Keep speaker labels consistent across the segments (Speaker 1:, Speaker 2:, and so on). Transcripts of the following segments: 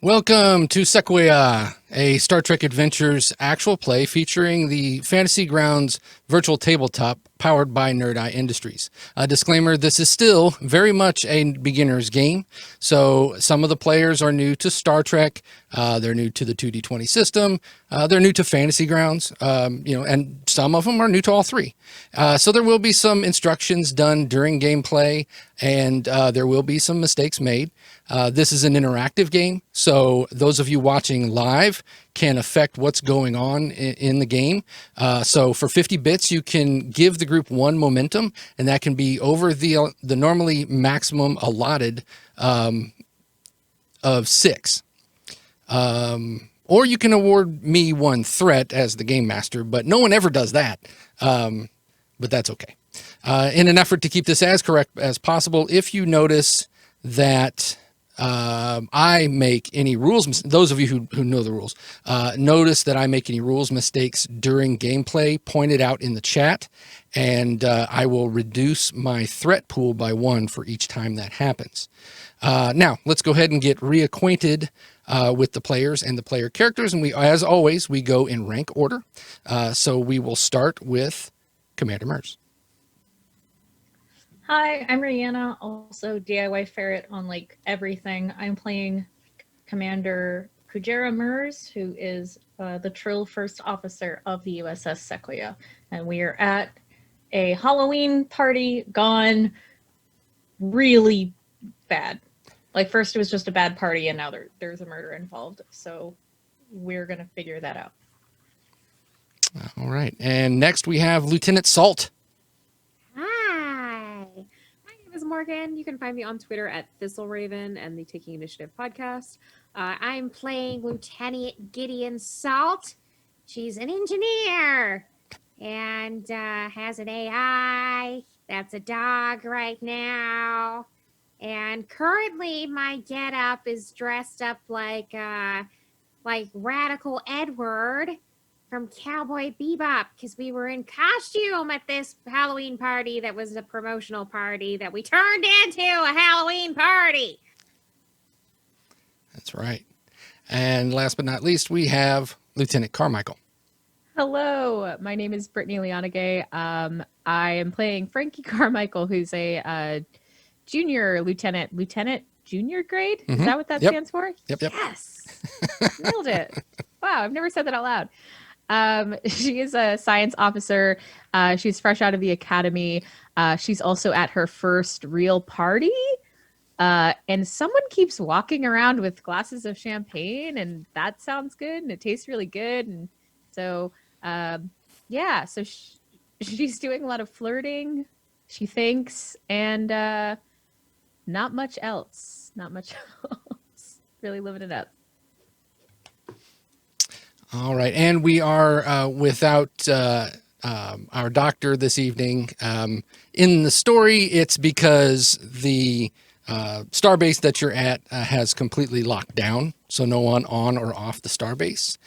Speaker 1: Welcome to Sequoyah, a Star Trek Adventures actual play featuring the Fantasy Grounds virtual tabletop powered by Nerd Eye Industries. A disclaimer, this is still very much a beginner's game, so some of the players are new to Star Trek, they're new to the 2D20 system, they're new to Fantasy Grounds, and some of them are new to all three. So there will be some instructions done during gameplay, and there will be some mistakes made. This is an interactive game, so those of you watching live can affect what's going on in the game. So for 50 bits, you can give the group one momentum, and that can be over the normally maximum allotted of 6. Or you can award me one threat as the game master, but no one ever does that. But that's okay. In an effort to keep this as correct as possible, if you notice that I make any rules, those of you who know the rules, notice that I make any rules mistakes during gameplay, point it out in the chat, and I will reduce my threat pool by 1 for each time that happens. Now, let's go ahead and get reacquainted with the players and the player characters, and as always, we go in rank order. So we will start with Commander Mers.
Speaker 2: Hi, I'm Rihanna, also DIY Ferret on like everything. I'm playing Commander Kujera Mers, who is the Trill First Officer of the USS Sequoyah. And we are at a Halloween party gone really bad. Like first it was just a bad party and now there's a murder involved. So we're going to figure that out.
Speaker 1: All right. And next we have Lieutenant Salt.
Speaker 3: Is Morgan. You can find me on Twitter at ThistleRaven and the Taking Initiative podcast. I'm playing Lieutenant Gideon Salt. She's an engineer and has an AI that's a dog right now. And currently my getup is dressed up like Radical Edward from Cowboy Bebop, because we were in costume at this Halloween party that was a promotional party that we turned into a Halloween party.
Speaker 1: That's right. And last but not least, we have Lieutenant Carmichael.
Speaker 4: Hello, my name is Brittany Leonagay. I am playing Frankie Carmichael, who's a junior lieutenant junior grade. Mm-hmm. Is that what that stands for?
Speaker 1: Yep.
Speaker 4: Yes. Nailed it. Wow, I've never said that out loud. She is a science officer. She's fresh out of the academy. She's also at her first real party. And someone keeps walking around with glasses of champagne, and that sounds good, and it tastes really good. And so, so she's doing a lot of flirting, she thinks, and not much else. Really living it up.
Speaker 1: All right, and we are without our doctor this evening. In the story, it's because the Starbase that you're at has completely locked down, so no one on or off the Starbase.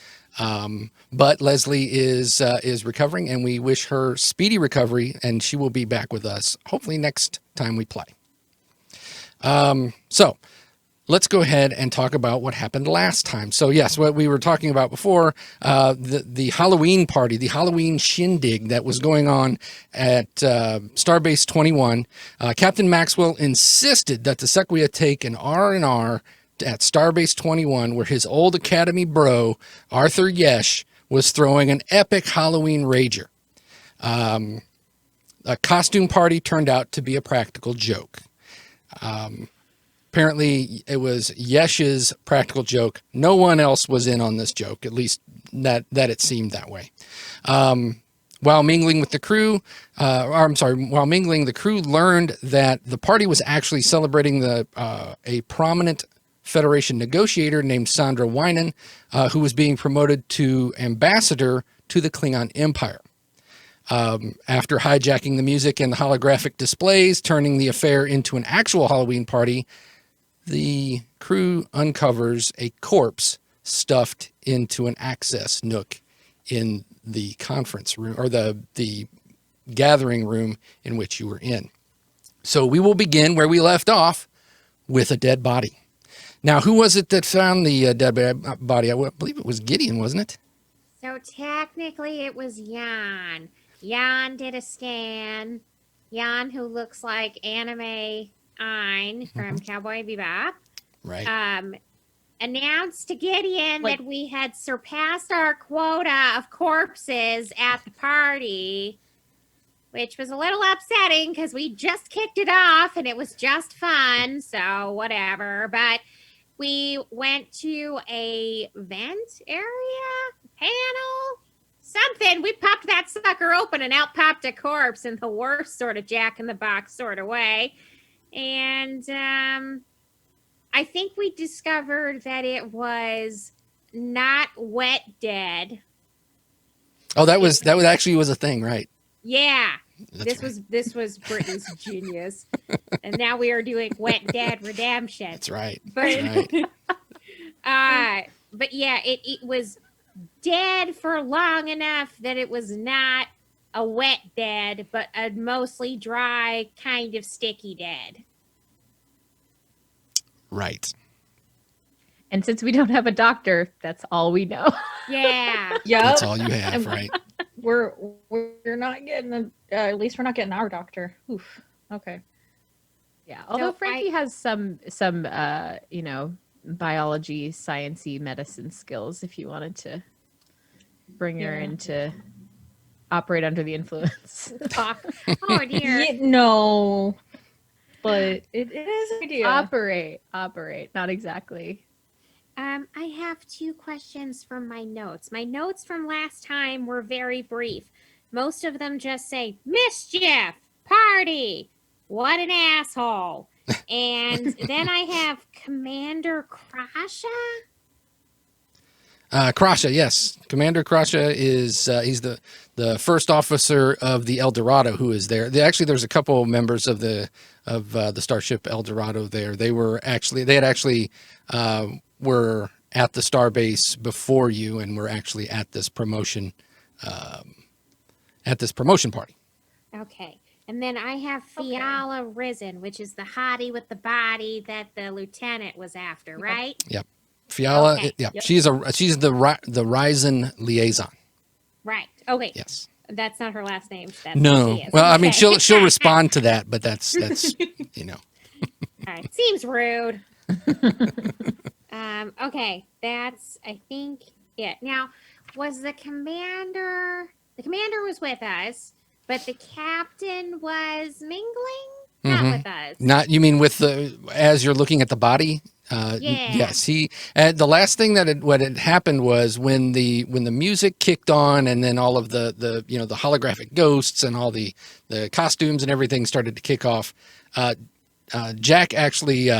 Speaker 1: But Leslie is recovering, and we wish her speedy recovery, and she will be back with us hopefully next time we play. So let's go ahead and talk about what happened last time. So yes, what we were talking about before, the Halloween party, the Halloween shindig that was going on at Starbase 21. Captain Maxwell insisted that the Sequoyah take an R&R at Starbase 21, where his old Academy bro, Arthur Yesh, was throwing an epic Halloween rager. A costume party turned out to be a practical joke. Apparently, it was Yesh's practical joke. No one else was in on this joke, at least that it seemed that way. While mingling the crew learned that the party was actually celebrating a prominent Federation negotiator named Sandra Winan, who was being promoted to ambassador to the Klingon Empire. After hijacking the music and the holographic displays, turning the affair into an actual Halloween party, the crew uncovers a corpse stuffed into an access nook in the conference room, or the gathering room in which you were in. So we will begin where we left off, with a dead body. Now, who was it that found the dead body? I believe it was Gideon, wasn't it?
Speaker 3: So technically it was Jan. Jan did a scan. Jan, who looks like Anime Ein from Cowboy Bebop,
Speaker 1: Right.
Speaker 3: announced to Gideon that we had surpassed our quota of corpses at the party, which was a little upsetting because we just kicked it off and it was just fun, so whatever. But we went to a vent area, panel, something. We popped that sucker open and out popped a corpse in the worst sort of Jack-in-the-Box sort of way. And I think we discovered that it was not wet dead.
Speaker 1: Oh, that was actually was a thing, right?
Speaker 3: Yeah.
Speaker 1: That's
Speaker 3: This was Brittany's genius. And now we are doing wet dead redemption.
Speaker 1: That's right.
Speaker 3: But
Speaker 1: That's right.
Speaker 3: but yeah, it was dead for long enough that it was not a wet dead, but a mostly dry, kind of sticky dead.
Speaker 1: Right.
Speaker 4: And since we don't have a doctor, that's all we know.
Speaker 3: Yeah.
Speaker 2: Yep.
Speaker 1: That's all you have, right?
Speaker 2: We're not getting at least we're not getting our doctor. Oof. Okay.
Speaker 4: Yeah. Although
Speaker 3: So
Speaker 4: Frankie has some biology, sciencey medicine skills if you wanted to bring her in to operate under the influence.
Speaker 3: Oh dear.
Speaker 2: No. But it is an idea.
Speaker 4: Operate, not exactly.
Speaker 3: I have 2 questions from my notes. My notes from last time were very brief. Most of them just say, mischief, party, what an asshole. And then I have Commander Krasha.
Speaker 1: Krasha, yes. Commander Krasha is he's the first officer of the El Dorado who is there. Actually, there's a couple of members of the starship El Dorado there. They had actually were at the Starbase before you and were actually at this promotion party.
Speaker 3: Okay. And then I have Fiala Risen, which is the hottie with the body that the lieutenant was after, right?
Speaker 1: Yep. Fiala,
Speaker 3: Okay.
Speaker 1: yeah,
Speaker 2: Yep.
Speaker 1: she's the Ryzen liaison.
Speaker 3: Right. Okay.
Speaker 1: Yes.
Speaker 3: That's not her last name. That's
Speaker 1: No.
Speaker 3: what she is.
Speaker 1: Well, I mean,
Speaker 3: Okay.
Speaker 1: she'll respond to that, but that's
Speaker 3: All right. Seems rude. Okay. That's, I think, it. Now, was the commander was with us, but the captain was mingling? Not
Speaker 1: Mhm.
Speaker 3: with us.
Speaker 1: Not, you mean with as you're looking at the body?
Speaker 3: Yeah.
Speaker 1: Yes, the last thing what had happened was when the music kicked on and then all of the the holographic ghosts and all the costumes and everything started to kick off. Jack actually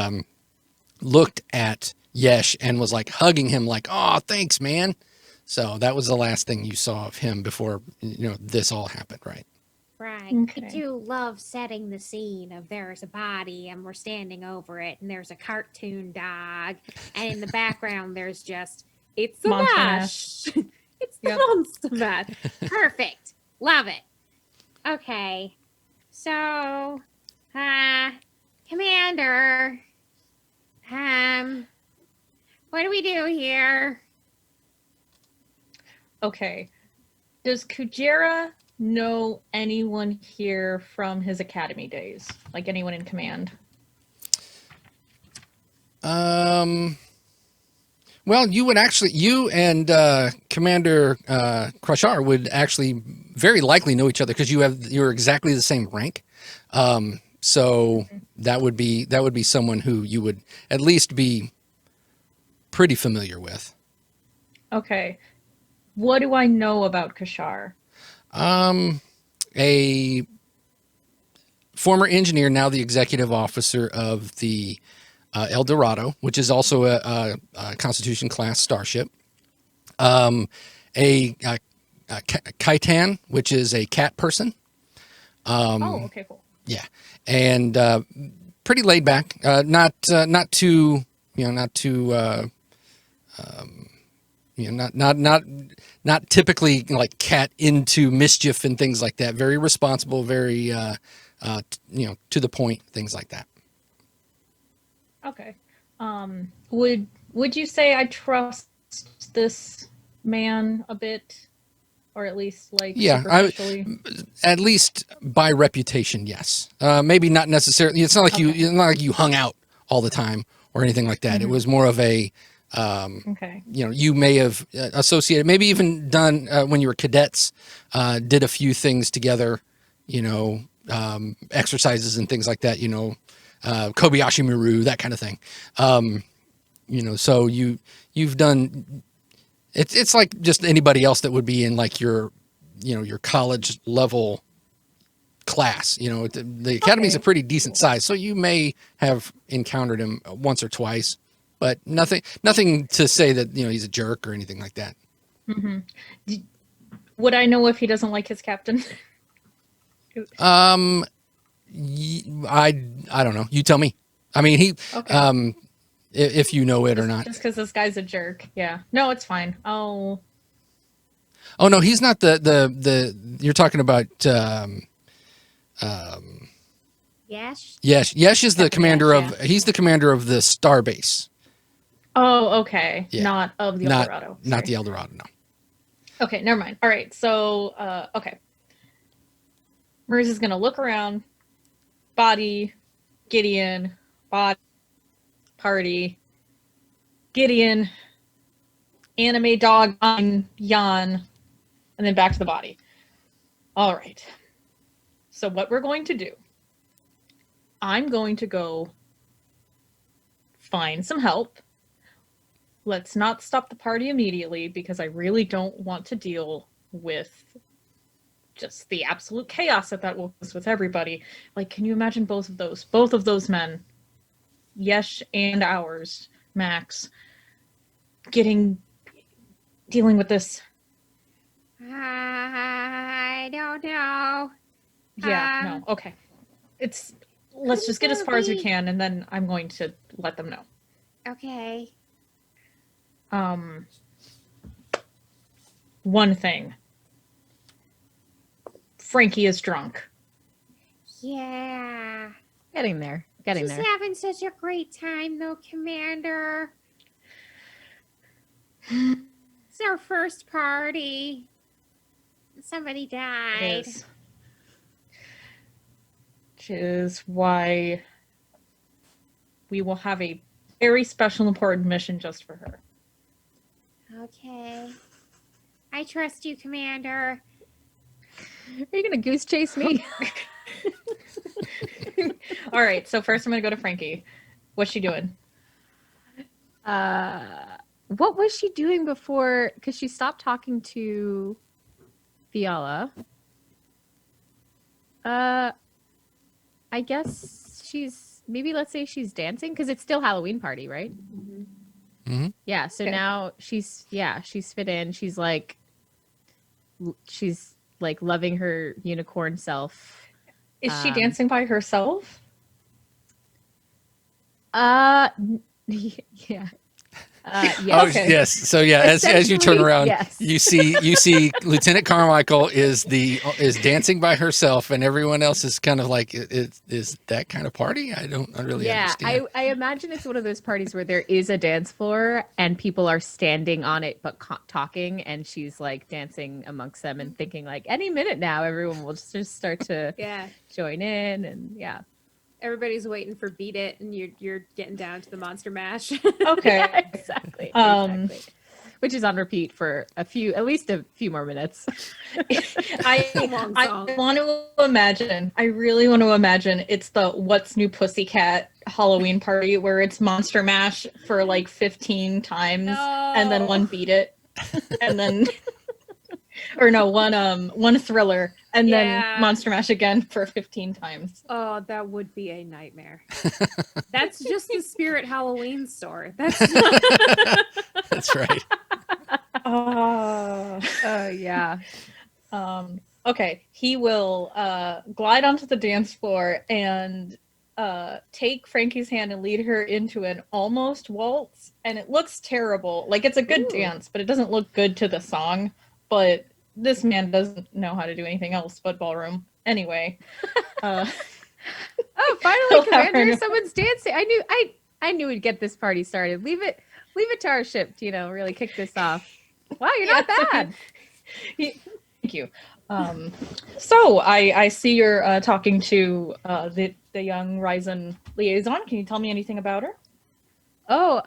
Speaker 1: looked at Yesh and was like hugging him like, "Oh, thanks, man." So that was the last thing you saw of him before this all happened, right?
Speaker 3: Right.
Speaker 2: Okay.
Speaker 3: I do love setting the scene of there's a body and we're standing over it and there's a cartoon dog and in the background there's just it's a
Speaker 2: Monster
Speaker 3: mash. It's the
Speaker 2: Yep.
Speaker 3: monster mash. Perfect. Love it. Okay. So Commander, what do we do here?
Speaker 2: Okay. Does Kujera know anyone here from his academy days? Like anyone in command?
Speaker 1: Well, you and Commander Krashar would actually very likely know each other because you're exactly the same rank. So that would be someone who you would at least be pretty familiar with.
Speaker 2: Okay. What do I know about Kashar?
Speaker 1: A former engineer, now the executive officer of the El Dorado, which is also a Constitution class starship. A Kaitan, which is a cat person.
Speaker 2: Okay, cool.
Speaker 1: Yeah, and pretty laid back. Not too not typically like cat into mischief and things like that. Very responsible, very to the point, things like that.
Speaker 2: Okay. Would you say I trust this man a bit, or at least like
Speaker 1: Yeah,
Speaker 2: superficially?
Speaker 1: at least by reputation, yes. Maybe not necessarily. It's not like
Speaker 2: Okay.
Speaker 1: it's not like you hung out all the time or anything like that. It
Speaker 2: Mhm.
Speaker 1: was more of a,
Speaker 2: Okay.
Speaker 1: you may have associated, maybe even done when you were cadets, did a few things together, exercises and things like that. Kobayashi Maru, that kind of thing. So you've done. It's like just anybody else that would be in like your college level class. The academy's a
Speaker 2: Okay.
Speaker 1: pretty decent size, so you may have encountered him once or twice, but nothing to say that he's a jerk or anything like that.
Speaker 2: Hmm. Would I know if he doesn't like his captain?
Speaker 1: I don't know. You tell me. I mean,
Speaker 2: Okay.
Speaker 1: if you know it or not.
Speaker 2: Just because this guy's a jerk. Yeah. No, it's fine. Oh.
Speaker 1: Oh no, he's not the. You're talking about.
Speaker 3: Yes.
Speaker 1: Yesh is the
Speaker 2: Captain
Speaker 1: commander
Speaker 2: Yesh,
Speaker 1: of. He's the commander of the Starbase.
Speaker 2: Oh, okay.
Speaker 1: Yeah.
Speaker 2: Not of the
Speaker 1: Not
Speaker 2: Eldorado.
Speaker 1: not
Speaker 2: Sorry.
Speaker 1: the Eldorado. No.
Speaker 2: Okay, never mind. All right. So, okay. Mers is gonna look around. Body, Gideon, body, party, Gideon, anime dog, Jan, and then back to the body. All right. So what we're going to do, I'm going to go find some help. Let's not stop the party immediately because I really don't want to deal with just the absolute chaos that will cause with everybody. Like, can you imagine both of those men, Yesh and ours, Max, dealing with this?
Speaker 3: I don't know.
Speaker 2: Yeah, no, okay. Let's just get as far as we can, and then I'm going to let them know.
Speaker 3: Okay.
Speaker 2: One thing. Frankie is drunk.
Speaker 3: Yeah.
Speaker 4: Getting there.
Speaker 3: She's having such a great time, though, Commander. It's our first party. Somebody died.
Speaker 2: Which is why we will have a very special, important mission just for her.
Speaker 3: Okay. I trust you, Commander.
Speaker 4: Are you gonna goose chase me?
Speaker 2: All right, so first I'm going to go to Frankie. What's she doing?
Speaker 4: What was she doing before? Because she stopped talking to Fiala. I guess let's say she's dancing because it's still Halloween party, right?
Speaker 1: Mm-hmm.
Speaker 4: Yeah. So
Speaker 2: Okay.
Speaker 4: now she's fit in. She's like loving her unicorn self.
Speaker 2: Is she dancing by herself?
Speaker 4: Yeah. Yeah.
Speaker 1: Oh
Speaker 2: Okay.
Speaker 1: yes. So yeah, as you turn
Speaker 4: Essentially,
Speaker 1: around,
Speaker 4: yes.
Speaker 1: you see Lieutenant Carmichael is dancing by herself, and everyone else is kind of like, is that kind of party? I don't really understand.
Speaker 4: I imagine it's one of those parties where there is a dance floor and people are standing on it but talking, and she's like dancing amongst them and thinking like any minute now everyone will just start to
Speaker 3: Yeah.
Speaker 4: join in, and yeah.
Speaker 3: Everybody's waiting for Beat It, and you're getting down to the Monster Mash.
Speaker 2: Okay.
Speaker 4: Yeah, exactly. Exactly. Which is on repeat for at least a few more minutes.
Speaker 2: I want to imagine. I really want to imagine it's the What's New Pussycat Halloween party where it's Monster Mash for like 15 times and then one Beat It and then or no, one Thriller and
Speaker 3: Yeah.
Speaker 2: then Monster Mash again for 15 times.
Speaker 3: Oh, that would be a nightmare. That's just the Spirit Halloween store. That's
Speaker 1: That's right.
Speaker 4: Yeah.
Speaker 2: Okay, he will glide onto the dance floor and take Frankie's hand and lead her into an almost waltz, and it looks terrible. Like, it's a good dance, but it doesn't look good to the song. But this man doesn't know how to do anything else but ballroom. Anyway.
Speaker 4: Oh, finally, Commander, someone's dancing. I I knew we'd get this party started. Leave it to our ship to, really kick this off. Wow, you're not bad.
Speaker 2: Thank you. So I see you're talking to the young Ryzen liaison. Can you tell me anything about her?
Speaker 4: Oh,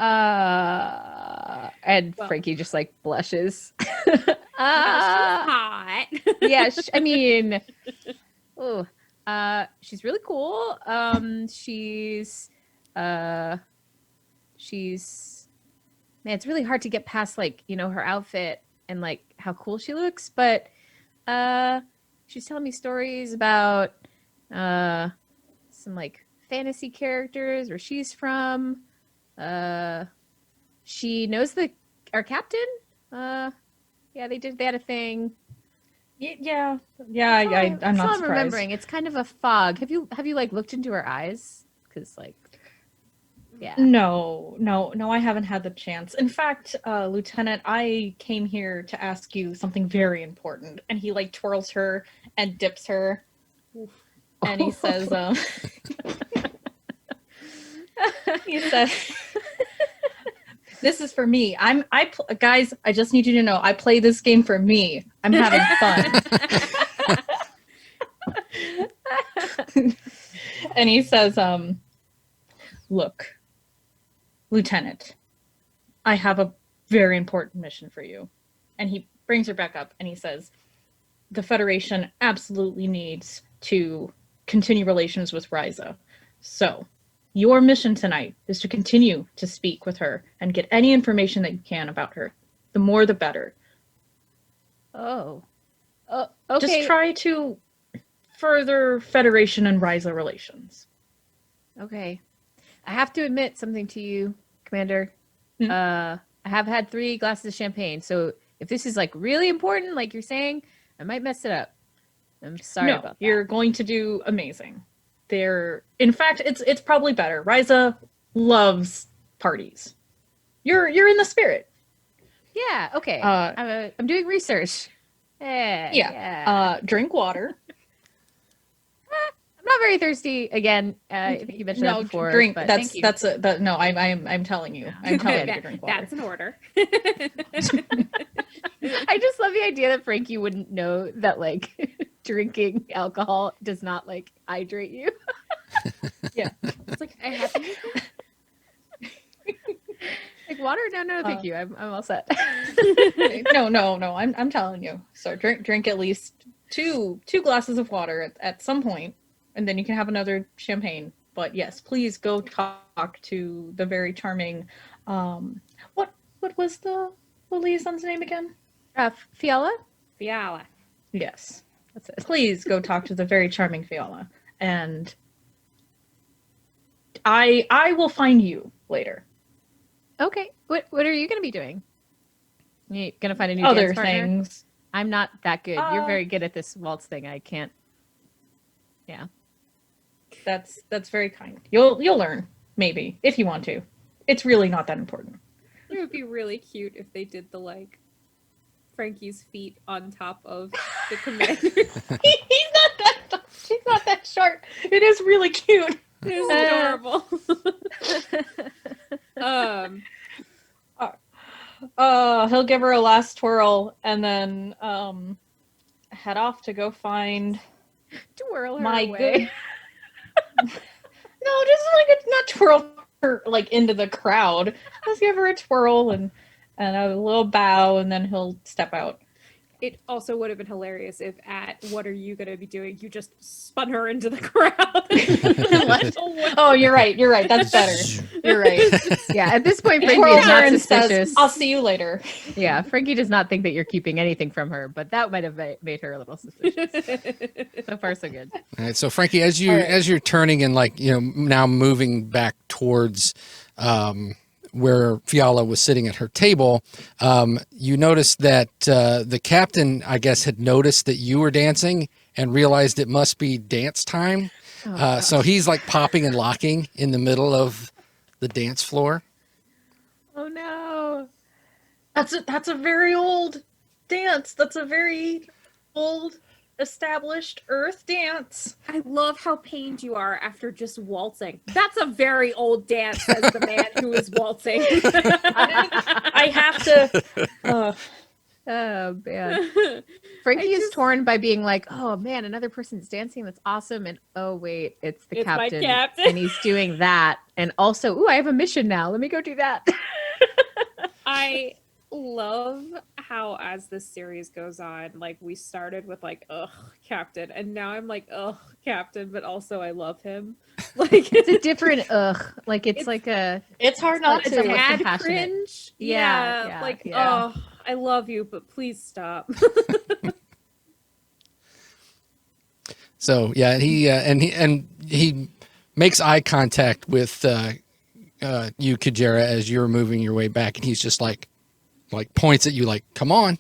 Speaker 4: and
Speaker 3: Well-
Speaker 4: Frankie just like blushes.
Speaker 3: Hot.
Speaker 4: Yeah, I mean, oh, she's really cool. She's, man, it's really hard to get past like, her outfit and like how cool she looks, but she's telling me stories about some like fantasy characters where she's from. She knows our captain. Yeah, they had a thing.
Speaker 2: Yeah. I'm
Speaker 4: That's
Speaker 2: not
Speaker 4: all I'm
Speaker 2: surprised.
Speaker 4: remembering. It's kind of a fog. Have you like looked into her eyes? Because like, yeah.
Speaker 2: No, I haven't had the chance. In fact, Lieutenant, I came here to ask you something very important. And he like twirls her and dips her. And he says, he says, this is for me. Guys, I just need you to know, I play this game for me. I'm having fun. And he says, look, Lieutenant, I have a very important mission for you. And he brings her back up and he says, the Federation absolutely needs to continue relations with Ryza. So, your mission tonight is to continue to speak with her and get any information that you can about her. The more, the better.
Speaker 4: Oh. Okay.
Speaker 2: Just try to further Federation and Ryza relations.
Speaker 4: Okay. I have to admit something to you, Commander.
Speaker 2: Hmm?
Speaker 4: I have had 3 glasses of champagne, so if this is like really important, like you're saying, I might mess it up. I'm sorry about that.
Speaker 2: You're going to do amazing. In fact, it's probably better. Ryza loves parties. You're in the spirit.
Speaker 4: Yeah, okay. I'm doing research. Yeah.
Speaker 2: Drink water.
Speaker 4: I'm not very thirsty. Again, I think you mentioned that before.
Speaker 2: Drink.
Speaker 4: But
Speaker 2: That's
Speaker 4: thank you.
Speaker 2: no. I'm telling you. I'm telling you to drink water.
Speaker 3: That's an order.
Speaker 4: I just love the idea that Frankie wouldn't know that like drinking alcohol does not like hydrate you.
Speaker 2: Yeah.
Speaker 3: It's like I have to.
Speaker 4: Like water? No, thank you. I'm all set.
Speaker 2: No. I'm telling you. So drink at least two glasses of water at some point, and then you can have another champagne. But yes, please go talk to the very charming. What was the liaison's name again?
Speaker 4: Fiala?
Speaker 3: Fiala.
Speaker 2: Yes.
Speaker 4: That's it.
Speaker 2: Please go talk to the very charming Fiala, and I will find you later.
Speaker 4: Okay. What are you going to be doing? You going to find a new
Speaker 2: Other
Speaker 4: dance partner?
Speaker 2: things.
Speaker 4: I'm not that good. You're very good at this waltz thing. I can't. Yeah.
Speaker 2: That's very kind. You'll learn, maybe, if you want to. It's really not that important.
Speaker 3: It would be really cute if they did the like Frankie's feet on top of the commander.
Speaker 2: She's not that short. It is really cute.
Speaker 3: It is adorable.
Speaker 2: He'll give her a last twirl and then head off to go find
Speaker 4: Twirl her
Speaker 2: my
Speaker 4: away.
Speaker 2: good. No, just like not twirl her like into the crowd. Just give her a twirl and a little bow, and then he'll step out.
Speaker 3: It also would have been hilarious if at "What are you going to be doing?" you just spun her into the crowd. and left away.
Speaker 2: Oh, you're right. That's better. You're right.
Speaker 4: Yeah, at this point, Frankie
Speaker 2: Twirls
Speaker 4: is
Speaker 2: her
Speaker 4: not
Speaker 2: and
Speaker 4: suspicious.
Speaker 2: says, "I'll see you later."
Speaker 4: Yeah, Frankie does not think that you're keeping anything from her, but that might have made her a little suspicious. So far, so good.
Speaker 1: All right, so Frankie, as
Speaker 2: All right.
Speaker 1: you're turning and like now moving back towards where Fiala was sitting at her table, you noticed that the captain, I guess, had noticed that you were dancing and realized it must be dance time. So he's like popping and locking in the middle of the dance floor.
Speaker 4: Oh no!
Speaker 2: That's a very old dance. That's a very old established Earth dance.
Speaker 3: I love how pained you are after just waltzing. That's a very old dance, says the man who is waltzing.
Speaker 2: I have to.
Speaker 4: Oh man. Frankie is torn by being like, oh man, another person's dancing. That's awesome. And oh wait, it's the
Speaker 3: It's my
Speaker 4: captain.
Speaker 3: captain.
Speaker 4: And he's doing that. And also, ooh, I have a mission now. Let me go do that.
Speaker 3: I love how as this series goes on, like we started with like, ugh, captain, and now I'm like, ugh, captain, but also I love him. Like
Speaker 4: It's a different ugh. Like it's like a
Speaker 2: It's hard not
Speaker 4: It's
Speaker 2: to.
Speaker 4: a
Speaker 3: mad
Speaker 4: compassionate.
Speaker 3: cringe.
Speaker 4: Yeah,
Speaker 3: like,
Speaker 4: yeah.
Speaker 3: oh, I love you, but please stop.
Speaker 1: So yeah, he makes eye contact with you, Kujera, as you're moving your way back, and he's just like points at you like, "Come on."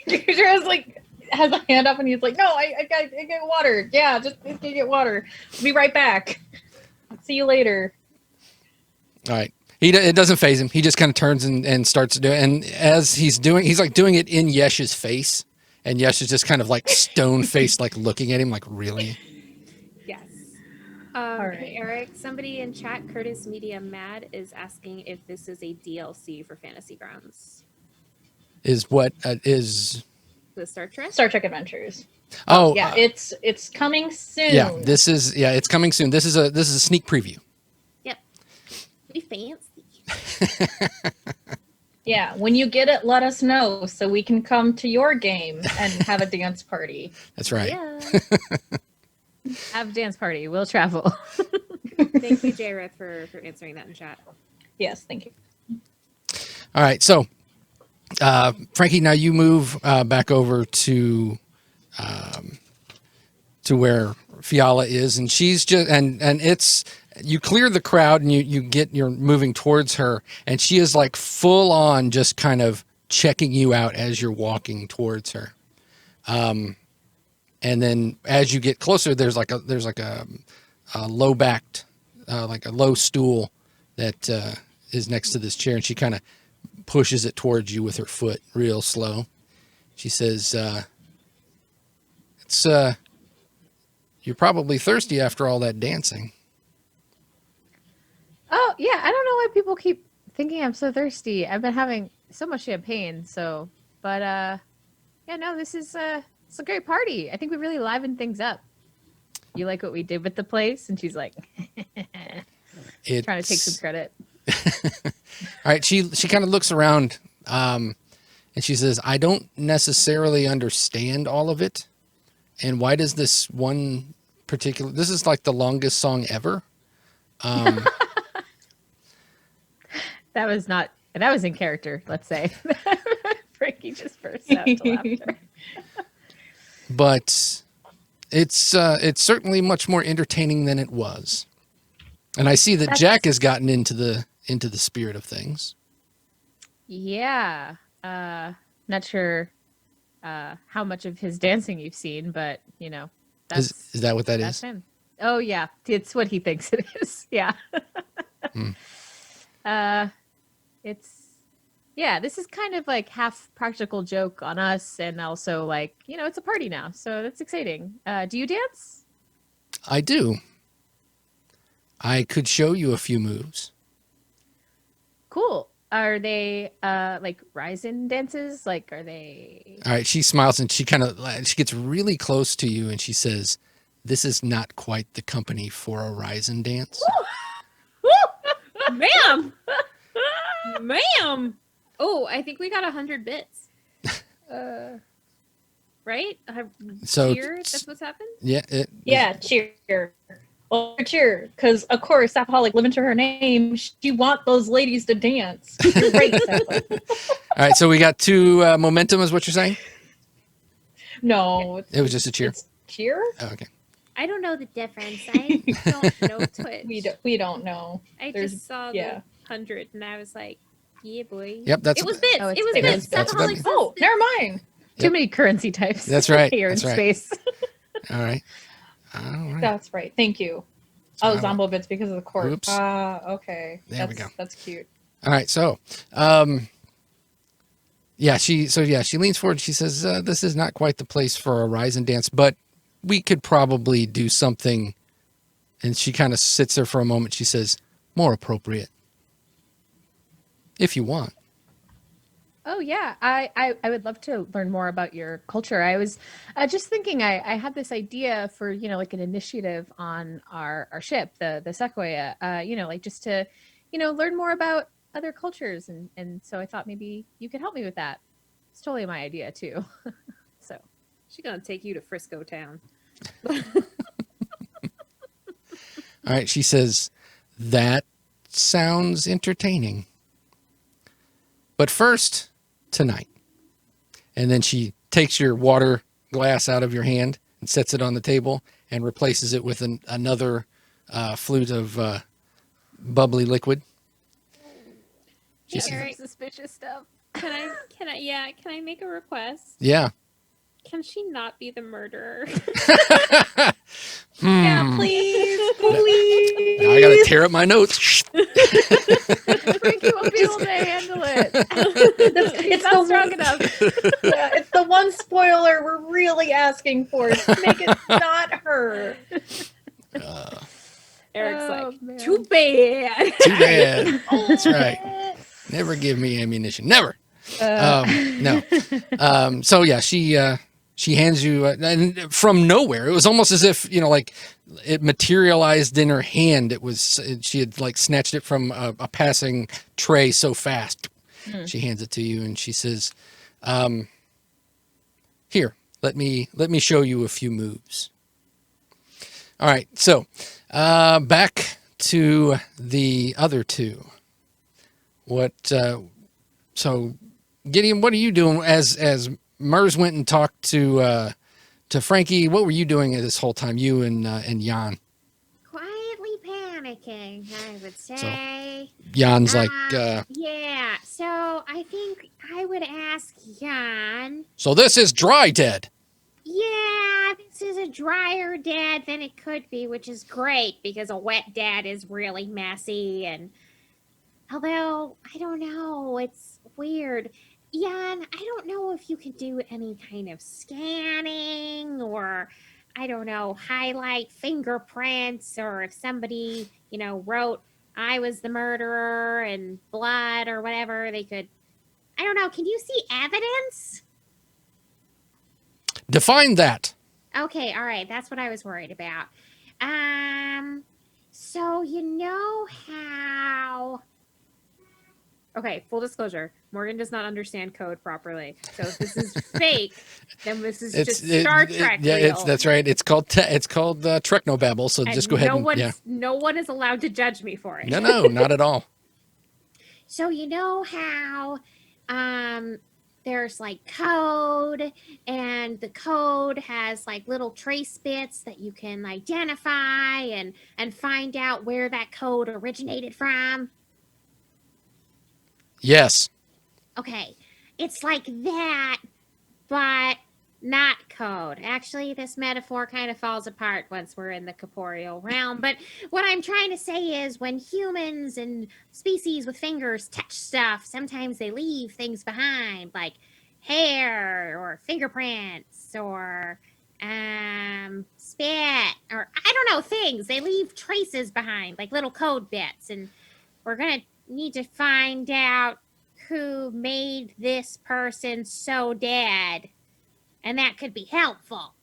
Speaker 2: Kujira's like has a hand up and he's like, "No, I got get water. Yeah, just get water. Be right back. See you later."
Speaker 1: All right. It doesn't phase him. He just kind of turns and starts to do it. And as he's doing it in Yesh's face. And Yesh is just kind of like stone faced, like looking at him like, really?
Speaker 3: Yes.
Speaker 2: right.
Speaker 3: Hey, Eric, somebody in chat, Curtis Media Mad, is asking if this is a DLC for Fantasy Grounds.
Speaker 1: Is what is
Speaker 3: The Star Trek?
Speaker 2: Star Trek Adventures.
Speaker 1: Oh
Speaker 2: Yeah, it's coming soon.
Speaker 1: yeah, it's coming soon. This is a sneak preview.
Speaker 3: Yep. Pretty fancy.
Speaker 2: Yeah, when you get it, let us know so we can come to your game and have a dance party.
Speaker 1: That's right.
Speaker 3: Yeah.
Speaker 4: have a dance party. We'll travel.
Speaker 3: Thank you, Jared, for answering that in chat.
Speaker 2: Yes, thank you.
Speaker 1: All right, so Frankie, now you move back over to where Fiala is, and she's just and it's you clear the crowd and you're moving towards her, and she is like full on just kind of checking you out as you're walking towards her. And then as you get closer, there's like a low backed like a low stool that is next to this chair, and she kind of pushes it towards you with her foot real slow. She says, it's you're probably thirsty after all that dancing.
Speaker 4: Oh yeah, I don't know why people keep thinking I'm so thirsty. I've been having so much champagne, but yeah, no, this is it's a great party. I think we really livened things up. You like what we did with the place? And she's like trying to take some credit.
Speaker 1: All right, she kind of looks around and she says, I don't necessarily understand all of it. And why does this one particular, this is like the longest song ever.
Speaker 4: That was in character, let's say. Frankie just burst out into laughter.
Speaker 1: But it's certainly much more entertaining than it was. And I see that Jack has gotten into the spirit of things.
Speaker 4: Yeah. Not sure how much of his dancing you've seen, but you know,
Speaker 1: Is that what that
Speaker 4: that's
Speaker 1: is?
Speaker 4: him. Oh yeah, it's what he thinks it is. Yeah. This is kind of like half practical joke on us, and also like, you know, it's a party now, so that's exciting. Do you dance?
Speaker 1: I do. I could show you a few moves.
Speaker 4: Cool. Are they like Ryzen dances? Like, are they?
Speaker 1: All right. She smiles and she gets really close to you and she says, "This is not quite the company for a Ryzen dance."
Speaker 3: Ma'am! Ma'am! Oh, I think we got 100 bits. Right?
Speaker 1: So
Speaker 3: Cheer? That's what's happened?
Speaker 1: yeah,
Speaker 2: Yeah, cheer. Well, cheer, because of course, Sapaholic living to her name, she want those ladies to dance. You're right, Sapaholic.
Speaker 1: All right. So we got two momentum, is what you're saying?
Speaker 2: No,
Speaker 1: It was just a cheer.
Speaker 2: it's cheer.
Speaker 1: Oh, okay.
Speaker 3: I don't know the difference. I don't know Twitch.
Speaker 2: We don't know.
Speaker 3: I
Speaker 2: There's-
Speaker 3: just saw
Speaker 2: yeah.
Speaker 3: the 100 and I was like, yeah, boy.
Speaker 1: Yep. That's
Speaker 3: It was bits.
Speaker 4: Oh, it's
Speaker 3: it was
Speaker 4: bits.
Speaker 3: bits.
Speaker 1: That's
Speaker 3: Sapaholic
Speaker 1: bits.
Speaker 3: says
Speaker 2: Oh,
Speaker 3: bits.
Speaker 2: never mind.
Speaker 4: Too many currency types.
Speaker 1: That's right.
Speaker 4: Here
Speaker 1: That's
Speaker 4: in
Speaker 1: right.
Speaker 4: space.
Speaker 1: All right. All right.
Speaker 2: That's right. Thank you.
Speaker 1: So
Speaker 2: Oh,
Speaker 1: I will-
Speaker 2: Zombo bits because of the court.
Speaker 1: Oops.
Speaker 2: Okay.
Speaker 1: There we go.
Speaker 2: That's cute.
Speaker 1: All right. So, she leans forward. She says, this is not quite the place for a rise and dance, but we could probably do something. And she kind of sits there for a moment. She says, more appropriate. If you want.
Speaker 4: Oh yeah, I would love to learn more about your culture. I was just thinking I had this idea for like an initiative on our ship, the Sequoyah. Like just to learn more about other cultures, and so I thought maybe you could help me with that. It's totally my idea too. So
Speaker 3: She's gonna take you to Frisco Town.
Speaker 1: All right, she says, that sounds entertaining. But first, tonight. And then she takes your water glass out of your hand and sets it on the table and replaces it with another flute of bubbly liquid. She
Speaker 3: Yeah,
Speaker 1: said,
Speaker 3: Eric,
Speaker 4: suspicious stuff.
Speaker 3: can I make a request?
Speaker 1: yeah.
Speaker 3: Can she not be the murderer?
Speaker 2: Yeah, please, please.
Speaker 1: Now I got to tear up my notes.
Speaker 4: Frankie won't be able to handle it.
Speaker 2: It's
Speaker 4: not
Speaker 2: the
Speaker 4: strong
Speaker 2: one,
Speaker 4: enough.
Speaker 2: yeah, it's the one spoiler we're really asking for. Is to make it not her.
Speaker 3: Eric's
Speaker 4: Oh,
Speaker 3: like,
Speaker 4: man.
Speaker 3: too bad.
Speaker 1: Too bad. That's right. Never give me ammunition. Never. No. So yeah, she hands you, and from nowhere, it was almost as if, like it materialized in her hand. She had like snatched it from a passing tray so fast. She hands it to you and she says, here, let me show you a few moves. All right. So, back to the other two. So Gideon, what are you doing as Mers went and talked to Frankie? What were you doing this whole time? You and Jan.
Speaker 3: Quietly panicking, I would say.
Speaker 1: Jan's like,
Speaker 3: Yeah, so I think I would ask Jan.
Speaker 1: so this is dry dead.
Speaker 3: Yeah, this is a drier dead than it could be, which is great because a wet dead is really messy. And although I don't know, it's weird. Jan, I don't know if you can do any kind of scanning or, I don't know, highlight fingerprints, or if somebody, wrote I was the murderer and blood or whatever, they could, I don't know, can you see evidence?
Speaker 1: Define that.
Speaker 3: Okay, all right, that's what I was worried about. So you know how... Okay, full disclosure, Morgan does not understand code properly. So if this is fake, then this is just Star Trek. Real.
Speaker 1: That's right. It's called Treknobabble. So
Speaker 3: And
Speaker 1: just go ahead
Speaker 3: no one is allowed to judge me for it.
Speaker 1: No, not at all.
Speaker 3: So you know how there's like code, and the code has like little trace bits that you can identify and find out where that code originated from?
Speaker 1: Yes.
Speaker 3: Okay, it's like that, but not code. Actually, this metaphor kind of falls apart once we're in the corporeal realm. But what I'm trying to say is when humans and species with fingers touch stuff, sometimes they leave things behind, like hair or fingerprints or spit or I don't know, things. They leave traces behind, like little code bits. And we're going to need to find out who made this person so dead, and that could be helpful.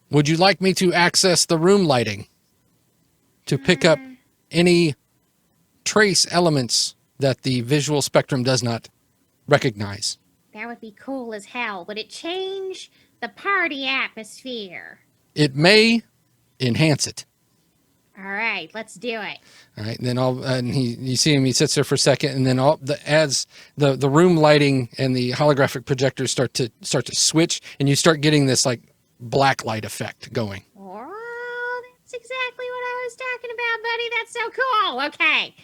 Speaker 1: Would you like me to access the room lighting to pick up any trace elements that the visual spectrum does not recognize?
Speaker 3: That would be cool as hell. Would it change the party atmosphere?
Speaker 1: It may enhance it.
Speaker 3: All right, let's do it.
Speaker 1: All right, and then you see him. He sits there for a second, and then as the room lighting and the holographic projectors start to switch, and you start getting this like black light effect going.
Speaker 3: Oh, that's exactly what I was talking about, buddy. That's so cool. Okay.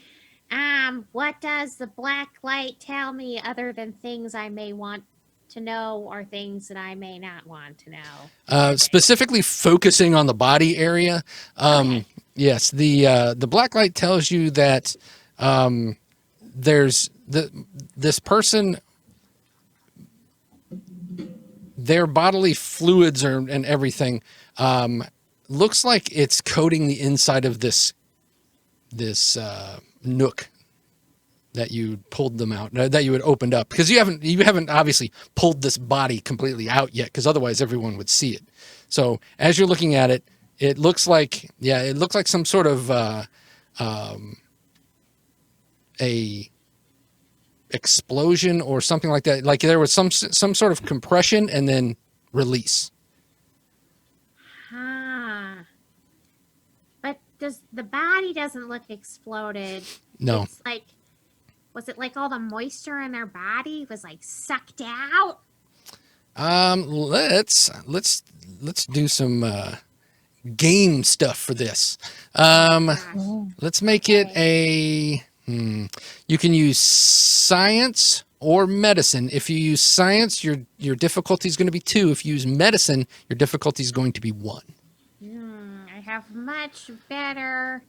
Speaker 3: What does the black light tell me other than things I may want to know or things that I may not want to know?
Speaker 1: Specifically focusing on the body area.
Speaker 3: Okay.
Speaker 1: Yes, the black light tells you that this person, their bodily fluids and everything looks like it's coating the inside of this nook that you pulled them out, that you had opened up, because you haven't obviously pulled this body completely out yet, because otherwise everyone would see it. So as you're looking at it, it looks like some sort of a explosion or something like that. Like there was some sort of compression and then release.
Speaker 3: But the body doesn't look exploded.
Speaker 1: No.
Speaker 3: It's like, was it like all the moisture in their body was like sucked out?
Speaker 1: Let's do some game stuff for this. Let's make it a. You can use science or medicine. If you use science, your difficulty is going to be 2. If you use medicine, your difficulty is going to be 1.
Speaker 3: I have much better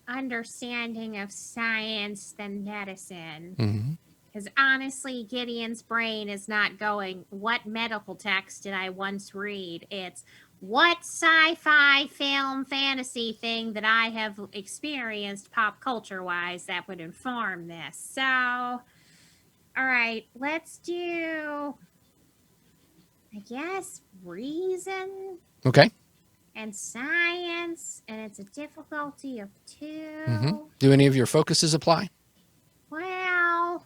Speaker 3: understanding of science than medicine. Because honestly, Gideon's brain is not going, what medical text did I once read? It's what sci-fi film fantasy thing that I have experienced pop culture wise that would inform this. So, all right, let's do, I guess, reason.
Speaker 1: Okay.
Speaker 3: And science, and it's a difficulty of 2.
Speaker 1: Do any of your focuses apply?
Speaker 3: Well,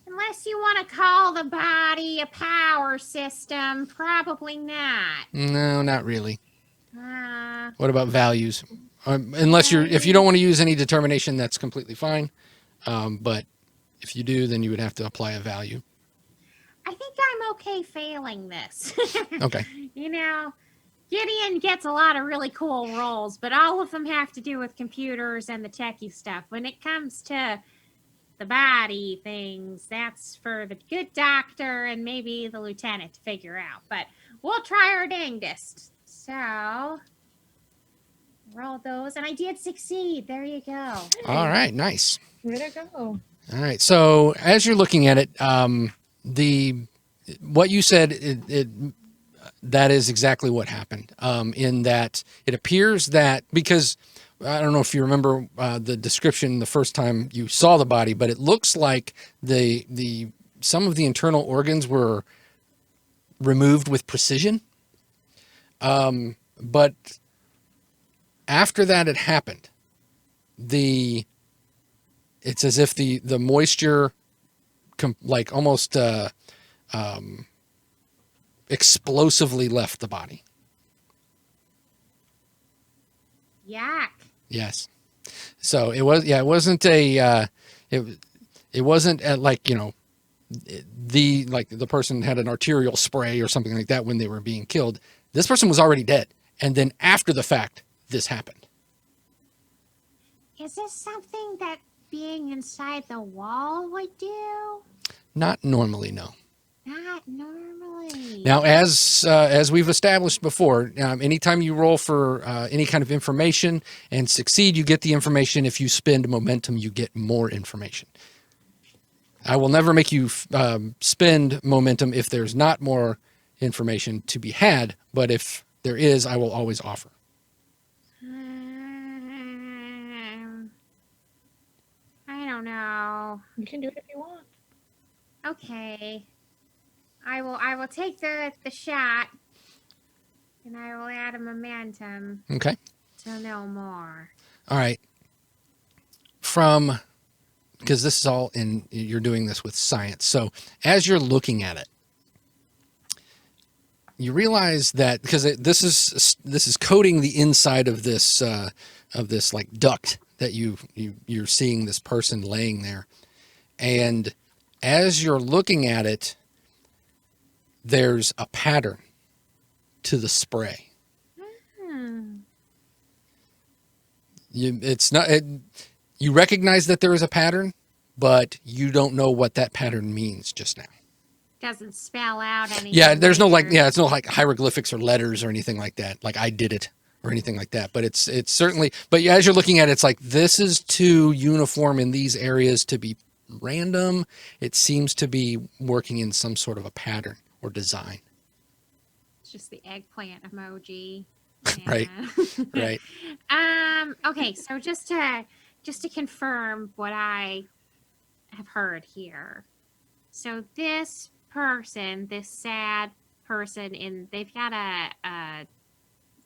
Speaker 3: unless you want to call the body a power system, probably not.
Speaker 1: No, not really. What about values? If you don't want to use any determination, that's completely fine. But if you do, then you would have to apply a value.
Speaker 3: I think I'm okay failing this.
Speaker 1: Okay.
Speaker 3: Gideon gets a lot of really cool roles, but all of them have to do with computers and the techie stuff. When it comes to the body things, that's for the good doctor and maybe the lieutenant to figure out. But we'll try our dangest. So, roll those, and I did succeed. There you go.
Speaker 1: All right, nice.
Speaker 2: Way to go.
Speaker 1: All right, so as you're looking at it, what you said, that is exactly what happened. In that it appears that, because I don't know if you remember the description the first time you saw the body, but it looks like some of the internal organs were removed with precision. But after that had happened, it's as if the moisture almost explosively left the body.
Speaker 3: Yuck.
Speaker 1: Yes. So it wasn't the person had an arterial spray or something like that when they were being killed. This person was already dead. And then after the fact, this happened.
Speaker 3: Is this something that being inside the wall would do?
Speaker 1: Not normally, no.
Speaker 3: Not normally.
Speaker 1: Now, as we've established before, anytime you roll for any kind of information and succeed, you get the information. If you spend momentum, you get more information. I will never make you spend momentum if there's not more information to be had, but if there is, I will always offer.
Speaker 3: I don't know.
Speaker 2: You can do it if you want.
Speaker 3: Okay. I will take the shot, and I will add a momentum.
Speaker 1: Okay.
Speaker 3: To know more.
Speaker 1: All right. Because this is all you're doing this with science. So as you're looking at it, you realize that because this is coating the inside of this like duct that you're seeing this person laying there, and as you're looking at it, there's a pattern to the spray. You recognize that there is a pattern, but you don't know what that pattern means just now.
Speaker 3: Doesn't spell out anything.
Speaker 1: Yeah, there's no it's no like hieroglyphics or letters or anything like that. Like I did it or anything like that. But it's certainly, but as you're looking at it, it's like, this is too uniform in these areas to be random. It seems to be working in some sort of a pattern or design.
Speaker 3: It's just the eggplant emoji.
Speaker 1: Right. Right.
Speaker 3: Okay, so just to confirm what I have heard here. So this person, this sad person, they've got a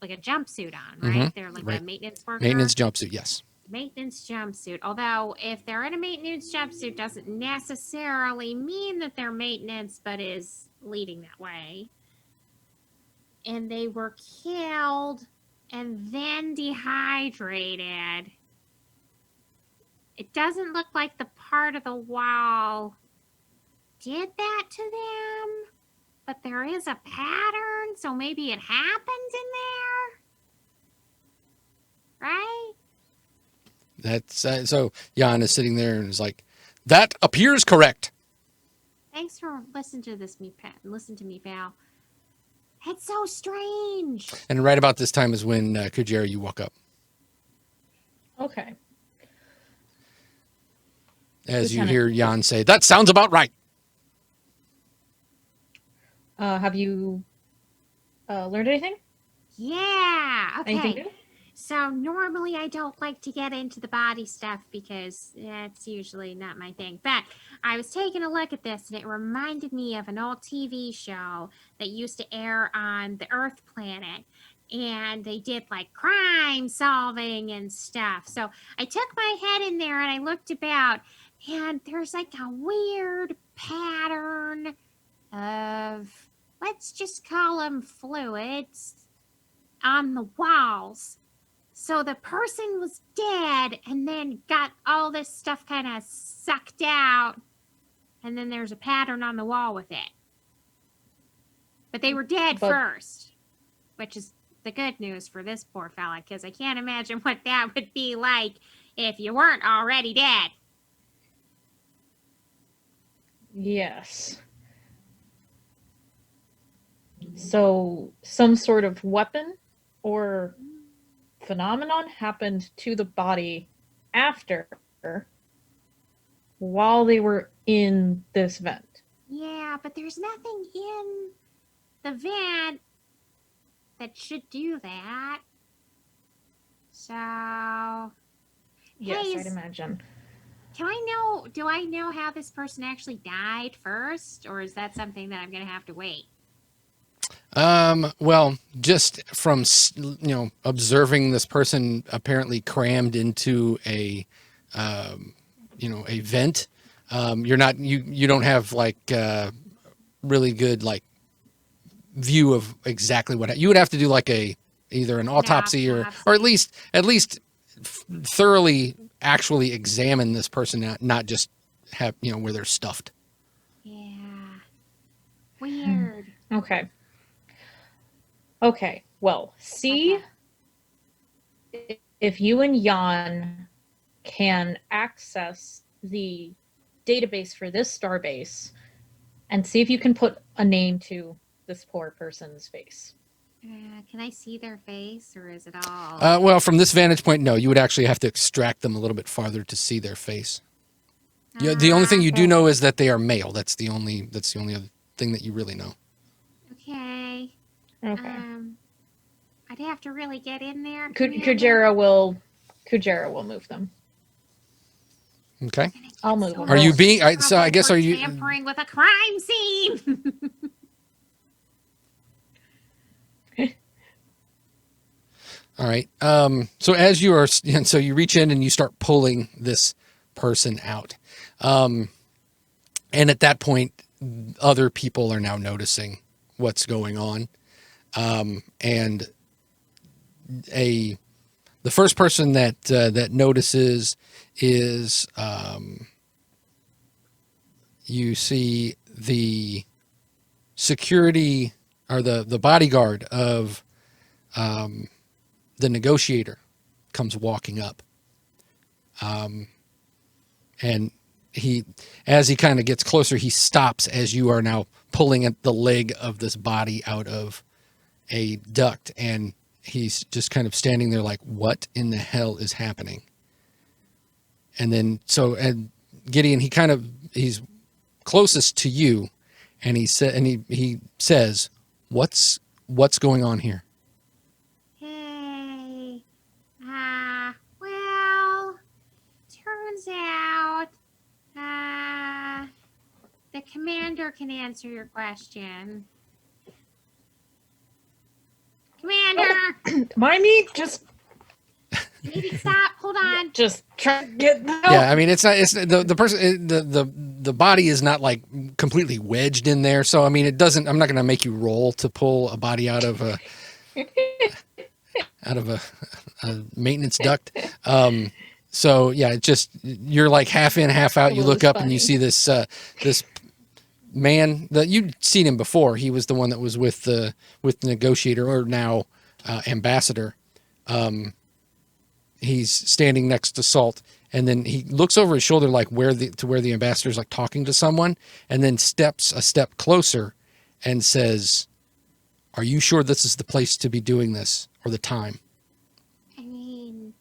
Speaker 3: like a jumpsuit on, right?
Speaker 1: Mhm.
Speaker 3: They're like
Speaker 1: Right.
Speaker 3: a maintenance worker.
Speaker 1: Maintenance jumpsuit. Yes.
Speaker 3: Maintenance jumpsuit. Although if they're in a maintenance jumpsuit, doesn't necessarily mean that they're maintenance, but is leading that way. And they were killed and then dehydrated. It doesn't look like the part of the wall did that to them, but there is a pattern, so maybe it happened in there, right?
Speaker 1: That's so Jan is sitting there and is like, that appears correct.
Speaker 3: Thanks for listening to this, listen to me, pal. It's so strange.
Speaker 1: And right about this time is when Kujera, you walk up
Speaker 2: Okay.
Speaker 1: as you
Speaker 2: Lieutenant.
Speaker 1: hear Jan say, that sounds about right.
Speaker 2: Have you learned anything?
Speaker 3: Yeah. Okay.
Speaker 2: Anything new?
Speaker 3: So normally I don't like to get into the body stuff because that's usually not my thing. But I was taking a look at this and it reminded me of an old TV show that used to air on the Earth planet. And they did like crime solving and stuff. So I took my head in there and I looked about, and there's like a weird pattern of, let's just call them fluids, on the walls. So the person was dead and then got all this stuff kind of sucked out. And then there's a pattern on the wall with it. But they were dead first, which is the good news for this poor fella, because I can't imagine what that would be like if you weren't already dead.
Speaker 2: Yes. So some sort of weapon or phenomenon happened to the body after, while they were in this vent.
Speaker 3: Yeah, but there's nothing in the vent that should do that. So,
Speaker 2: Yes,
Speaker 3: Hey,
Speaker 2: I'd imagine.
Speaker 3: do I know how this person actually died first, or is that something that I'm going to have to wait?
Speaker 1: Well, just from, observing this person apparently crammed into a vent, you don't have like, really good, like, view of exactly what you would have to do, like either an autopsy or at least thoroughly actually examine this person, not just have, where they're stuffed.
Speaker 3: Yeah. Weird.
Speaker 2: Okay. Well, see if you and Jan can access the database for this Starbase and see if you can put a name to this poor person's face.
Speaker 3: Can I see their face, or is it all?
Speaker 1: Well, from this vantage point, no. You would actually have to extract them a little bit farther to see their face. Yeah, the only thing you do know is that they are male. That's the only other thing that you really know.
Speaker 3: Okay. I'd have to really get in there.
Speaker 2: Kujera will move them.
Speaker 1: Okay.
Speaker 2: I'll move them.
Speaker 1: Are you being? So I guess, are you
Speaker 3: tampering with a crime scene?
Speaker 1: All right. So as you are, so you reach in and you start pulling this person out. And at that point, other people are now noticing what's going on. And the first person that notices is, you see the security or the bodyguard of, the negotiator comes walking up. And as he kind of gets closer, he stops as you are now pulling at the leg of this body out of a duct. And he's just kind of standing there like, what in the hell is happening? And then, and Gideon, he's closest to you, and he says, what's going on here?
Speaker 3: Hey, well, turns out, the commander can answer your question. Commander!
Speaker 2: Mind me? Just
Speaker 3: Maybe stop, hold on.
Speaker 2: just try to get
Speaker 1: Yeah, I mean, it's the person, the body is not like completely wedged in there. So, I mean, I'm not going to make you roll to pull a body out of a maintenance duct. So yeah, you're like half in, half out. You look up and you see this man that you'd seen him before. He was the one that was with the negotiator, or now ambassador. He's standing next to Salt, and then he looks over his shoulder, like where the ambassador's like talking to someone, and then steps a step closer and says, "Are you sure this is the place to be doing this, or the time?"
Speaker 3: I mean,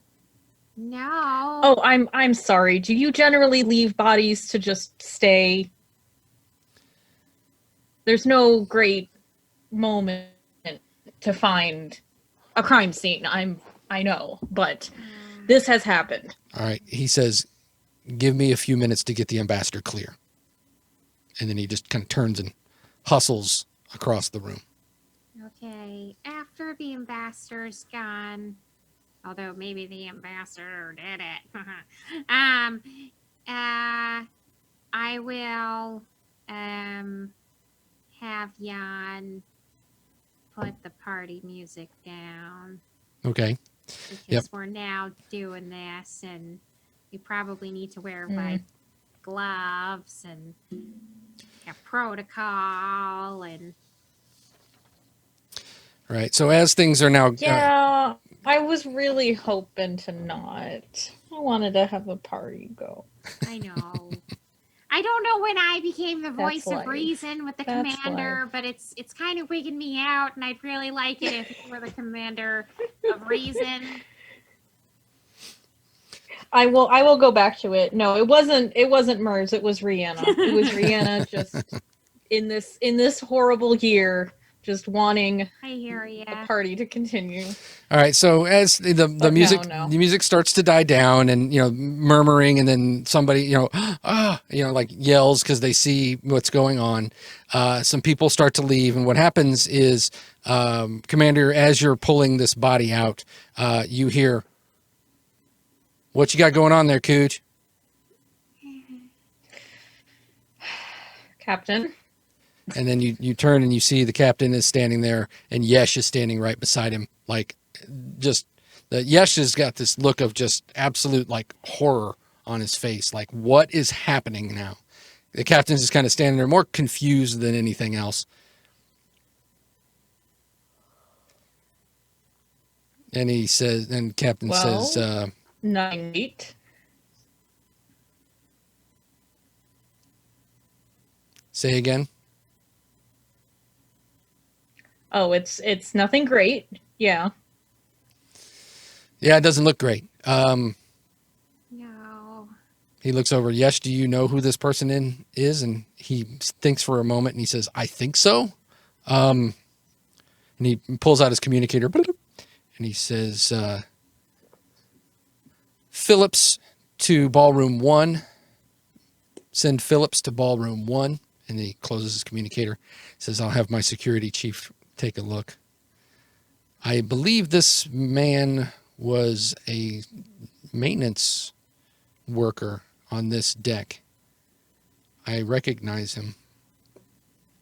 Speaker 3: no.
Speaker 2: Oh, I'm sorry. Do you generally leave bodies to just stay? There's no great moment to find a crime scene. I know, but this has happened.
Speaker 1: All right. He says, "Give me a few minutes to get the ambassador clear." And then he just kind of turns and hustles across the room.
Speaker 3: Okay, after the ambassador's gone, although maybe the ambassador did it, I will have Jan put the party music down.
Speaker 1: Okay.
Speaker 3: Because we're now doing this, and we probably need to wear like gloves and a protocol and.
Speaker 1: Right. So as things are now,
Speaker 2: Yeah, I was really hoping to not. I wanted to have a party go.
Speaker 3: I know. I don't know when I became the voice of
Speaker 2: life.
Speaker 3: reason with the
Speaker 2: That's
Speaker 3: commander,
Speaker 2: life.
Speaker 3: but it's kind of wigging me out, and I'd really like it if you were the commander of reason.
Speaker 2: I will go back to it. No, it wasn't Mers, it was Rihanna. It was Rihanna just in this horrible year, just wanting
Speaker 3: I hear ya.
Speaker 2: the party to continue.
Speaker 1: all right. So as the music,
Speaker 2: no.
Speaker 1: the music starts to die down, and murmuring, and then somebody like yells because they see what's going on. Some people start to leave, and what happens is, Commander, as you're pulling this body out, you hear, "What you got going on there, Kuj?"
Speaker 2: Captain.
Speaker 1: And then you turn and you see the captain is standing there, and Yesh is standing right beside him. Like, just Yesh has got this look of just absolute like horror on his face. Like, what is happening now? The captain's just kind of standing there, more confused than anything else. And he says, and Captain says,
Speaker 2: Night.
Speaker 1: "Say again."
Speaker 2: Oh, it's nothing great. Yeah.
Speaker 1: Yeah, it doesn't look great.
Speaker 3: No.
Speaker 1: He looks over. "Yes, do you know who this person is?" And he thinks for a moment, and he says, "I think so." And he pulls out his communicator, and he says, "Phillips to ballroom 1. Send Phillips to ballroom 1." And he closes his communicator. He says, "I'll have my security chief take a look. I believe this man was a maintenance worker on this deck. I recognize him.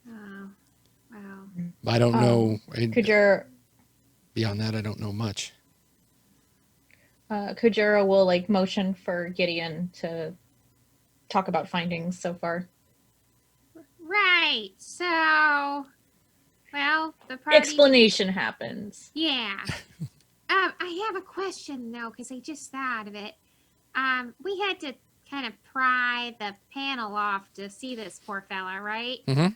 Speaker 3: Oh, wow.
Speaker 1: I don't know.
Speaker 2: Kujera
Speaker 1: Beyond that, I don't know much."
Speaker 2: Kujera will like motion for Gideon to talk about findings so far.
Speaker 3: Right. So, well, the party.
Speaker 2: Explanation happens.
Speaker 3: Yeah. I have a question though, because I just thought of it. We had to kind of pry the panel off to see this poor fella, right?
Speaker 1: Mhm.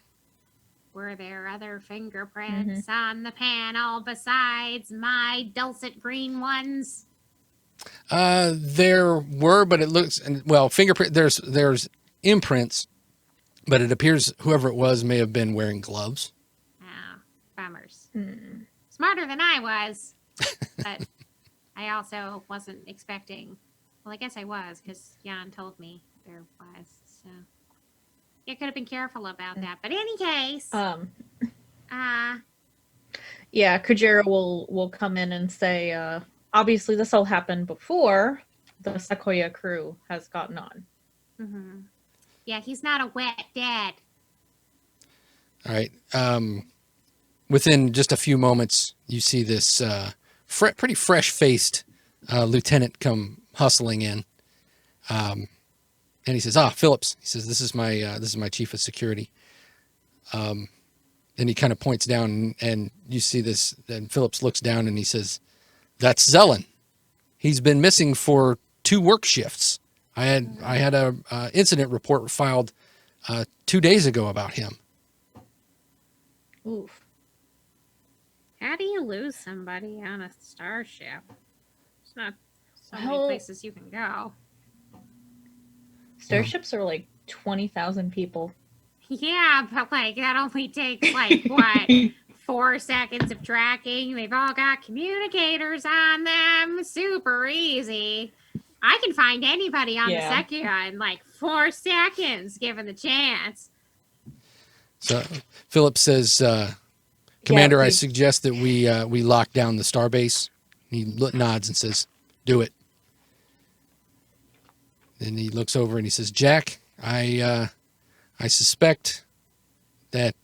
Speaker 3: Were Were there other fingerprints on the panel besides my dulcet green ones?
Speaker 1: There were, but it looks, well, fingerprint, there's imprints, but it appears whoever it was may have been wearing gloves.
Speaker 3: Oh, bummers. Smarter than I was, but I also wasn't expecting. Well, I guess I was, because Jan told me there was. So you could have been careful about that. But in any case,
Speaker 2: yeah, Kujera will come in and say, obviously this all happened before the Sequoyah crew has gotten on.
Speaker 3: Yeah, he's not a wet dad.
Speaker 1: All right. Within just a few moments, you see this pretty fresh-faced lieutenant come hustling in, and he says, Phillips. He says, this is my chief of security. And he kind of points down, and you see this, and Phillips looks down and he says, that's Zelen. He's been missing for 2 work shifts. I had a incident report filed 2 days ago about him.
Speaker 2: Oof.
Speaker 3: How do you lose somebody on a starship? It's not so many
Speaker 2: Well,
Speaker 3: places you can go.
Speaker 2: Starships are like 20,000 people.
Speaker 3: Yeah, but like that only takes like what 4 seconds of tracking. They've all got communicators on them. Super easy. I can find anybody on the Sequoyah in like 4 seconds, given the chance.
Speaker 1: So Phillips says, Commander, I suggest that we lock down the Starbase. He nods and says, do it. Then he looks over and he says, Jack, I suspect that,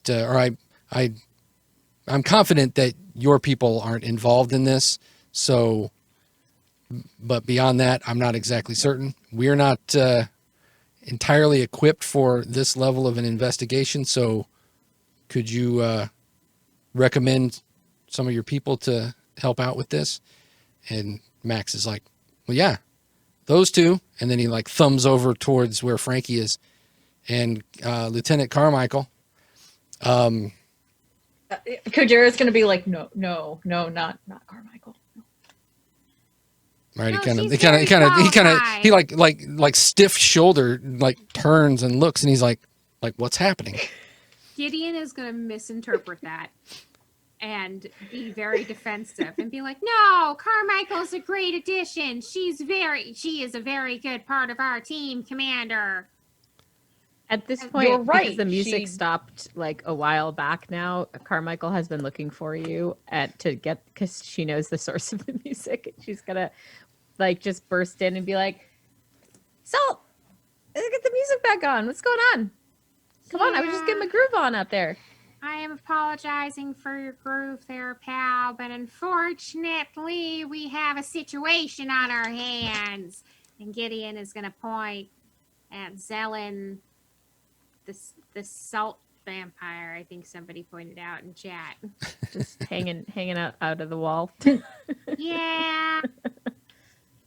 Speaker 1: I'm confident that your people aren't involved in this. So, but beyond that, I'm not exactly certain. We're not entirely equipped for this level of an investigation. So could you recommend some of your people to help out with this? And Max is like, well, yeah, those 2. And then he like thumbs over towards where Frankie is. And Lieutenant Carmichael.
Speaker 2: Kujera's going to be like, no, not Carmichael.
Speaker 1: Right.
Speaker 3: No,
Speaker 1: He like stiff shoulder, like turns and looks, and he's like, what's happening?
Speaker 3: Gideon is going to misinterpret that and be very defensive and be like, no, Carmichael's a great addition. She is a very good part of our team, Commander.
Speaker 4: At this point,
Speaker 2: You're right.
Speaker 4: because the music stopped like a while back now, Carmichael has been looking for you because she knows the source of the music. She's gonna like just burst in and be like, Salt, get the music back on. What's going on? Come on, I was just getting my groove on up there.
Speaker 3: I am apologizing for your groove there, pal, but unfortunately, we have a situation on our hands. And Gideon is going to point at Zelen, the salt vampire, I think somebody pointed out in chat.
Speaker 4: Just hanging out of the wall.
Speaker 3: Yeah.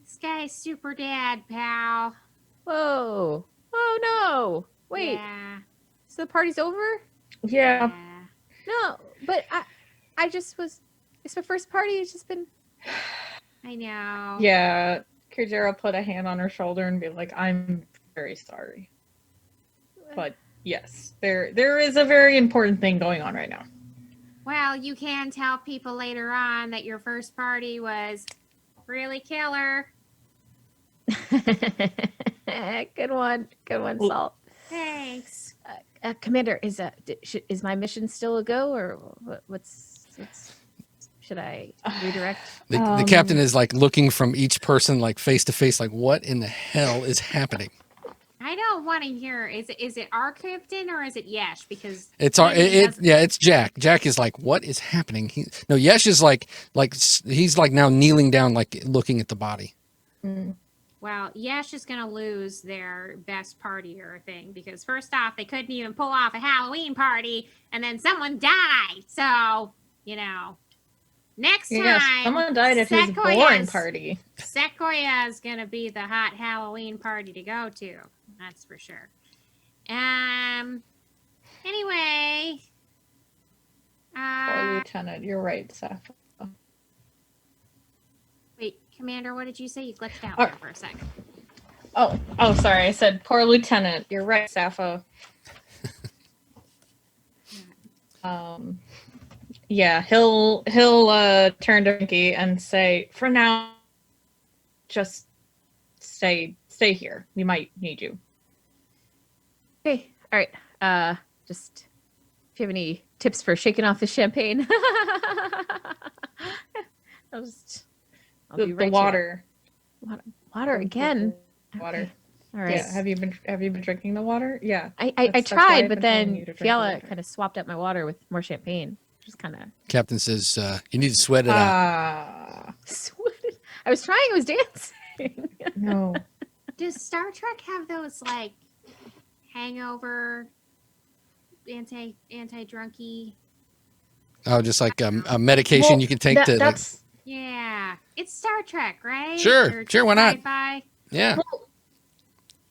Speaker 3: This guy's super dead, pal.
Speaker 4: Whoa. Oh, no. Wait.
Speaker 3: Yeah.
Speaker 4: So the party's over?
Speaker 2: Yeah.
Speaker 4: No, but I just was, it's my first party. It's just been.
Speaker 3: I know.
Speaker 2: Yeah. Kujera put a hand on her shoulder and be like, I'm very sorry. But yes, there is a very important thing going on right now.
Speaker 3: Well, you can tell people later on that your first party was really killer.
Speaker 4: Good one, Salt.
Speaker 3: Thanks.
Speaker 4: Commander, is my mission still a go, or what's should I redirect?
Speaker 1: The captain is like looking from each person like face to face, like what in the hell is happening?
Speaker 3: I don't want to hear. Is it our captain or is it Yesh? Because
Speaker 1: it's Jack. Jack is like, what is happening? Yesh is like he's like now kneeling down, like looking at the body.
Speaker 3: Well, Yesh is going to lose their best partier thing because first off, they couldn't even pull off a Halloween party, and then someone died. So, next time,
Speaker 2: someone died at his born party.
Speaker 3: Sequoyah is going to be the hot Halloween party to go to. That's for sure. Anyway,
Speaker 2: Lieutenant. You're right, Sappho.
Speaker 3: Wait, Commander, what did you say? You glitched out
Speaker 2: Oh.
Speaker 3: there for a sec.
Speaker 2: Oh, sorry. I said poor Lieutenant. You're right, Sappho. Yeah, he'll turn to Frankie and say, "For now, just stay here. We might need you."
Speaker 4: Okay. All right. Just if you have any tips for shaking off the champagne. I'll be
Speaker 2: The
Speaker 4: right
Speaker 2: water.
Speaker 4: here. Water again.
Speaker 2: Water.
Speaker 4: Okay. All right.
Speaker 2: Yeah. Have you been drinking the water? Yeah.
Speaker 4: I
Speaker 2: That's why
Speaker 4: tried,
Speaker 2: I've
Speaker 4: but
Speaker 2: been telling
Speaker 4: then
Speaker 2: you to drink the
Speaker 4: Fiala
Speaker 2: water.
Speaker 4: kind of swapped out my water with more champagne. Just kind of
Speaker 1: Captain says, you need to sweat it out.
Speaker 4: sweated. I was trying. I was dancing.
Speaker 2: No.
Speaker 3: Does Star Trek have those like hangover anti-drunky?
Speaker 1: Oh, just like a medication
Speaker 2: Well,
Speaker 1: you can take to like,
Speaker 2: that's
Speaker 3: Yeah, it's Star Trek, right?
Speaker 1: Sure,
Speaker 3: Or
Speaker 1: sure, why not?
Speaker 3: sci-fi?
Speaker 1: yeah.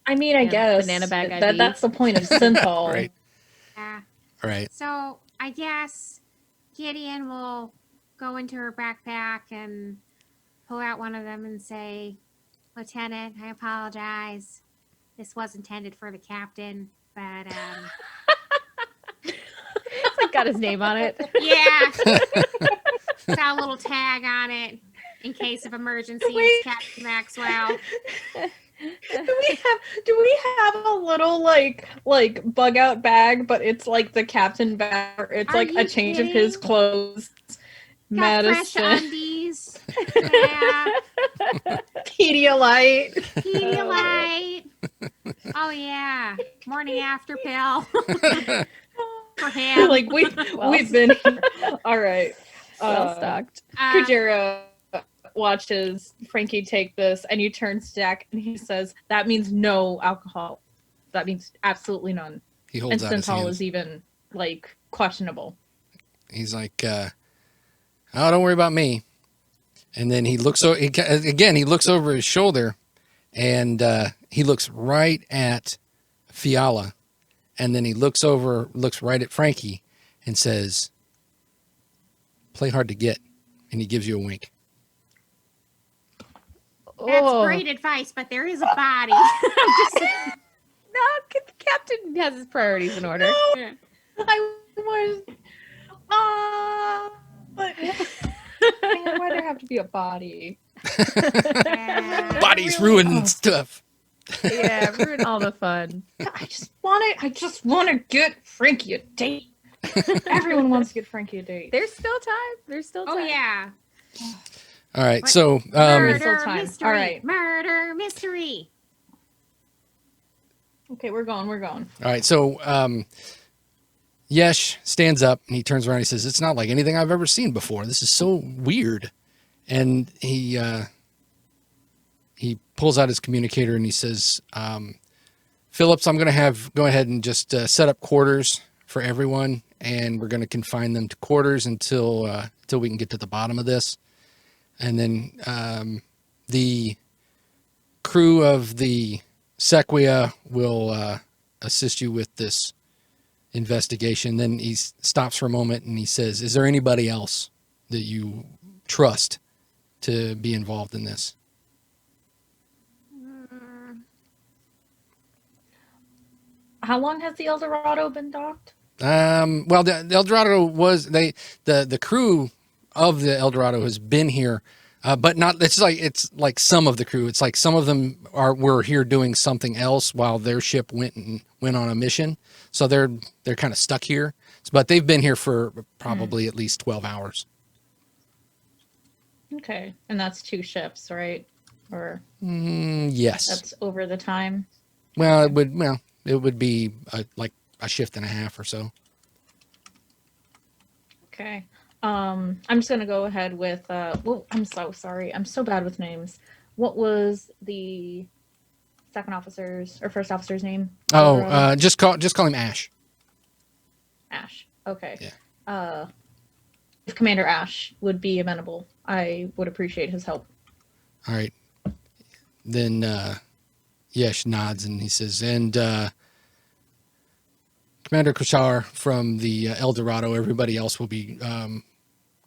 Speaker 2: I mean, I
Speaker 4: Yeah,
Speaker 2: guess
Speaker 4: banana bag IV.
Speaker 2: that's the point of synthol.
Speaker 1: Right.
Speaker 3: Yeah.
Speaker 1: Right.
Speaker 3: So I guess Gideon will go into her backpack and pull out one of them and say, "Lieutenant, I apologize. This was intended for the captain, but
Speaker 4: It's like got his name on it.
Speaker 3: yeah, got a little tag on it in case of emergency. It's Captain Maxwell."
Speaker 2: Do we have a little like bug out bag, but it's like the captain bag, or it's
Speaker 3: Are
Speaker 2: like a
Speaker 3: you
Speaker 2: change of his
Speaker 3: kidding?
Speaker 2: clothes,
Speaker 3: Got fresh
Speaker 2: medicine,
Speaker 3: undies. Yeah.
Speaker 2: Pedialyte.
Speaker 3: Pedialyte. Oh yeah, morning after pill for him.
Speaker 2: Like we've been here. All right.
Speaker 4: Well stocked.
Speaker 2: Kujera watches Frankie take this, and he turns to Dak and he says, "That means no alcohol. That means absolutely none."
Speaker 1: He
Speaker 2: And
Speaker 1: holds out his
Speaker 2: synthol
Speaker 1: hands.
Speaker 2: is even like questionable.
Speaker 1: He's like, oh, don't worry about me. And then he looks again. He looks over his shoulder, and he looks right at Fiala, and then he looks right at Frankie, and says, "Play hard to get," and he gives you a wink.
Speaker 3: That's great advice, but there is a body.
Speaker 4: No, the captain has his priorities in order.
Speaker 3: Yeah.
Speaker 2: I was, but man, why there have to be a body?
Speaker 3: Yeah.
Speaker 1: Bodies
Speaker 2: really-
Speaker 1: ruining stuff.
Speaker 4: Yeah, ruin all the fun.
Speaker 2: I just want to get Frankie a date. Everyone wants to get Frankie a date.
Speaker 4: There's still time. There's still time.
Speaker 3: Oh yeah.
Speaker 1: All right,
Speaker 3: What?
Speaker 1: so
Speaker 3: Murder
Speaker 2: Still time.
Speaker 3: mystery.
Speaker 2: All right.
Speaker 3: Murder mystery.
Speaker 2: Okay, we're going.
Speaker 1: all right, so Yesh stands up and he turns around. And he says, "It's not like anything I've ever seen before. This is so weird." And he pulls out his communicator and he says, "Phillips, I'm going to go ahead and just set up quarters for everyone, and we're going to confine them to quarters until we can get to the bottom of this. And then the crew of the Sequoyah will assist you with this investigation." Then he stops for a moment and he says, "Is there anybody else that you trust to be involved in this?"
Speaker 2: How long has the El Dorado been docked?
Speaker 1: Well, the El Dorado was the crew of the El Dorado has been here, but not. It's like some of the crew. It's like some of them were here doing something else while their ship went on a mission. So they're kind of stuck here. But they've been here for probably at least 12 hours.
Speaker 2: Okay, and that's 2 ships, right? Or
Speaker 1: Yes.
Speaker 2: that's over the time.
Speaker 1: Well, it would be like a shift and a half or so.
Speaker 2: Okay. I'm just gonna go ahead with well, I'm so sorry. I'm so bad with names. What was the second officer's or first officer's name?
Speaker 1: Oh, just call him Ash.
Speaker 2: Ash. Okay.
Speaker 1: Yeah.
Speaker 2: If Commander Ash would be amenable, I would appreciate his help.
Speaker 1: All right. Then Yesh nods and he says, "And Commander Koshar from the El Dorado, everybody else will be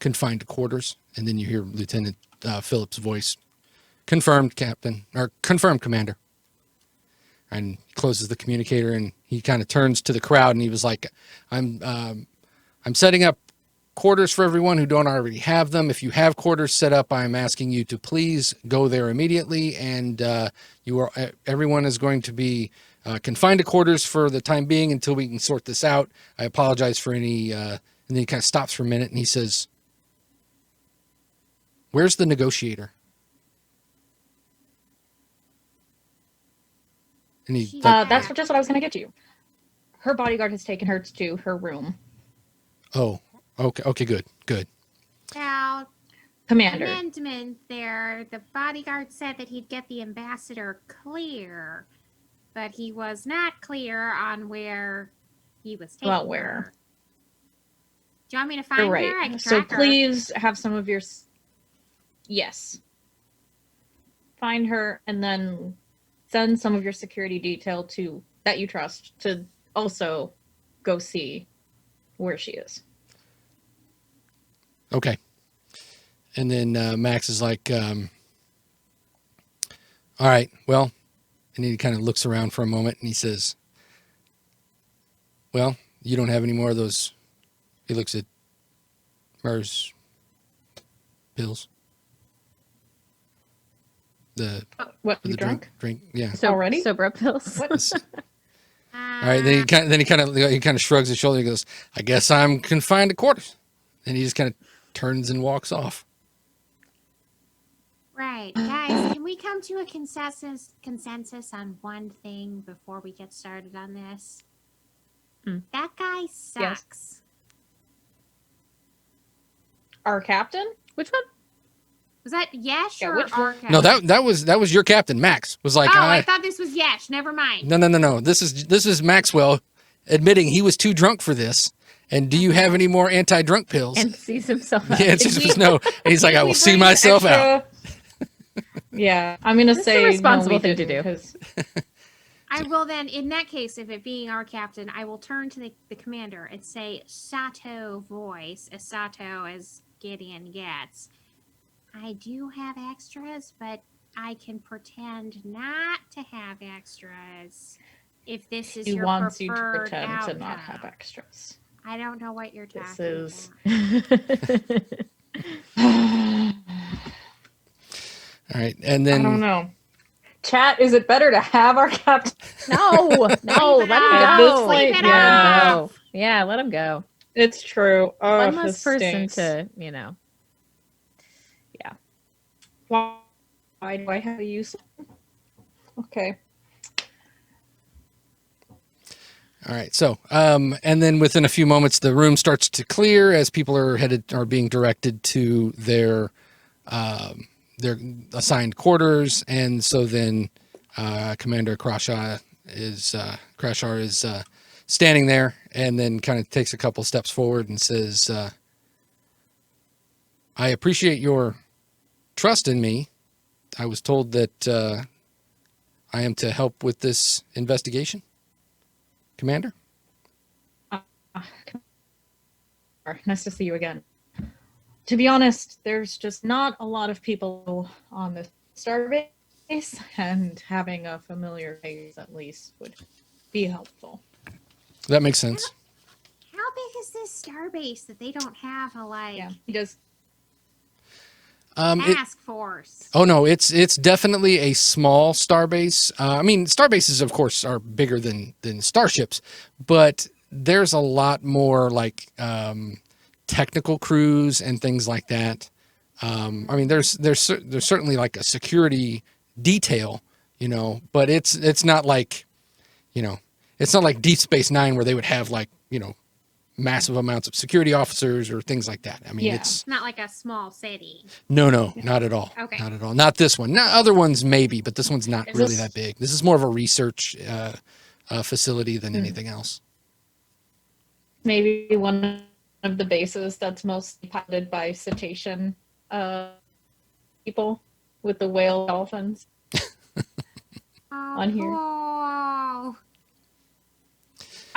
Speaker 1: confined to quarters. And then you hear Lieutenant Phillips' voice, confirmed, Captain, or confirmed, Commander. And he closes the communicator, and he kind of turns to the crowd, and he was like, I'm setting up quarters for everyone who don't already have them. If you have quarters set up, I'm asking you to please go there immediately, and everyone is going to be confined to quarters for the time being until we can sort this out. I apologize for any, and then he kind of stops for a minute, and he says, where's the negotiator? And he,
Speaker 2: that's just what I was going to get to. Her bodyguard has taken her to her room.
Speaker 1: oh, okay, good.
Speaker 3: Now,
Speaker 2: Commander.
Speaker 3: amendment there. The bodyguard said that he'd get the ambassador clear, but he was not clear on where he was taking
Speaker 2: Well, where?
Speaker 3: her. Do you want me to find
Speaker 2: You're right.
Speaker 3: her? I can
Speaker 2: So
Speaker 3: track her.
Speaker 2: please have some of your... Yes. Find her and then send some of your security detail that you trust to also go see where she is.
Speaker 1: Okay. And then Max is like, all right, well, and he kind of looks around for a moment and he says, well, you don't have any more of those. He looks at Mers pills.
Speaker 2: What,
Speaker 1: The
Speaker 2: you drunk?
Speaker 1: drink, yeah.
Speaker 4: So,
Speaker 2: Already?
Speaker 4: Sober pills.
Speaker 2: What?
Speaker 1: All right, then he kind of shrugs his shoulder. He goes, I guess I'm confined to quarters. And he just kind of turns and walks off.
Speaker 3: Right, guys, can we come to a consensus on one thing before we get started on this? That guy sucks.
Speaker 2: Our captain?
Speaker 4: Which one?
Speaker 3: Was that Yesh
Speaker 2: Yeah,
Speaker 3: or
Speaker 2: which one?
Speaker 3: Arca?
Speaker 1: No, that was your captain, Max. Was like,
Speaker 3: Oh, I thought this was Yesh. Never mind.
Speaker 1: no. This is Maxwell admitting he was too drunk for this. And do you have any more anti-drunk pills?
Speaker 4: And sees himself out.
Speaker 1: The answer was no. And he's like, I will see
Speaker 2: Bring
Speaker 1: myself out.
Speaker 2: Yeah, I'm gonna
Speaker 4: This is
Speaker 2: say
Speaker 4: a responsible
Speaker 2: no, we
Speaker 4: thing to
Speaker 2: didn't,
Speaker 4: do.
Speaker 2: 'cause
Speaker 3: I will then, in that case, if it being our captain, I will turn to the commander and say, Sato voice, as Sato as Gideon gets. I do have extras, but I can pretend not to have extras if this is
Speaker 2: he
Speaker 3: your
Speaker 2: wants you to
Speaker 3: preferred
Speaker 2: pretend
Speaker 3: outcome.
Speaker 2: to not have extras.
Speaker 3: I don't know what you're talking
Speaker 2: This is-
Speaker 3: about.
Speaker 1: All right, and
Speaker 2: I don't
Speaker 1: then
Speaker 2: know. Chat, is it better to have our captain?
Speaker 4: No, let him
Speaker 2: At this
Speaker 4: go.
Speaker 2: point,
Speaker 3: Leave it
Speaker 2: yeah.
Speaker 3: off.
Speaker 4: Yeah, let him go.
Speaker 2: It's true. Oh,
Speaker 4: One less
Speaker 2: this
Speaker 4: person
Speaker 2: stinks.
Speaker 4: to,
Speaker 2: Why do I have to use? Okay.
Speaker 1: all right. So, and then within a few moments, the room starts to clear as people are being directed to their assigned quarters, and so then Commander Crashar is standing there, and then kind of takes a couple steps forward and says, "I appreciate your trust in me. I was told that I am to help with this investigation, Commander."
Speaker 2: Nice to see you again. To be honest, there's just not a lot of people on the Starbase, and having a familiar face at least would be helpful.
Speaker 1: That makes sense.
Speaker 3: How big is this starbase that they don't have a
Speaker 2: Yeah, he does.
Speaker 3: task force?
Speaker 1: Oh no, it's definitely a small starbase. I mean, starbases, of course, are bigger than starships, but there's a lot more like technical crews and things like that. I mean, there's certainly like a security detail, but it's not like, it's not like Deep Space Nine where they would have like, massive amounts of security officers or things like that. I mean,
Speaker 2: Yeah.
Speaker 1: it's
Speaker 3: Not like a small city.
Speaker 1: no, not at all.
Speaker 3: Okay.
Speaker 1: Not at all. Not this one. Not other ones maybe, but this one's not
Speaker 2: Is
Speaker 1: really
Speaker 2: this-
Speaker 1: that big. This is more of a research facility than anything else.
Speaker 2: Maybe one of the bases that's mostly piloted by cetacean people with the whale dolphins.
Speaker 3: Oh,
Speaker 2: On here.
Speaker 3: cool.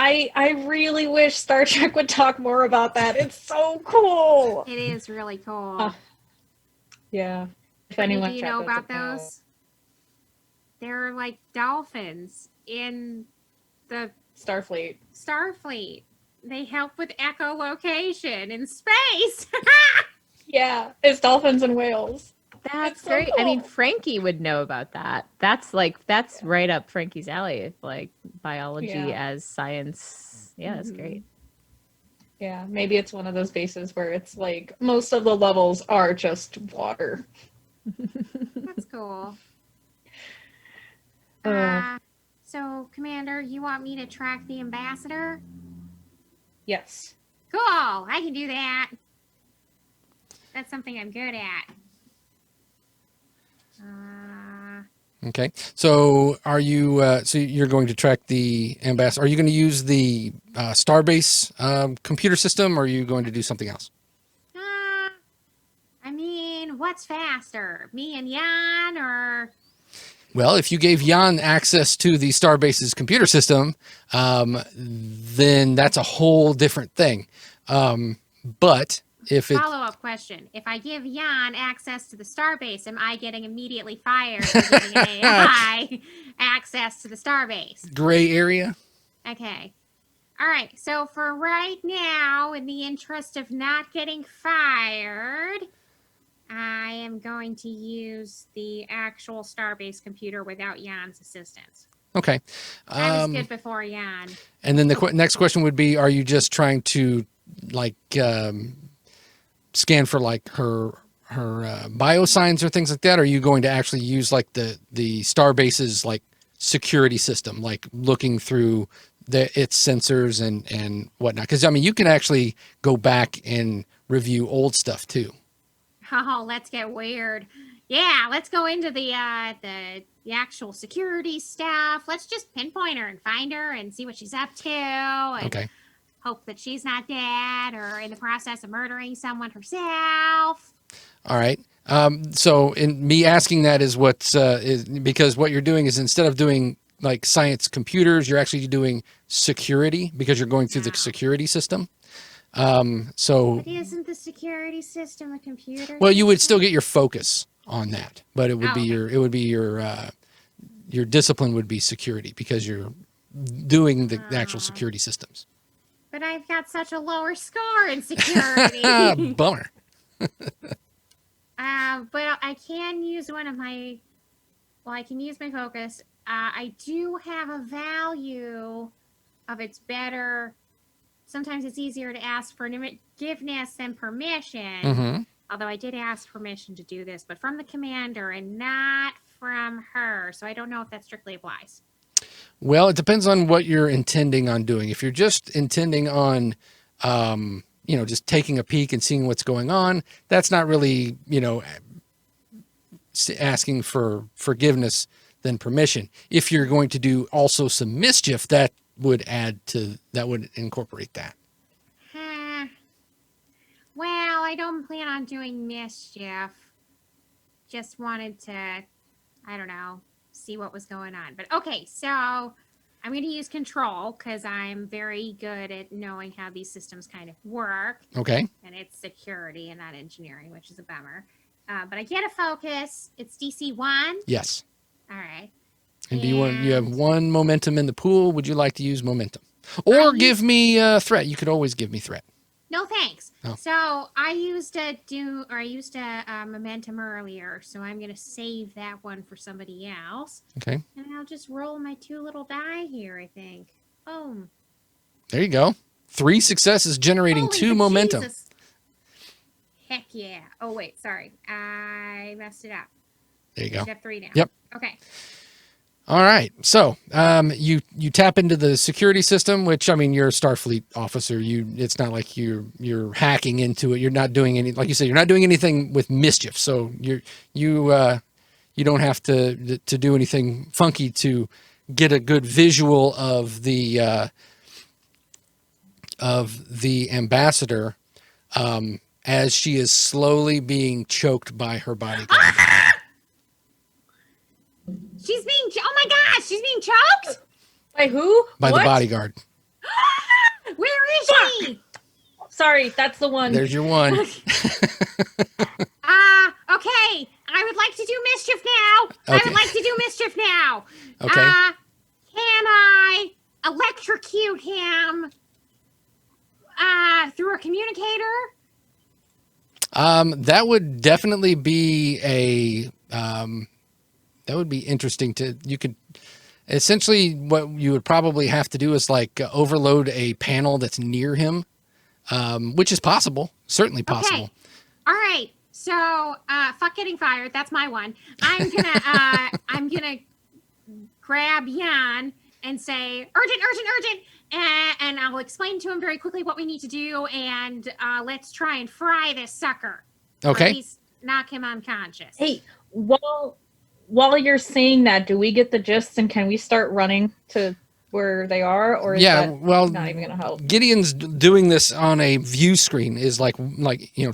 Speaker 2: I really wish Star Trek would talk more about that. It's so cool.
Speaker 3: It is really cool.
Speaker 2: Yeah. If
Speaker 3: Brittany,
Speaker 2: anyone
Speaker 3: do you
Speaker 2: checked
Speaker 3: know
Speaker 2: it
Speaker 3: about
Speaker 2: out.
Speaker 3: those? They're like dolphins in the
Speaker 2: Starfleet.
Speaker 3: Starfleet. They help with echolocation in space.
Speaker 2: Yeah, it's dolphins and whales.
Speaker 4: That's
Speaker 2: It's so
Speaker 4: great. I mean,
Speaker 2: cool.
Speaker 4: Frankie would know about that. That's right up Frankie's alley. Like biology
Speaker 2: Yeah.
Speaker 4: as science. Yeah, that's
Speaker 2: Mhm.
Speaker 4: great.
Speaker 2: Yeah, maybe it's one of those bases where it's like most of the levels are just water.
Speaker 3: That's cool.
Speaker 2: Uh,
Speaker 3: So, Commander, you want me to track the ambassador?
Speaker 2: yes.
Speaker 3: Cool, I can do that. That's something I'm good at.
Speaker 1: Okay. So are you? So you're going to track the ambassador? Are you going to use the Starbase computer system, or are you going to do something else?
Speaker 3: I mean, what's faster, me and Jan, or
Speaker 1: Well, if you gave Jan access to the Starbase's computer system, then that's a whole different thing. But if it
Speaker 3: follow-up question? If I give Jan access to the Starbase, am I getting immediately fired for giving an AI access to the Starbase?
Speaker 1: gray area,
Speaker 3: Okay. All right. So for right now, in the interest of not getting fired, I am going to use the actual Starbase computer without Jan's assistance.
Speaker 1: okay.
Speaker 3: I was good before Jan.
Speaker 1: And then the next question would be: are you just trying to like scan for like her biosigns or things like that? Or are you going to actually use like the Starbase's like security system, like looking through its sensors and whatnot? Because I mean, you can actually go back and review old stuff too.
Speaker 3: Oh, let's get weird. Yeah, let's go into the actual security stuff. Let's just pinpoint her and find her and see what she's up to. And
Speaker 1: Okay.
Speaker 3: hope that she's not dead or in the process of murdering someone herself.
Speaker 1: All right. So in me asking that is is because what you're doing is instead of doing like science computers, you're actually doing security because you're going through the security system. So
Speaker 3: But isn't the security system a computer?
Speaker 1: well, you would
Speaker 3: system?
Speaker 1: still get your focus on that, but it would be your discipline would be security because you're doing the actual security systems.
Speaker 3: But I've got such a lower score in security.
Speaker 1: Bummer.
Speaker 3: But I can use one of my. Well, I can use my focus. I do have a value of it's better. Sometimes it's easier to ask for forgiveness than permission.
Speaker 1: Mm-hmm.
Speaker 3: Although I did ask permission to do this, but from the commander and not from her. So I don't know if that strictly applies.
Speaker 1: Well, it depends on what you're intending on doing. If you're just intending on, just taking a peek and seeing what's going on, that's not really, asking for forgiveness than permission. If you're going to do also some mischief, that would incorporate that.
Speaker 3: Well, I don't plan on doing mischief. Just wanted to, I don't know, see what was going on. But okay, so I'm going to use control because I'm very good at knowing how these systems kind of work.
Speaker 1: Okay.
Speaker 3: And it's security and not engineering, which is a bummer. But I get a focus. It's DC 1.
Speaker 1: Yes.
Speaker 3: All right.
Speaker 1: And you have one momentum in the pool. Would you like to use momentum? Or give me a threat. You could always give me threat.
Speaker 3: No, thanks.
Speaker 1: Oh.
Speaker 3: So I used a momentum earlier, so I'm going to save that one for somebody else.
Speaker 1: Okay.
Speaker 3: And I'll just roll my 2 little die here, I think. Boom.
Speaker 1: There you go. 3 successes generating
Speaker 3: Holy
Speaker 1: 2 momentum.
Speaker 3: Jesus. Heck yeah. Oh, wait, sorry. I messed it up.
Speaker 1: There you go.
Speaker 3: I have 3 now.
Speaker 1: Yep.
Speaker 3: Okay.
Speaker 1: All right. So you tap into the security system, which I mean, you're a Starfleet officer. It's not like you're hacking into it. You're not doing any, like you said, you're not doing anything with mischief. So you don't have to do anything funky to get a good visual of the ambassador as she is slowly being choked by her bodyguard.
Speaker 3: Oh my gosh, she's being choked?
Speaker 2: By who?
Speaker 1: By
Speaker 2: What?
Speaker 1: the bodyguard.
Speaker 3: Where is he?
Speaker 2: Sorry, that's the one.
Speaker 1: There's your one.
Speaker 3: Okay. I would like to do mischief now.
Speaker 1: Okay.
Speaker 3: I would like to do mischief now.
Speaker 1: Okay.
Speaker 3: Can I electrocute him through a communicator?
Speaker 1: That would definitely be that would be interesting you could essentially what you would probably have to do is like overload a panel that's near him, which is possible, certainly possible.
Speaker 3: Okay. All right. So, fuck getting fired. That's my one. I'm gonna grab Jan and say, urgent. And I'll explain to him very quickly what we need to do. And let's try and fry this sucker. Or
Speaker 1: Okay.
Speaker 3: at least knock him unconscious.
Speaker 2: Hey, while you're saying that, do we get the gist and can we start running to where they are, or is
Speaker 1: Yeah,
Speaker 2: that
Speaker 1: well,
Speaker 2: not even gonna help?
Speaker 1: Gideon's doing this on a view screen, is like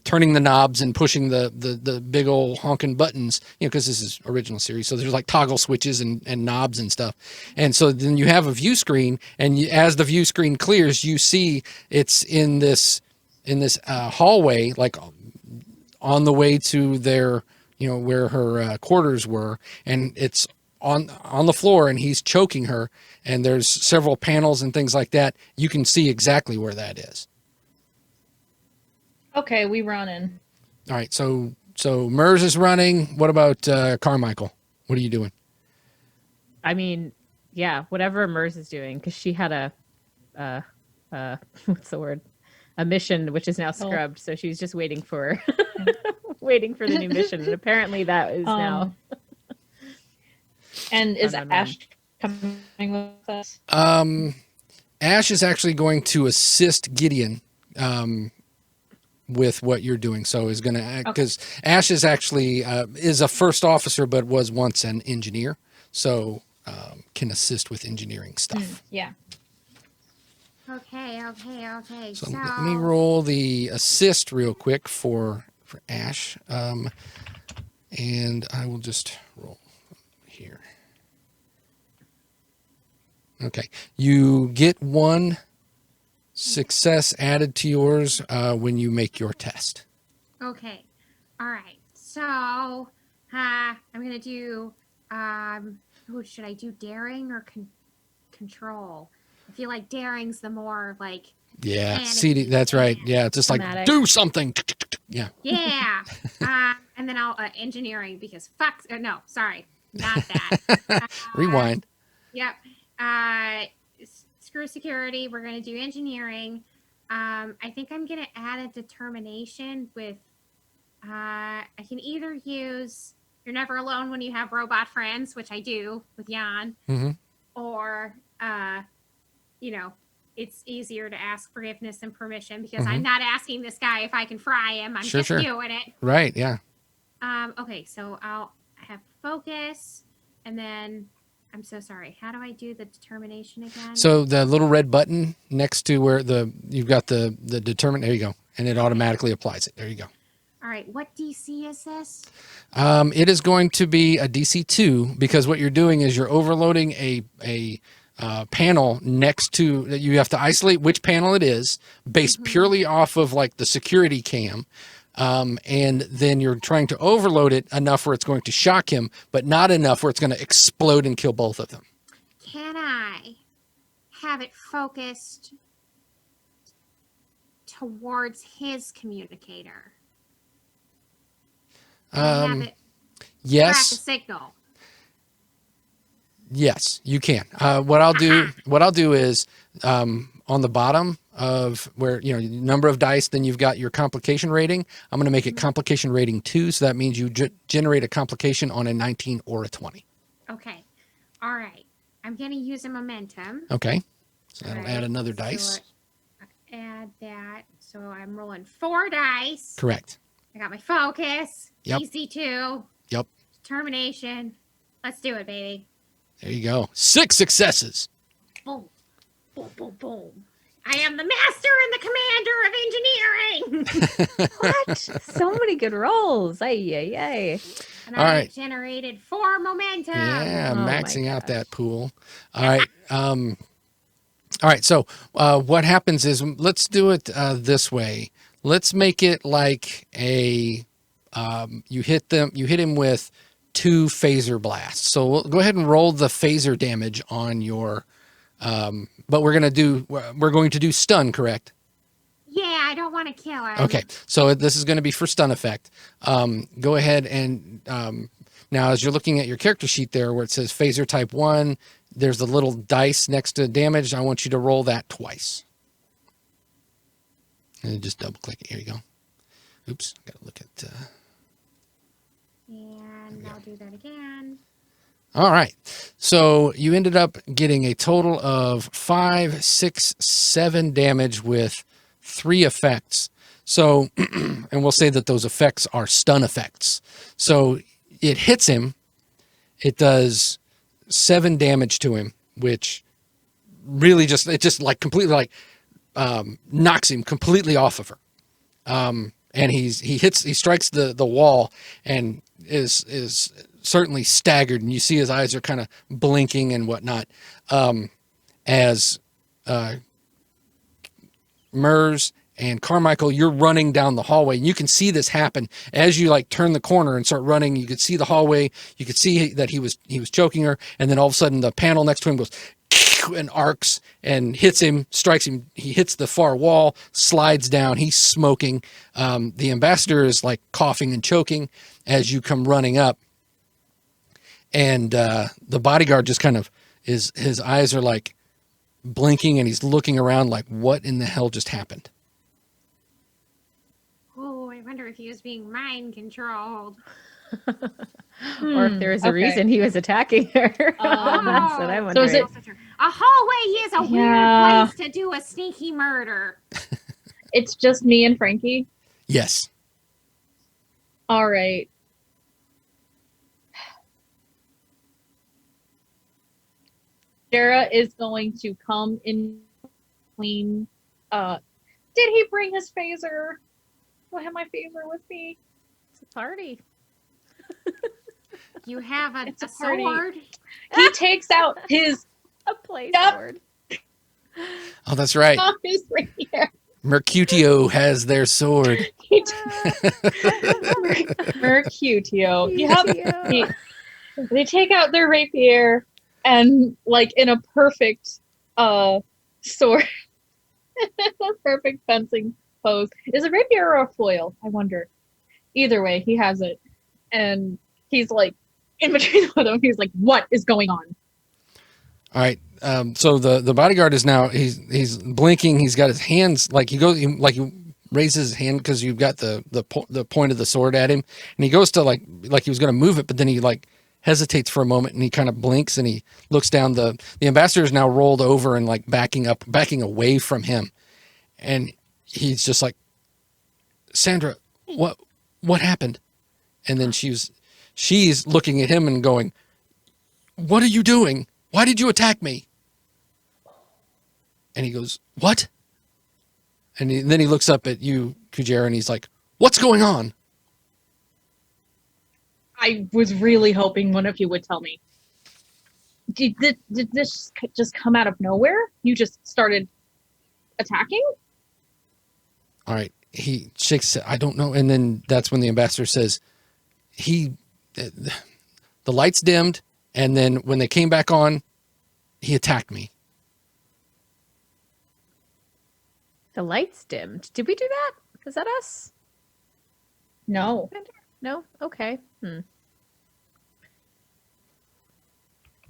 Speaker 1: turning the knobs and pushing the big old honking buttons, because this is original series, so there's like toggle switches and knobs and stuff, and so then you have a view screen, and as the view screen clears, you see it's in this hallway, like on the way to their where her quarters were, and it's on the floor, and he's choking her, and there's several panels and things like that. You can see exactly where that is.
Speaker 2: Okay, we run in.
Speaker 1: All right, so Mers is running. What about Carmichael? What are you doing?
Speaker 4: I mean, yeah, whatever Mers is doing, because she had a what's the word? A mission, which is now scrubbed. So she's just waiting for waiting for the new mission, and apparently that is now.
Speaker 2: And is
Speaker 4: Done.
Speaker 2: Ash coming with us?
Speaker 1: Ash is actually going to assist Gideon with what you're doing. So is going to, because Ash is actually is a first officer, but was once an engineer, so can assist with engineering stuff.
Speaker 2: Yeah.
Speaker 3: Okay.
Speaker 1: So let me roll the assist real quick for Ash, and I will just roll here. Okay, you get one success added to yours when you make your test.
Speaker 3: Okay. All right. So, I'm gonna do. Should I do daring or control? I feel like daring's the more like.
Speaker 1: Yeah,
Speaker 3: panicky.
Speaker 1: CD, that's right. Yeah, just like
Speaker 4: Dramatic.
Speaker 1: do something. Yeah.
Speaker 3: Yeah. And then I'll engineering because fuck. No, sorry, not that.
Speaker 1: Rewind.
Speaker 3: Yep. Screw security. We're gonna do engineering. I think I'm gonna add a determination with. I can either use "You're never alone when you have robot friends," which I do with Jan,
Speaker 1: Mm-hmm.
Speaker 3: or it's easier to ask forgiveness and permission because I'm not asking this guy if I can fry him. I'm just doing it.
Speaker 1: Right. Yeah.
Speaker 3: Okay, so I'll have focus, and then I'm so sorry. How do I do the determination again?
Speaker 1: So the little red button next to where you've got the determine. There you go, and it automatically applies it. There you go.
Speaker 3: All right, what DC is this?
Speaker 1: It is going to be a DC2 because what you're doing is you're overloading a panel next to that. You have to isolate which panel it is based purely off of like the security cam. And then you're trying to overload it enough where it's going to shock him, but not enough where it's going to explode and kill both of them.
Speaker 3: Can I have it focused towards his communicator? Have it track a
Speaker 1: Yes.
Speaker 3: signal.
Speaker 1: Yes, you can. What I'll do is on the bottom of where number of dice, then you've got your complication rating. I'm going to make it complication rating 2, so that means you generate a complication on a 19 or a 20.
Speaker 3: Okay. All right. I'm going to use a momentum.
Speaker 1: Okay, so that'll
Speaker 3: All
Speaker 1: add
Speaker 3: right,
Speaker 1: another
Speaker 3: so
Speaker 1: dice.
Speaker 3: add that. So I'm rolling 4 dice.
Speaker 1: Correct.
Speaker 3: I got my focus.
Speaker 1: Yep.
Speaker 3: DC2.
Speaker 1: Yep.
Speaker 3: Determination. Let's do it, baby.
Speaker 1: There you go. 6 successes.
Speaker 3: Boom. Boom, boom, boom. I am the master and the commander of engineering.
Speaker 4: What? So many good rolls. Ay.
Speaker 3: And
Speaker 1: All
Speaker 3: I
Speaker 1: right.
Speaker 3: generated 4 momentum.
Speaker 1: Yeah,
Speaker 4: Oh my
Speaker 1: maxing out
Speaker 4: gosh.
Speaker 1: that pool. All right. All right. So what happens is, let's do it this way. Let's make it like a you hit him with 2 phaser blasts. So we'll go ahead and roll the phaser damage on your. But we're going to do stun, correct?
Speaker 3: Yeah, I don't want to kill him.
Speaker 1: Okay. So this is going to be for stun effect. Go ahead and now as you're looking at your character sheet there where it says phaser type 1, there's the little dice next to damage. I want you to roll that twice. And just double click it. Here you go. Oops. Got to look at.
Speaker 3: And I'll do that again.
Speaker 1: All right. So you ended up getting a total of 5, 6, 7 damage with 3 effects. So, and we'll say that those effects are stun effects. So it hits him. It does 7 damage to him, which really it just like completely like knocks him completely off of her. And he strikes the wall and is certainly staggered, and you see his eyes are kind of blinking and whatnot. As Mers and Carmichael, you're running down the hallway, and you can see this happen as you like turn the corner and start running. You could see the hallway. You could see that he was choking her, and then all of a sudden the panel next to him goes and arcs and hits him, strikes him. He hits the far wall, slides down. He's smoking. The ambassador is like coughing and choking as you come running up, and the bodyguard just kind of his eyes are like blinking, and he's looking around like, what in the hell just happened?
Speaker 3: Oh, I wonder if he was being mind controlled.
Speaker 4: Or if there was a reason he was attacking her. That's what I'm
Speaker 2: So
Speaker 4: wondering.
Speaker 2: is it-
Speaker 3: A hallway is a
Speaker 2: Yeah.
Speaker 3: weird place to do a sneaky murder.
Speaker 2: It's just me and Frankie.
Speaker 1: Yes.
Speaker 2: All right. Sarah is going to come in between. Did he bring his phaser? Do I have my phaser with me?
Speaker 4: It's a party.
Speaker 3: You have
Speaker 2: It's
Speaker 3: a
Speaker 2: a party.
Speaker 3: sword.
Speaker 2: He takes out his
Speaker 4: A play
Speaker 2: Yep.
Speaker 4: sword.
Speaker 1: Oh, that's right.
Speaker 2: his rapier.
Speaker 1: Mercutio has their sword.
Speaker 2: Mercutio. Yep.
Speaker 4: Cutio.
Speaker 2: They take out their rapier and, like, in a perfect sword, a perfect fencing pose. Is a rapier or a foil? I wonder. Either way, he has it, and he's like in between of them. He's like, "What is going on?"
Speaker 1: All right. So the bodyguard is now he's blinking. He's got his hands like he raises his hand because you've got the point of the sword at him, and he goes to like he was going to move it, but then he like hesitates for a moment and he kind of blinks and he looks down. The ambassador is now rolled over and like backing away from him, and he's just like, Sandra, what happened? And then she's looking at him and going, what are you doing? Why did you attack me? And he goes, what? And then he looks up at you, Kujera, and he's like, what's going on?
Speaker 2: I was really hoping one of you would tell me. Did this just come out of nowhere? You just started attacking?
Speaker 1: All right. He shakes his head, I don't know. And then that's when the ambassador says, the lights dimmed, and then when they came back on, he attacked me.
Speaker 4: The lights dimmed. Did we do that? Was that us?
Speaker 2: No.
Speaker 4: No? Okay.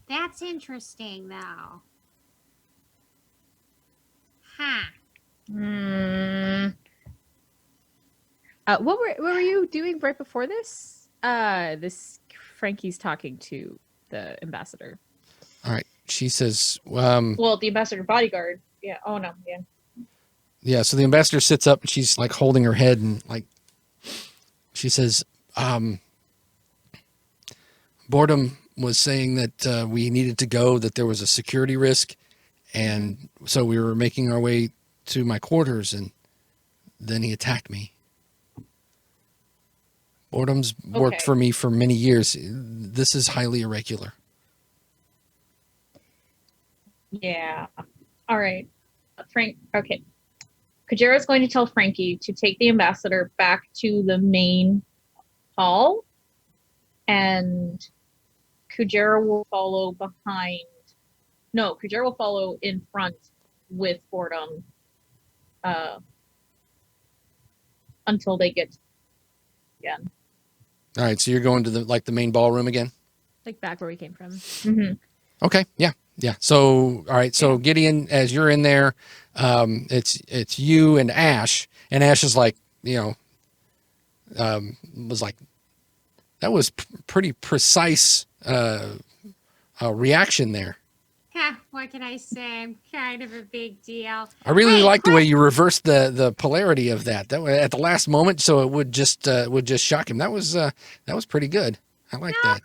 Speaker 3: That's interesting, though. Huh.
Speaker 4: What were you doing right before this? This Frankie's talking to the ambassador.
Speaker 1: All right. She says,
Speaker 2: Well, the ambassador bodyguard. Yeah. Oh no. Yeah.
Speaker 1: yeah. So the ambassador sits up and she's like holding her head and like, she says, Boredom was saying that we needed to go, that there was a security risk. And so we were making our way to my quarters and then he attacked me. Boredom's worked
Speaker 2: Okay.
Speaker 1: for me for many years. This is highly irregular.
Speaker 2: Yeah. All right. Frank, okay. Kujera is going to tell Frankie to take the ambassador back to the main hall, and Kujera will follow behind. No, Kujera will follow in front with Fordham until they get again.
Speaker 1: All right, so you're going to the main ballroom again?
Speaker 4: Like back where we came from.
Speaker 2: Mm-hmm.
Speaker 1: Okay, yeah. So, all right, so Gideon, as you're in there, it's you and Ash is like, was like, that was pretty precise reaction there.
Speaker 3: What can I say? I'm kind of a big deal.
Speaker 1: I really like the way you reversed the polarity of that. That way, at the last moment, so it would just shock him. That was pretty good. I like that.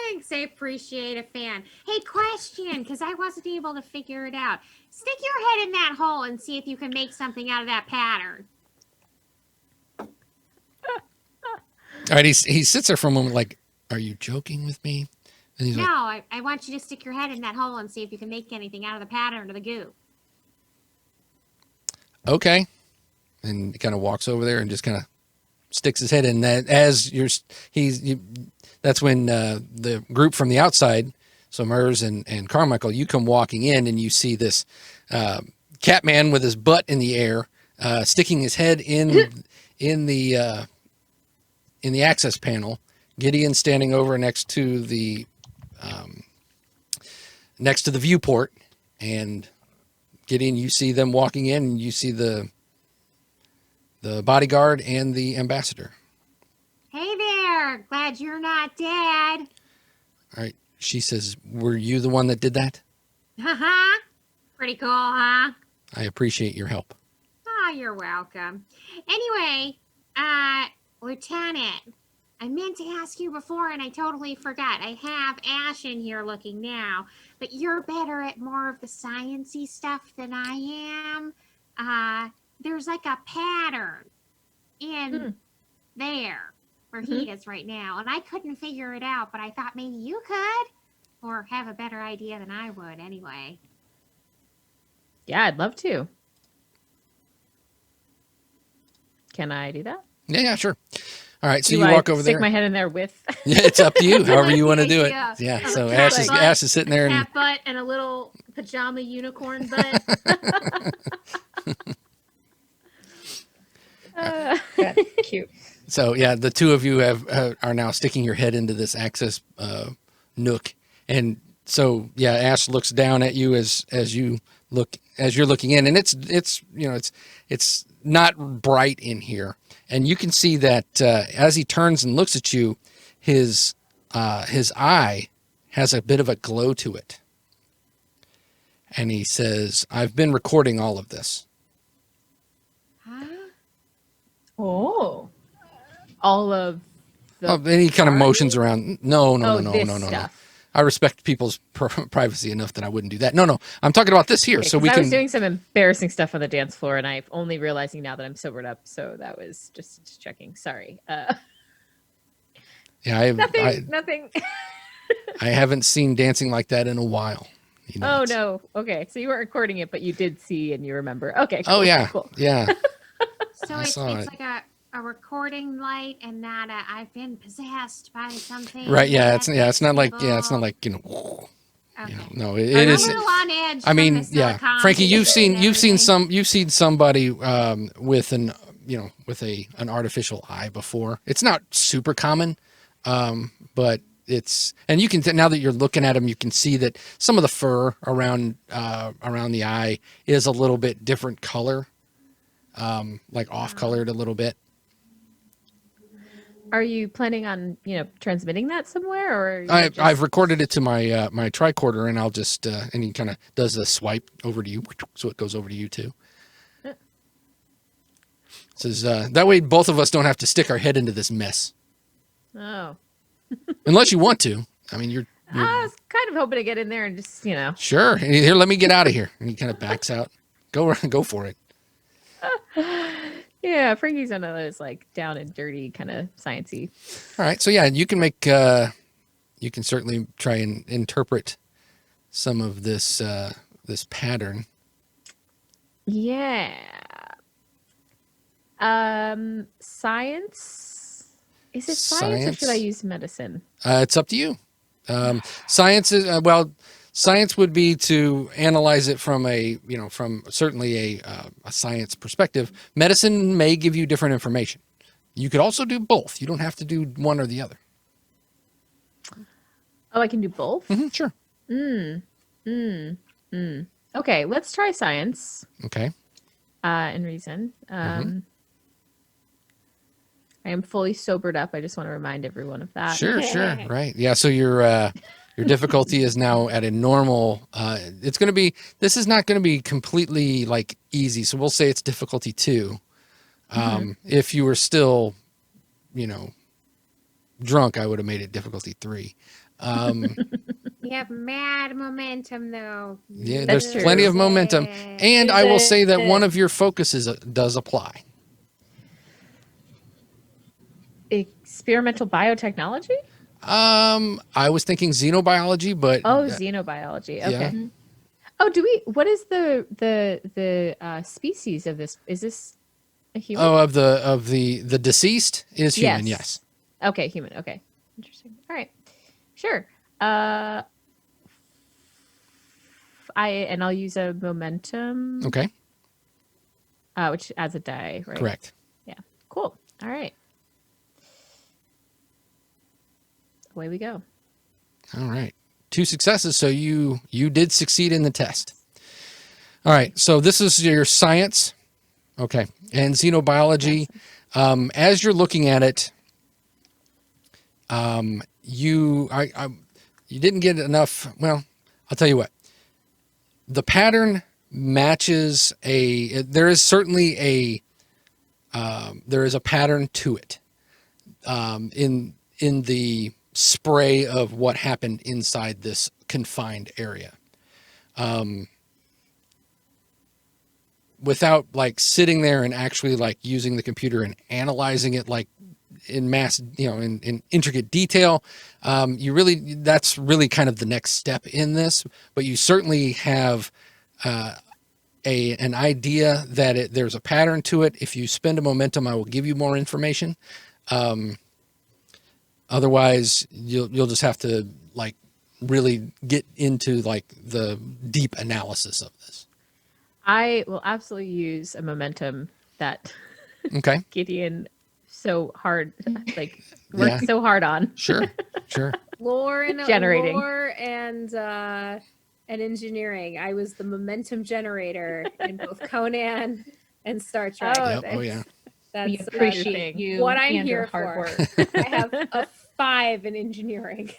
Speaker 3: Thanks. I appreciate a fan. Hey, question, because I wasn't able to figure it out. Stick your head in that hole and see if you can make something out of that pattern.
Speaker 1: All right, he sits there for a moment like, are you joking with me? And he's
Speaker 3: No,
Speaker 1: like,
Speaker 3: I want you to stick your head in that hole and see if you can make anything out of the pattern or the goo.
Speaker 1: okay. And he kind of walks over there and just kind of sticks his head in. That that's when the group from the outside, so Mers and Carmichael, you come walking in and you see this Catman with his butt in the air, sticking his head in the access panel. Gideon standing over next to the viewport, and Gideon, you see them walking in, and you see the bodyguard and the ambassador.
Speaker 3: Hey there, glad you're not dead.
Speaker 1: All right, she says, "Were you the one that did that?"
Speaker 3: Haha, pretty cool, huh?
Speaker 1: I appreciate your help.
Speaker 3: Oh, you're welcome. Anyway, Lieutenant, I meant to ask you before and I totally forgot. I have Ash in here looking now, but you're better at more of the science-y stuff than I am. There's like a pattern in there where he is right now, and I couldn't figure it out, but I thought maybe you could, or have a better idea than I would anyway.
Speaker 4: Yeah, I'd love to. Can I do that?
Speaker 1: Yeah, sure. All right, so
Speaker 4: Do
Speaker 1: you
Speaker 4: I
Speaker 1: walk over
Speaker 4: stick
Speaker 1: there.
Speaker 4: my head in there with
Speaker 1: Yeah, it's up to you, however you want to do it.
Speaker 3: Yeah.
Speaker 1: Yeah.
Speaker 3: A
Speaker 1: So
Speaker 3: cat
Speaker 1: Ash is sitting there, and
Speaker 3: Cat butt and a little pajama unicorn butt.
Speaker 2: That's cute.
Speaker 1: so yeah, the two of you are now sticking your head into this access nook, and so yeah, Ash looks down at you as you're looking in, and it's not bright in here, and you can see that as he turns and looks at you, his eye has a bit of a glow to it, and he says, "I've been recording all of this."
Speaker 3: Huh?
Speaker 2: Oh.
Speaker 4: all of the.
Speaker 1: And he kind of motions around. No.
Speaker 4: this stuff.
Speaker 1: I respect people's privacy enough that I wouldn't do that. No. I'm talking about this here,
Speaker 4: Okay,
Speaker 1: so
Speaker 4: 'cause
Speaker 1: we
Speaker 4: I
Speaker 1: can.
Speaker 4: was doing some embarrassing stuff on the dance floor, and I'm only realizing now that I'm sobered up. So that was just checking. Sorry.
Speaker 1: Yeah,
Speaker 4: Nothing.
Speaker 1: I haven't seen dancing like that in a while.
Speaker 4: Oh no. Okay, so you weren't recording it, but you did see and you remember. Okay. Cool,
Speaker 1: Oh yeah,
Speaker 4: Cool.
Speaker 1: yeah.
Speaker 3: So
Speaker 1: I
Speaker 3: it's
Speaker 1: saw it.
Speaker 3: like a recording light, and not I've been possessed by something.
Speaker 1: Right. Yeah.
Speaker 3: that
Speaker 1: It's not like
Speaker 3: evil.
Speaker 1: it's not like
Speaker 3: Okay.
Speaker 1: no.
Speaker 3: I'm
Speaker 1: It
Speaker 3: a
Speaker 1: is.
Speaker 3: little on edge.
Speaker 1: I
Speaker 3: from
Speaker 1: mean,
Speaker 3: the
Speaker 1: yeah,
Speaker 3: silicone
Speaker 1: Frankie, you've
Speaker 3: and
Speaker 1: seen somebody with an an artificial eye before. It's not super common, but and you can now that you're looking at him, you can see that some of the fur around the eye is a little bit different color, like off colored a little bit.
Speaker 4: Are you planning on transmitting that somewhere, or are you
Speaker 1: I've recorded it to my my tricorder, and I'll just and he kind of does the swipe over to you, so it goes over to you too. Says that way both of us don't have to stick our head into this mess,
Speaker 4: Oh,
Speaker 1: unless you want to. I mean, you're
Speaker 4: I was kind of hoping to get in there and just
Speaker 1: sure. Here, let me get out of here, and he kind of backs out. Go for it.
Speaker 4: Yeah, Frankie's one of those like down and dirty kind of sciencey.
Speaker 1: All right, so yeah, you can make you can certainly try and interpret some of this this pattern.
Speaker 4: Yeah. Science. Is it science or should I use medicine?
Speaker 1: It's up to you. Science is science would be to analyze it from from certainly a science perspective. Medicine may give you different information. You could also do both. You don't have to do one or the other.
Speaker 4: Oh, I can do both?
Speaker 1: Sure.
Speaker 4: Okay, let's try science.
Speaker 1: Okay.
Speaker 4: And reason. I am fully sobered up. I just want to remind everyone of that.
Speaker 1: Sure. Right. Yeah. So your difficulty is now at a normal. It's going to be. This is not going to be completely like easy. So we'll say it's difficulty 2. If you were still, drunk, I would have made it difficulty 3.
Speaker 3: You have mad momentum, though.
Speaker 1: Yeah,
Speaker 4: That's
Speaker 1: there's
Speaker 4: true.
Speaker 1: plenty of momentum, and I will say that one of your focuses does apply.
Speaker 4: Experimental biotechnology?
Speaker 1: I was thinking xenobiology, but
Speaker 4: Xenobiology. Okay. Oh, what is the species of this? Is this a human?
Speaker 1: of the deceased is human. Yes.
Speaker 4: Okay, human. Okay. Interesting. All right. Sure. I'll use a momentum.
Speaker 1: Okay.
Speaker 4: Which adds a die, right?
Speaker 1: Correct.
Speaker 4: Yeah. Cool. All right. Away we go.
Speaker 1: All right. 2 successes. So you did succeed in the test. All right. So this is your science. Okay. And xenobiology. As you're looking at it, you didn't get enough. Well, I'll tell you what. The pattern matches there is certainly there is a pattern to it in the spray of what happened inside this confined area. Without like sitting there and actually like using the computer and analyzing it like in mass, in intricate detail, that's really kind of the next step in this. But you certainly have an idea that there's a pattern to it. If you spend a momentum, I will give you more information. Otherwise, you'll just have to like really get into like the deep analysis of this.
Speaker 4: I will absolutely use a momentum that
Speaker 1: Okay.
Speaker 4: Gideon so hard, worked so hard on.
Speaker 1: Sure.
Speaker 3: Lore and
Speaker 4: Generating.
Speaker 3: lore and engineering. I was the momentum generator in both Conan and Star Trek.
Speaker 1: Yep. Oh yeah.
Speaker 2: We
Speaker 3: That's
Speaker 2: appreciate you
Speaker 3: what I'm
Speaker 2: and
Speaker 3: here
Speaker 2: your hard
Speaker 3: for.
Speaker 2: work.
Speaker 3: I have a 5 in engineering.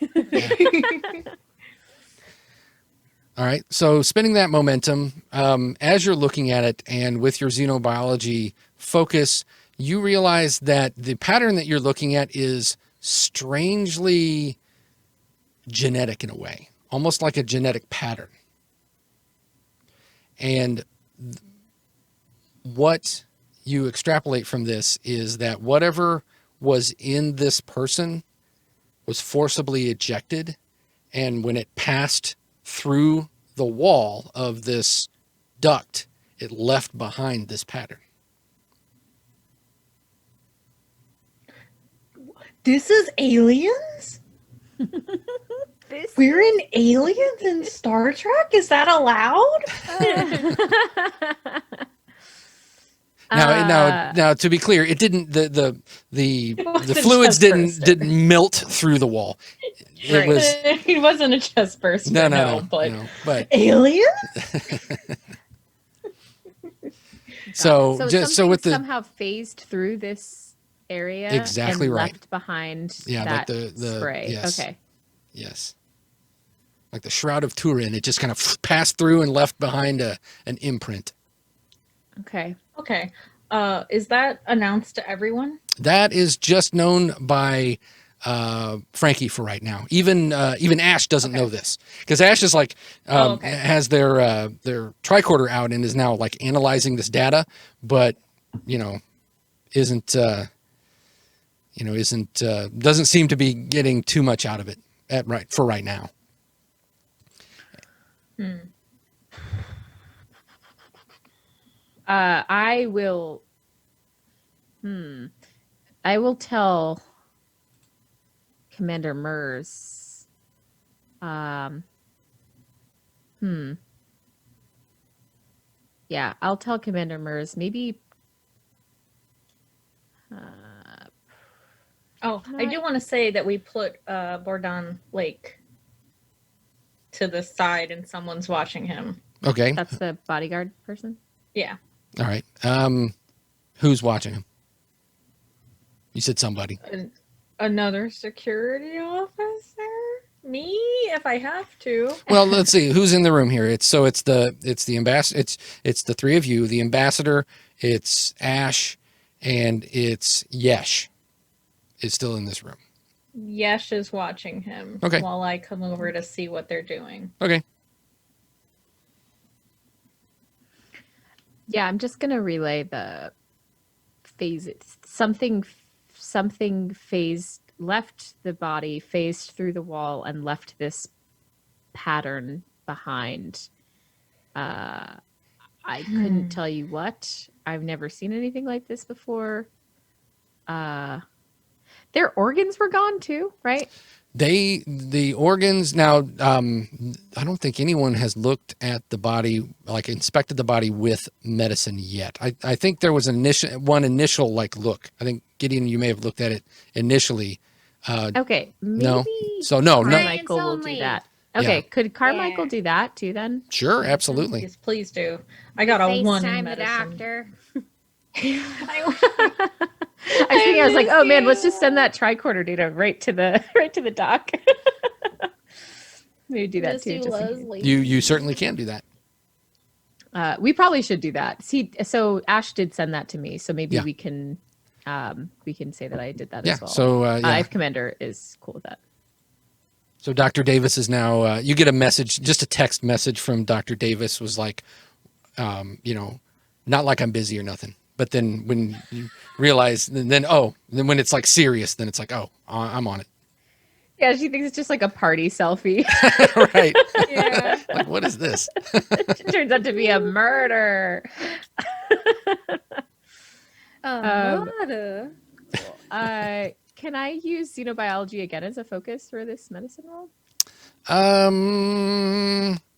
Speaker 1: All right. So spending that momentum, as you're looking at it and with your xenobiology focus, you realize that the pattern that you're looking at is strangely genetic in a way, almost like a genetic pattern. And what you extrapolate from this is that whatever was in this person was forcibly ejected, and when it passed through the wall of this duct, it left behind this pattern.
Speaker 2: This is aliens? We're in aliens in Star Trek? Is that allowed?
Speaker 1: Now, to be clear, it didn't. The
Speaker 2: wasn't
Speaker 1: fluids
Speaker 2: just
Speaker 1: didn't melt through the wall. It was
Speaker 2: It wasn't a chest burst.
Speaker 1: no. But
Speaker 2: aliens?
Speaker 1: so
Speaker 4: something
Speaker 1: with the
Speaker 4: somehow phased through this area,
Speaker 1: Exactly
Speaker 4: and
Speaker 1: right.
Speaker 4: left behind
Speaker 1: Yeah,
Speaker 4: that
Speaker 1: like the
Speaker 4: spray.
Speaker 1: yes.
Speaker 4: Okay.
Speaker 1: yes, like the Shroud of Turin, it just kind of passed through and left behind an imprint.
Speaker 4: Okay.
Speaker 2: Okay. Is that announced to everyone?
Speaker 1: That is just known by Frankie for right now. Even Ash doesn't know this, because Ash is like has their tricorder out and is now like analyzing this data, but isn't doesn't seem to be getting too much out of it for right now.
Speaker 4: I will. I will tell Commander Mers. Yeah, I'll tell Commander Mers. Maybe.
Speaker 2: I do want to say that we put Bordon Lake to the side and someone's watching him.
Speaker 1: Okay.
Speaker 4: That's the bodyguard person?
Speaker 2: Yeah.
Speaker 1: All right. Who's watching him? You said somebody.
Speaker 2: Another security officer? Me, if I have to.
Speaker 1: Well, let's see who's in the room here. It's the ambassador. It's the three of you. The ambassador. It's Ash, and it's Yesh. Is still in this room.
Speaker 2: Yesh is watching him.
Speaker 1: Okay.
Speaker 2: While I come over to see what they're doing.
Speaker 1: Okay.
Speaker 4: Yeah, I'm just gonna relay the phases. Something phased, left the body, phased through the wall, and left this pattern behind. I couldn't tell you what. I've never seen anything like this before. Their organs were gone too, right?
Speaker 1: The organs now. I don't think anyone has looked at the body, like inspected the body with medicine yet. I think there was an initial like look. I think Gideon, you may have looked at it initially.
Speaker 4: Okay, maybe
Speaker 1: No. So no.
Speaker 4: Carmichael will do
Speaker 3: only.
Speaker 4: that. Okay,
Speaker 1: Yeah.
Speaker 4: Could Carmichael do that too then?
Speaker 1: Sure, absolutely.
Speaker 2: Yes, please do. I got a 1 in
Speaker 3: FaceTime the
Speaker 2: medicine.
Speaker 3: doctor.
Speaker 4: I was like, oh man, let's just send that tricorder data right to the doc. Maybe do that too. Just in case.
Speaker 1: You certainly can do that.
Speaker 4: We probably should do that. See, so Ash did send that to me, so maybe
Speaker 1: Yeah.
Speaker 4: we can say that I did that
Speaker 1: Yeah.
Speaker 4: as well.
Speaker 1: So
Speaker 4: If Commander is cool with that.
Speaker 1: So Dr. Davis is now. You get a message, just a text message from Dr. Davis. Was like, not like I'm busy or nothing. But then when you realize, then when it's like serious, then it's like, oh, I'm on it.
Speaker 4: Yeah, she thinks it's just like a party selfie.
Speaker 1: Right.
Speaker 3: Yeah.
Speaker 1: Like, what is this?
Speaker 4: It turns out to be a murder. Can I use xenobiology again as a focus for this medicine roll?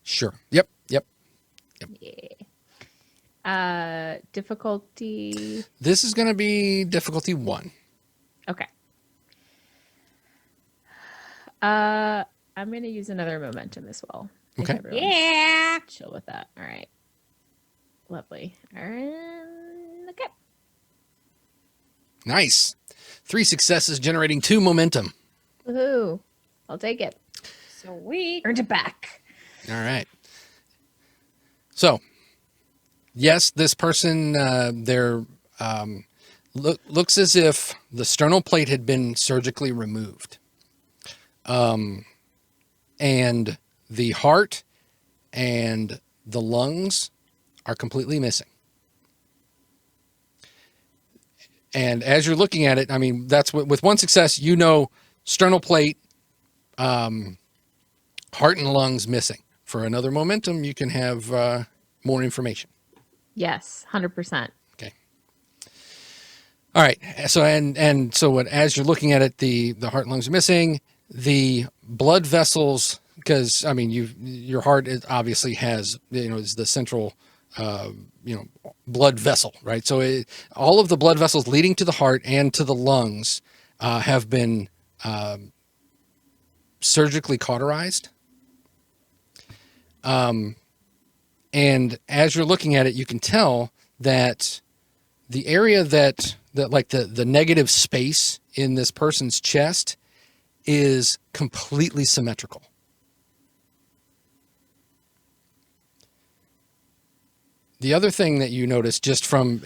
Speaker 1: Sure. Yep.
Speaker 4: Yeah. Difficulty.
Speaker 1: This is going to be difficulty 1.
Speaker 4: Okay. I'm going to use another momentum as well. I think
Speaker 1: Okay.
Speaker 4: everyone's
Speaker 3: Yeah.
Speaker 4: chill with that. All right. Lovely. All right. Okay.
Speaker 1: Nice. 3 successes generating 2 momentum.
Speaker 4: Woohoo. I'll take it.
Speaker 3: Sweet.
Speaker 4: Earned it back.
Speaker 1: All right. So, yes, this person, looks as if the sternal plate had been surgically removed. And the heart and the lungs are completely missing. And as you're looking at it, I mean, that's what, with 1 success, sternal plate, heart and lungs missing. For another momentum, you can have more information.
Speaker 4: Yes, 100%.
Speaker 1: Okay. All right. So as you're looking at it, the heart and lungs are missing. The blood vessels, because I mean, your heart obviously has is the central blood vessel, right? So all of the blood vessels leading to the heart and to the lungs have been surgically cauterized. And as you're looking at it, you can tell that the area that like the negative space in this person's chest is completely symmetrical. The other thing that you notice just from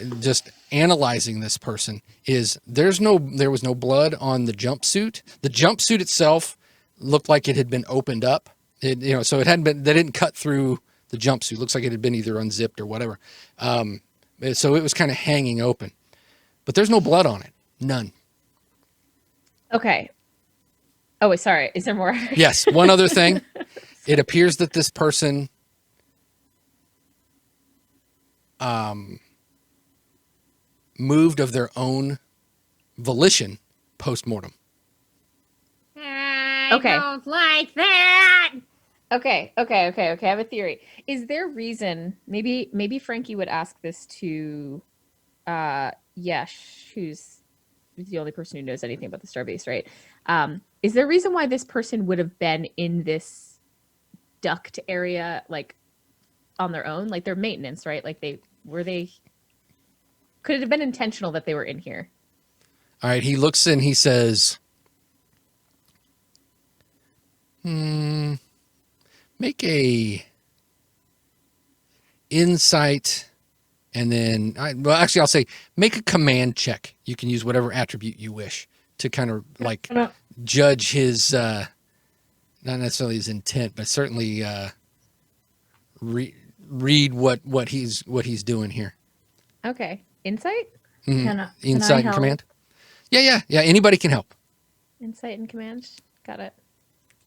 Speaker 1: analyzing this person is there was no blood on the jumpsuit. The jumpsuit itself looked like it had been opened up. So it hadn't been. They didn't cut through the jumpsuit. It looks like it had been either unzipped or whatever. So it was kind of hanging open, but there's no blood on it. None.
Speaker 4: Okay. Oh, wait, sorry. Is there more?
Speaker 1: Yes. One other thing. It appears that this person moved of their own volition post-mortem.
Speaker 3: I
Speaker 4: Okay.
Speaker 3: don't like that.
Speaker 4: Okay. I have a theory. Is there reason? Maybe Frankie would ask this to, Yesh, who's the only person who knows anything about the Starbase, right? Is there a reason why this person would have been in this duct area, like on their own, like their maintenance, right? Like could it have been intentional that they were in here?
Speaker 1: All right, he looks and he says, make a insight, and then, I'll say make a command check. You can use whatever attribute you wish to kind of like judge his, not necessarily his intent, but certainly read what he's doing here.
Speaker 4: Okay. Insight?
Speaker 1: Mhm.
Speaker 2: Can I
Speaker 1: Insight and
Speaker 2: help?
Speaker 1: command. Yeah. Anybody can help.
Speaker 4: Insight and command. Got it.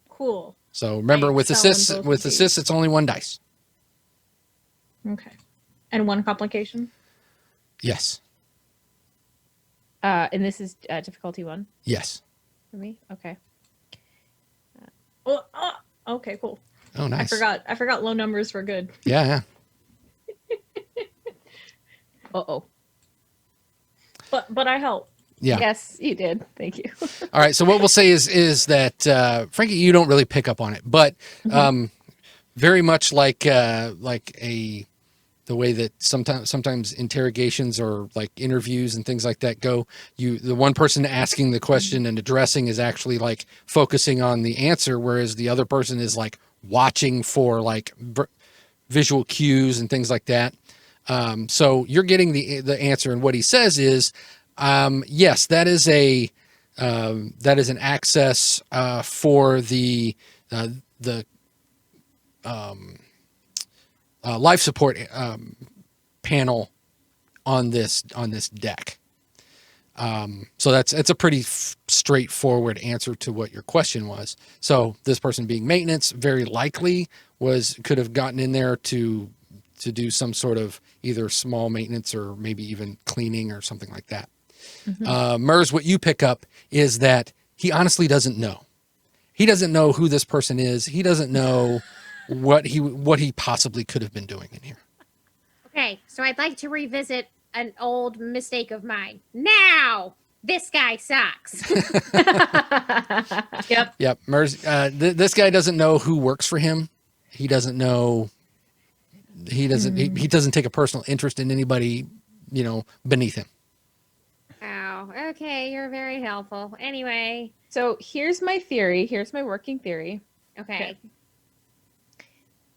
Speaker 2: Cool.
Speaker 1: So remember,
Speaker 4: I
Speaker 1: with
Speaker 4: excel in
Speaker 1: assists,
Speaker 4: both
Speaker 1: with
Speaker 4: of these.
Speaker 1: assists, it's only one dice.
Speaker 2: Okay. And one complication?
Speaker 1: Yes.
Speaker 4: And this is difficulty 1
Speaker 1: Yes.
Speaker 4: for me. Okay.
Speaker 2: Okay, cool.
Speaker 1: Oh, nice.
Speaker 2: I forgot low numbers were good.
Speaker 1: Yeah.
Speaker 4: Uh-oh.
Speaker 2: But I help.
Speaker 1: Yeah.
Speaker 4: Yes, you did. Thank you.
Speaker 1: All right. So what we'll say is that Frankie, you don't really pick up on it, but very much like the way that sometimes interrogations or like interviews and things like that go. The one person asking the question and addressing is actually like focusing on the answer, whereas the other person is like watching for like visual cues and things like that. So you're getting the answer, and what he says is, yes, that is an access for the life support panel on this deck. So it's a pretty straightforward answer to what your question was. So this person being maintenance very likely could have gotten in there to do some sort of either small maintenance or maybe even cleaning or something like that. Mers, what you pick up is that he honestly doesn't know. He doesn't know who this person is. He doesn't know what he possibly could have been doing in here.
Speaker 3: Okay, so I'd like to revisit an old mistake of mine. Now, this guy sucks.
Speaker 2: Yep.
Speaker 1: Mers, this guy doesn't know who works for him. He doesn't know. He doesn't take a personal interest in anybody, beneath him.
Speaker 3: Oh, okay, you're very helpful. Anyway,
Speaker 4: So here's my theory. Here's my working theory.
Speaker 3: okay.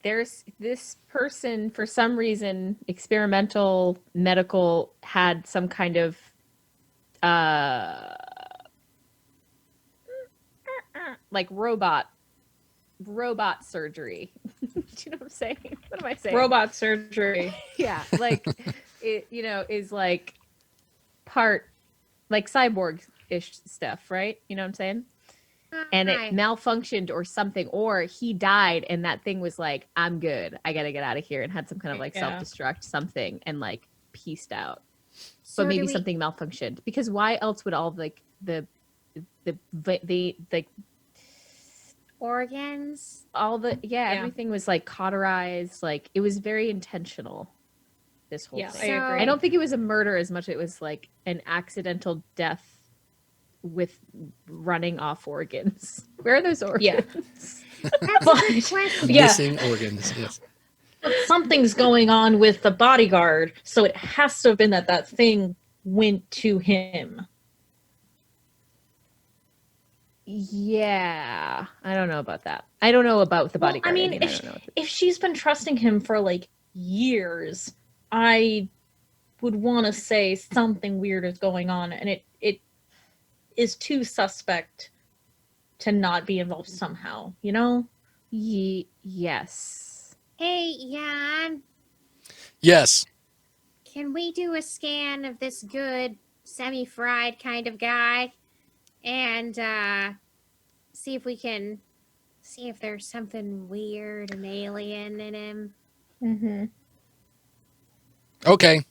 Speaker 4: There's this person, for some reason, experimental, medical, had some kind of like robot surgery. Do you know what I'm saying? What am I saying?
Speaker 2: Robot surgery.
Speaker 4: Yeah, like it, is like part like cyborg-ish stuff, right? You know what I'm saying? And it
Speaker 3: Hi.
Speaker 4: malfunctioned or something, or he died and that thing was like, I'm good, I gotta get out of here, and had some kind of like
Speaker 2: Yeah.
Speaker 4: self-destruct something and like pieced out.
Speaker 3: So
Speaker 4: But
Speaker 3: do
Speaker 4: maybe
Speaker 3: we-
Speaker 4: something malfunctioned, because why else would all like the
Speaker 3: organs.
Speaker 4: all the
Speaker 2: Yeah.
Speaker 4: everything was like cauterized, like it was very intentional, this whole
Speaker 2: Yeah,
Speaker 4: thing.
Speaker 2: I agree.
Speaker 4: I don't think it was a murder as much as it was like an accidental death with running off organs. Where are those organs?
Speaker 2: Yeah.
Speaker 3: That's a good question.
Speaker 2: Yeah.
Speaker 1: Missing organs. Yes.
Speaker 2: But something's going on with the bodyguard, so it has to have been that thing went to him.
Speaker 4: Yeah, I don't know about that. I don't know about the
Speaker 2: Well,
Speaker 4: bodyguard.
Speaker 2: I mean,
Speaker 4: I don't know.
Speaker 2: if she's been trusting him for like years, I would want to say something weird is going on, and it is too suspect to not be involved somehow,
Speaker 4: Yes.
Speaker 3: Hey, Jan,
Speaker 1: Yes.
Speaker 3: can we do a scan of this good semi-fried kind of guy and see if there's something weird and alien in him?
Speaker 2: Mm-hmm.
Speaker 1: Okay.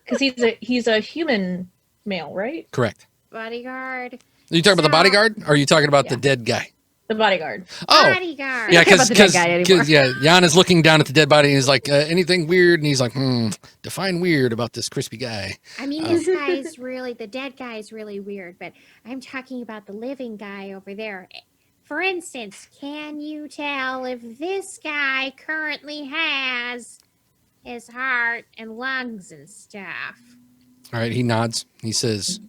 Speaker 2: Because he's a human male, right?
Speaker 1: Correct.
Speaker 3: Bodyguard.
Speaker 1: Are you talking about the
Speaker 3: So-
Speaker 1: bodyguard? Or are you talking about the
Speaker 4: Yeah.
Speaker 1: dead guy?
Speaker 2: The bodyguard.
Speaker 1: Oh,
Speaker 3: Bodyguard.
Speaker 1: yeah,
Speaker 4: don't care about the dead guy anymore.
Speaker 1: yeah, Jan is looking down at the dead body and he's like, anything weird? And he's like, define weird about this crispy guy.
Speaker 3: I mean, this guy's really, the dead guy is really weird, but I'm talking about the living guy over there. For instance, can you tell if this guy currently has his heart and lungs and stuff?
Speaker 1: All right, he nods. He says,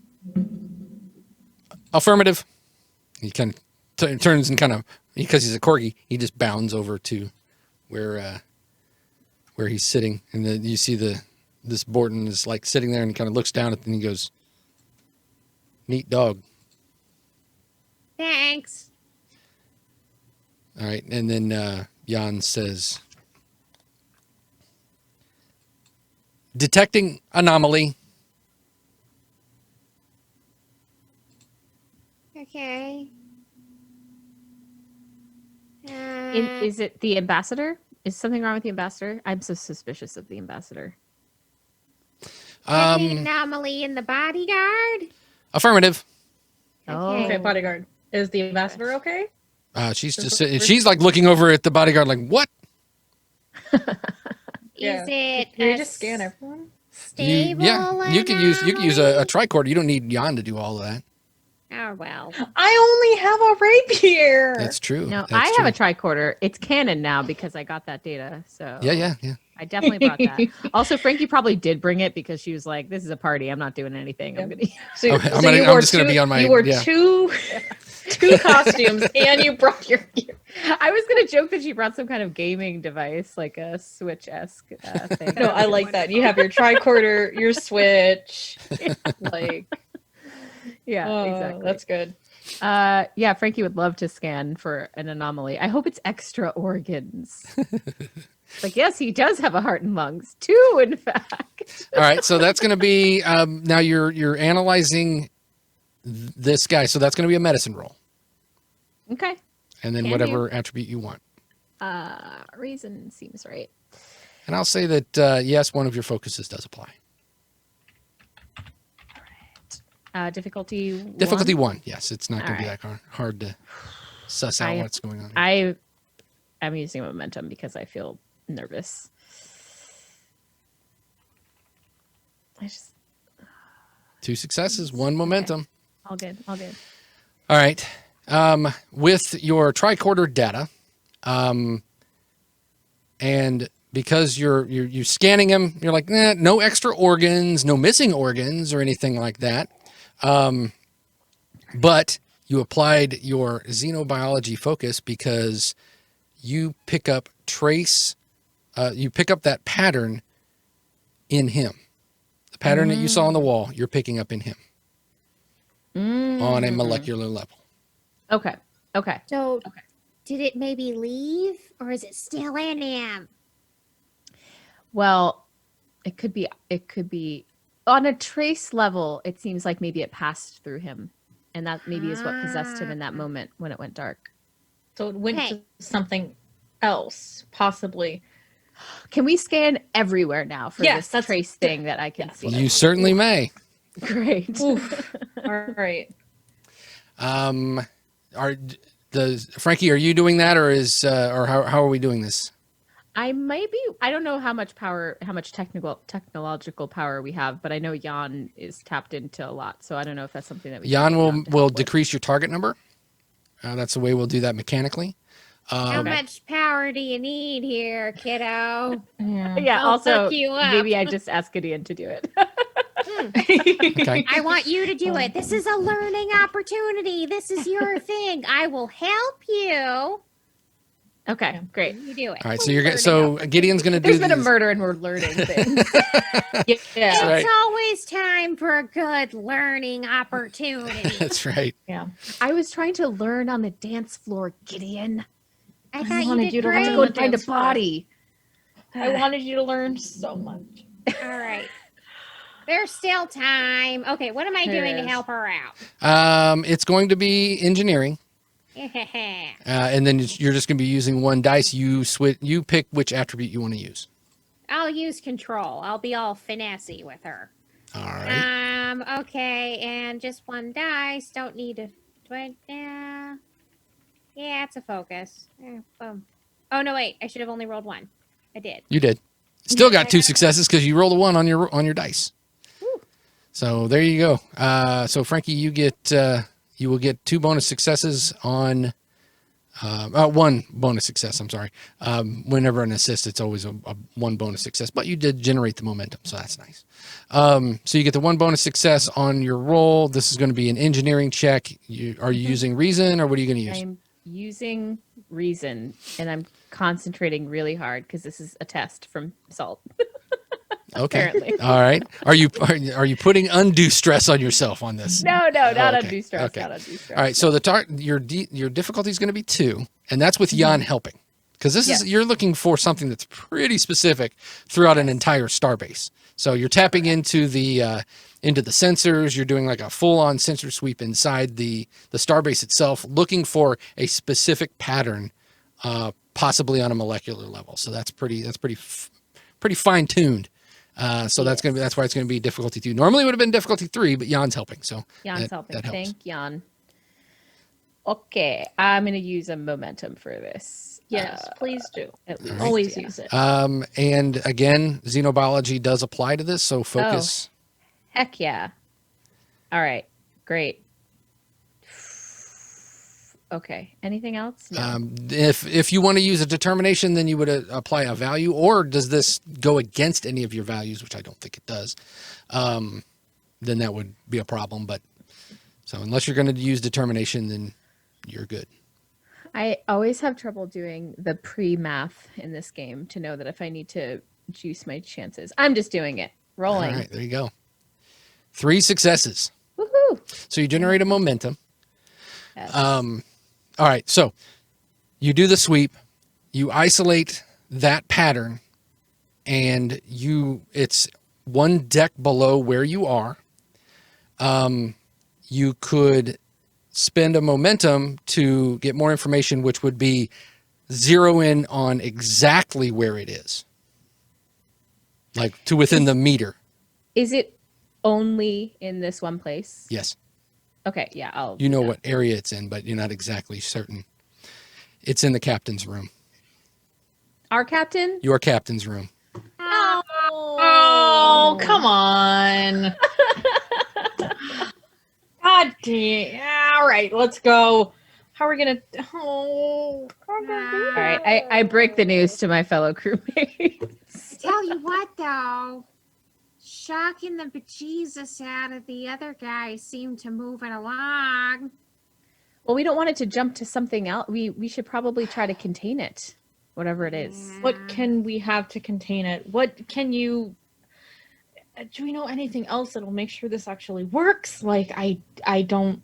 Speaker 1: affirmative. He kind of turns and kind of, because he's a corgi, he just bounds over to where he's sitting. And then you see this Borton is like sitting there and kind of looks down at it and he goes, neat dog.
Speaker 3: Thanks.
Speaker 1: All right, and then Jan says, detecting anomaly.
Speaker 3: Okay.
Speaker 4: Is it the ambassador? Is something wrong with the ambassador? I'm so suspicious of the ambassador.
Speaker 3: Any anomaly in the bodyguard?
Speaker 1: Affirmative.
Speaker 4: Oh.
Speaker 2: Okay, bodyguard. Is the ambassador okay?
Speaker 1: She's just she's like looking over at the bodyguard like, what?
Speaker 2: Yeah.
Speaker 3: Is it
Speaker 2: Can you
Speaker 3: a
Speaker 2: just scan everyone?
Speaker 3: stable
Speaker 1: You could use a
Speaker 3: anomaly?
Speaker 1: tricorder. You don't need Jan to do all of that.
Speaker 3: Oh, well.
Speaker 2: I only have a rapier.
Speaker 1: That's true.
Speaker 4: No,
Speaker 1: That's
Speaker 4: I have a
Speaker 1: true.
Speaker 4: tricorder. It's canon now because I got that data. So
Speaker 1: Yeah.
Speaker 4: I definitely brought that. Also, Frankie probably did bring it because she was like, "This is a party. I'm not doing anything. I'm gonna."
Speaker 2: So,
Speaker 1: I'm just gonna be on my-
Speaker 2: You wore
Speaker 1: yeah.
Speaker 2: two costumes, and you brought your gear.
Speaker 4: I was gonna joke that she brought some kind of gaming device, like a Switch-esque thing.
Speaker 2: No, I like that. You have your tricorder, your Switch. Like,
Speaker 4: Yeah, exactly.
Speaker 2: That's good.
Speaker 4: Yeah, Frankie would love to scan for an anomaly. I hope it's extra organs. Like, yes, he does have a heart and lungs, too, in fact.
Speaker 1: All right, so that's going to be now you're analyzing this guy, so that's going to be a medicine roll,
Speaker 4: Okay.
Speaker 1: and then
Speaker 4: Can
Speaker 1: whatever attribute you want.
Speaker 4: Reason seems right.
Speaker 1: And I'll say that yes, one of your focuses does apply.
Speaker 4: Difficulty
Speaker 1: Difficulty
Speaker 4: one.
Speaker 1: one, yes, it's not going to be
Speaker 4: All
Speaker 1: that hard to suss out
Speaker 4: I-
Speaker 1: what's going on. Here.
Speaker 4: I'm using momentum because I feel nervous. I just
Speaker 1: 2 successes, 1 momentum.
Speaker 4: all good.
Speaker 1: All right. With your tricorder data, and because you're scanning him, you're like, no extra organs, no missing organs or anything like that. But you applied your xenobiology focus because you pick up that pattern in him. The pattern that you saw on the wall, you're picking up in him on a molecular level.
Speaker 4: Okay.
Speaker 3: So, did it maybe leave, or is it still in him?
Speaker 4: Well, it could be on a trace level. It seems like maybe it passed through him, and that maybe is what possessed him in that moment when it went dark.
Speaker 2: So it went
Speaker 3: Okay.
Speaker 2: to something else, possibly.
Speaker 4: Can we scan everywhere now for
Speaker 2: Yes,
Speaker 4: this
Speaker 2: that's-
Speaker 4: trace thing that I can
Speaker 2: yes.
Speaker 4: see?
Speaker 1: You certainly may.
Speaker 4: Great.
Speaker 2: Oof. All right.
Speaker 1: Frankie, are you doing that, or how are we doing this?
Speaker 4: I might be. I don't know how much technological power we have, but I know Jan is tapped into a lot, so I don't know if that's something that we.
Speaker 1: Jan
Speaker 4: can
Speaker 1: will
Speaker 4: get to help with.
Speaker 1: decrease your target number. That's the way we'll do that mechanically.
Speaker 3: How
Speaker 4: Okay.
Speaker 3: much power do you need here, kiddo?
Speaker 2: Yeah.
Speaker 4: Yeah.
Speaker 3: I'll
Speaker 4: Also,
Speaker 3: hook you up.
Speaker 4: maybe I just ask Gideon to do it.
Speaker 1: Okay.
Speaker 3: I want you to do it. This is a learning opportunity. This is your thing. I will help you.
Speaker 4: Okay. Great.
Speaker 3: You do it.
Speaker 1: All right. So Gideon's going to do
Speaker 4: There's been a
Speaker 1: these-
Speaker 4: murder and we're learning things.
Speaker 2: Yeah.
Speaker 1: right.
Speaker 3: It's always time for a good learning opportunity.
Speaker 1: That's right.
Speaker 2: Yeah.
Speaker 4: I was trying to learn on the dance floor, Gideon.
Speaker 3: I thought you
Speaker 2: wanted
Speaker 3: did
Speaker 2: you to
Speaker 4: I
Speaker 2: learn
Speaker 4: had to
Speaker 3: great.
Speaker 4: go
Speaker 2: on
Speaker 4: and find a
Speaker 2: dance floor.
Speaker 4: body.
Speaker 2: I wanted you to learn so much.
Speaker 3: All right. There's still time. Okay, what am I
Speaker 2: There
Speaker 3: doing to
Speaker 2: is.
Speaker 3: help her out?
Speaker 1: It's going to be engineering, and then you're just going to be using 1 dice. You pick which attribute you want to use.
Speaker 3: I'll use control. I'll be all finessey with her.
Speaker 1: All right.
Speaker 3: Okay, and just one dice. Don't need to. Yeah, it's a focus. Boom. Oh no, wait. I should have only rolled one. I did.
Speaker 1: You did. Still got 2 successes because you rolled a 1 on your dice.
Speaker 3: Woo.
Speaker 1: So there you go. So Frankie, you will get 2 bonus successes on. 1 bonus success. I'm sorry. Whenever an assist, it's always a 1 bonus success, but you did generate the momentum, so that's nice. So you get the 1 bonus success on your roll. This is going to be an engineering check. Are you using reason, or what are you going to use?
Speaker 4: I'm using reason, and I'm concentrating really hard because this is a test from Salt.
Speaker 1: Okay.
Speaker 4: Apparently.
Speaker 1: All right. Are you putting undue stress on yourself on this?
Speaker 4: No, not
Speaker 1: okay.
Speaker 4: undue stress.
Speaker 1: Okay.
Speaker 4: Not undue stress.
Speaker 1: All right. So your difficulty is going to be 2, and that's with Jan helping, because this is you're looking for something that's pretty specific throughout an entire starbase. So you're tapping into the sensors. You're doing like a full-on sensor sweep inside the starbase itself, looking for a specific pattern, possibly on a molecular level. So that's pretty fine-tuned. So that's why it's gonna be difficulty 2. Normally it would have been difficulty 3, but Jan's helping. So
Speaker 4: Jan's helping.
Speaker 1: That helps.
Speaker 4: Thank Jan. Okay, I'm gonna use a momentum for this.
Speaker 2: Yes, please do.
Speaker 4: At least,
Speaker 2: Always
Speaker 4: yeah.
Speaker 2: use it.
Speaker 1: And again, xenobiology does apply to this. So focus.
Speaker 4: Heck yeah! All right, great. Okay. Anything else? No.
Speaker 1: If you want to use a determination, then you would apply a value, or does this go against any of your values, which I don't think it does, then that would be a problem. But so unless you're going to use determination, then you're good.
Speaker 4: I always have trouble doing the pre-math in this game to know that if I need to juice my chances. I'm just doing it. Rolling.
Speaker 1: All right, there you go. 3 successes.
Speaker 4: Woohoo!
Speaker 1: So you generate a momentum.
Speaker 4: Yes.
Speaker 1: All right, so you do the sweep, you isolate that pattern, and it's 1 deck below where you are. You could spend a momentum to get more information, which would be zero in on exactly where it is, like to within the meter.
Speaker 4: Is it only in this one place?
Speaker 1: Yes.
Speaker 4: Okay, yeah, I'll.
Speaker 1: You know what area it's in, but you're not exactly certain. It's in the captain's room.
Speaker 4: Our captain?
Speaker 1: Your captain's room.
Speaker 2: Oh, come on. God damn. All right, let's go. How are we going to... Oh.
Speaker 4: All right, I break the news to my fellow crewmates.
Speaker 3: Tell you what, though. Shocking the bejesus out of the other guy seemed to move it along.
Speaker 4: Well, we don't want it to jump to something else. We should probably try to contain it, whatever it is.
Speaker 2: What can we have to contain it? What can you... Do we know anything else that'll make sure this actually works? Like, I don't...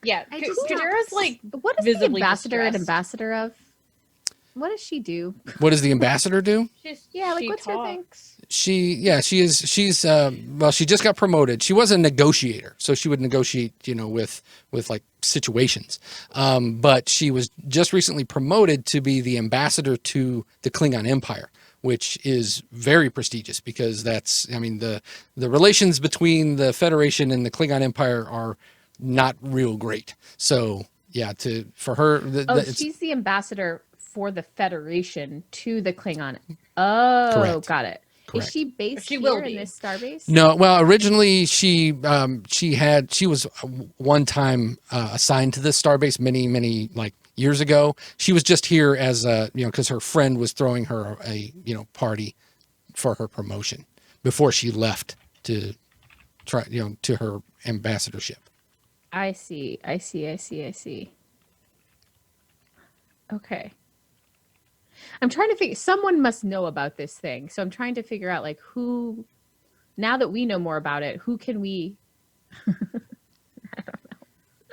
Speaker 2: Yeah, Kujera's like
Speaker 4: What is the
Speaker 2: visibly
Speaker 4: ambassador an
Speaker 2: distressed.
Speaker 4: ambassador of? What does she do?
Speaker 1: What does the ambassador do?
Speaker 4: Yeah, like
Speaker 2: she
Speaker 4: what's her thing?
Speaker 2: talks.
Speaker 1: She just got promoted. She was a negotiator, so she would negotiate, with like situations. But she was just recently promoted to be the ambassador to the Klingon Empire, which is very prestigious because the relations between the Federation and the Klingon Empire are not real great. So yeah, for her,
Speaker 4: she's the ambassador for the Federation to the Klingon. Oh,
Speaker 1: Correct.
Speaker 4: got it.
Speaker 1: Correct.
Speaker 4: Is she based
Speaker 2: She
Speaker 4: here
Speaker 2: will
Speaker 4: in
Speaker 2: be.
Speaker 4: this starbase?
Speaker 1: No, well, originally she was one time assigned to this starbase many like years ago. She was just here as because her friend was throwing her a party for her promotion before she left to try to her ambassadorship.
Speaker 4: I see. Okay. I'm trying to figure, someone must know about this thing. So I'm trying to figure out like who, now that we know more about it, who can we,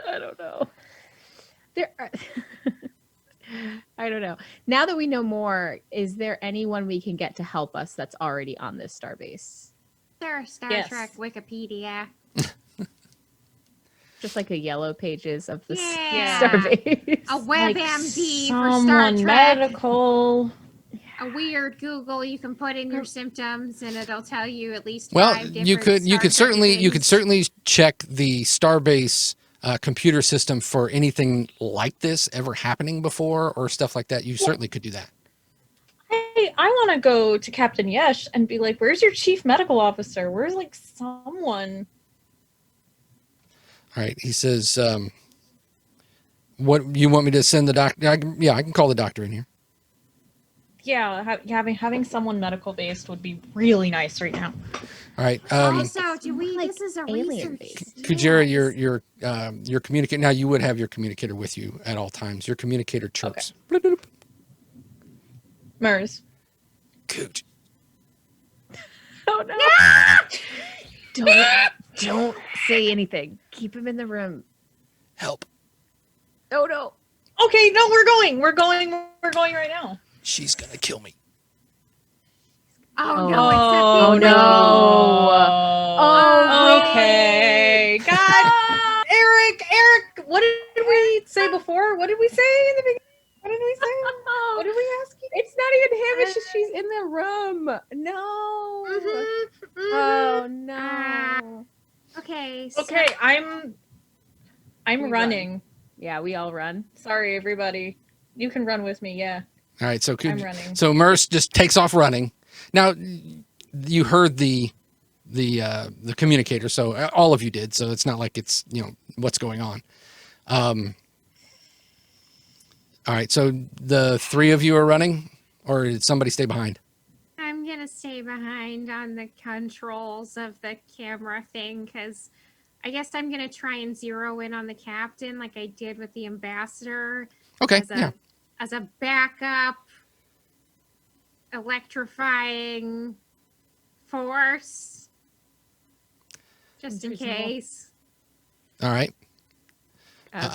Speaker 4: I don't know. I don't know. Now that we know more, is there anyone we can get to help us that's already on this starbase?
Speaker 3: There's Star
Speaker 2: Yes.
Speaker 3: Trek Wikipedia.
Speaker 4: Just like a yellow pages of the
Speaker 3: Yeah.
Speaker 4: starbase.
Speaker 3: A WebMD for Star
Speaker 2: Someone
Speaker 3: Trek.
Speaker 2: medical.
Speaker 3: a weird Google you can put in your symptoms, and it'll tell you at least
Speaker 1: Well,
Speaker 3: 5
Speaker 1: you
Speaker 3: different
Speaker 1: could
Speaker 3: Star Trek
Speaker 1: certainly check the Starbase computer system for anything like this ever happening before or stuff like that. You certainly could do that.
Speaker 2: Hey, I want to go to Captain Yesh and be like, "Where's your chief medical officer? Where's like someone?"
Speaker 1: All right. He says, "What you want me to send the doctor? I can call the doctor in here."
Speaker 2: Yeah, having someone medical based would be really nice right now.
Speaker 1: All right.
Speaker 3: Also, do we?
Speaker 4: Like
Speaker 3: This is a
Speaker 4: alien
Speaker 3: research.
Speaker 1: Kujera,
Speaker 3: Yes.
Speaker 1: your communicator. Now you would have your communicator with you at all times. Your communicator chirps. Bloop, bloop.
Speaker 2: Mers.
Speaker 1: Cooch.
Speaker 4: Oh no! Don't say anything. Keep him in the room.
Speaker 1: Help.
Speaker 4: Oh no!
Speaker 2: Okay, no, we're going right now.
Speaker 1: She's gonna kill me.
Speaker 3: Oh
Speaker 4: Oh.
Speaker 3: no! It's
Speaker 2: Oh
Speaker 3: a
Speaker 2: no!
Speaker 4: Oh,
Speaker 2: okay. God, Eric, what did we say before? What did we say in the beginning? What did we say? What did we ask you?
Speaker 4: It's not even him. It's just she's in the room. No. Oh no.
Speaker 3: Okay.
Speaker 2: Okay, I'm
Speaker 4: We
Speaker 2: running.
Speaker 4: Yeah, we all run.
Speaker 2: Sorry, everybody. You can run with me. Yeah,
Speaker 1: All right. So
Speaker 2: I'm running.
Speaker 1: So Merce just takes off running. Now you heard the communicator, so all of you did. So it's not like it's what's going on. All right. So the 3 of you are running, or did somebody stay behind?
Speaker 3: I'm gonna stay behind on the controls of the camera thing because I guess I'm gonna try and zero in on the captain like I did with the ambassador
Speaker 1: Okay.
Speaker 3: as a backup electrifying force just in
Speaker 4: Reasonable.
Speaker 3: case.
Speaker 1: All right.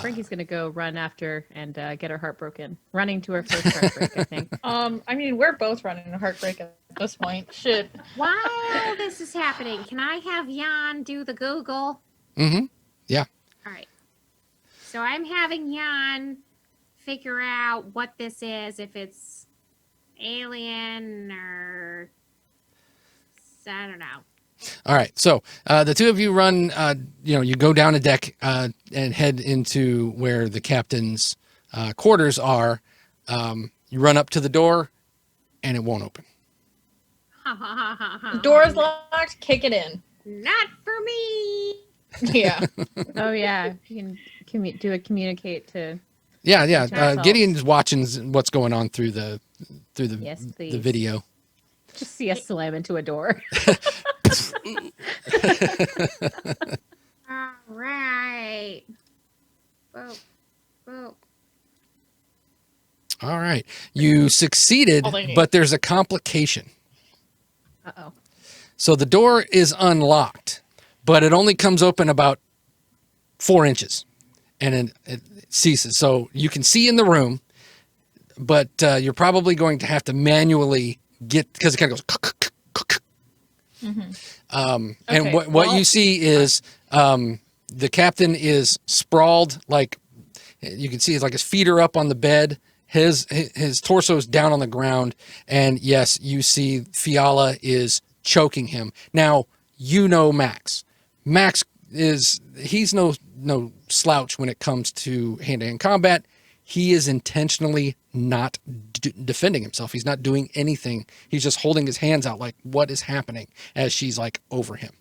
Speaker 4: Frankie's gonna go run after and get her heart broken. Running to her first heartbreak, I think.
Speaker 2: I mean, we're both running a heartbreak at this point. Shit.
Speaker 3: While this is happening, can I have Jan do the Google?
Speaker 1: Mm-hmm. Yeah.
Speaker 3: All right. So I'm having Jan figure out what this is, if it's alien or I don't know.
Speaker 1: All right. So the 2 of you run. You go down a deck and head into where the captain's quarters are. You run up to the door, and it won't open.
Speaker 2: Door's locked. Kick it in.
Speaker 3: Not for me.
Speaker 2: Yeah.
Speaker 4: Oh yeah, you can do a communicate to.
Speaker 1: Yeah.
Speaker 4: Salt.
Speaker 1: Gideon's watching what's going on through the
Speaker 4: Yes, please.
Speaker 1: the video.
Speaker 4: Just see us slam into a door.
Speaker 3: All right. Boop, boop.
Speaker 1: All right. You succeeded,
Speaker 2: All they need.
Speaker 1: but there's a complication.
Speaker 4: Uh-oh.
Speaker 1: So the door is unlocked, but it only comes open about 4 inches, and it ceases. So you can see in the room, but you're probably going to have to manually get, because it kind of goes. And
Speaker 2: Okay,
Speaker 1: what
Speaker 2: well-
Speaker 1: you see is the captain is sprawled, like you can see, it's like his feet are up on the bed. His torso is down on the ground, and yes, you see Fiala is choking him. Now Max. Max he's no slouch when it comes to hand-to-hand combat. He is intentionally not defending himself. He's not doing anything. He's just holding his hands out like, what is happening, as she's like over him.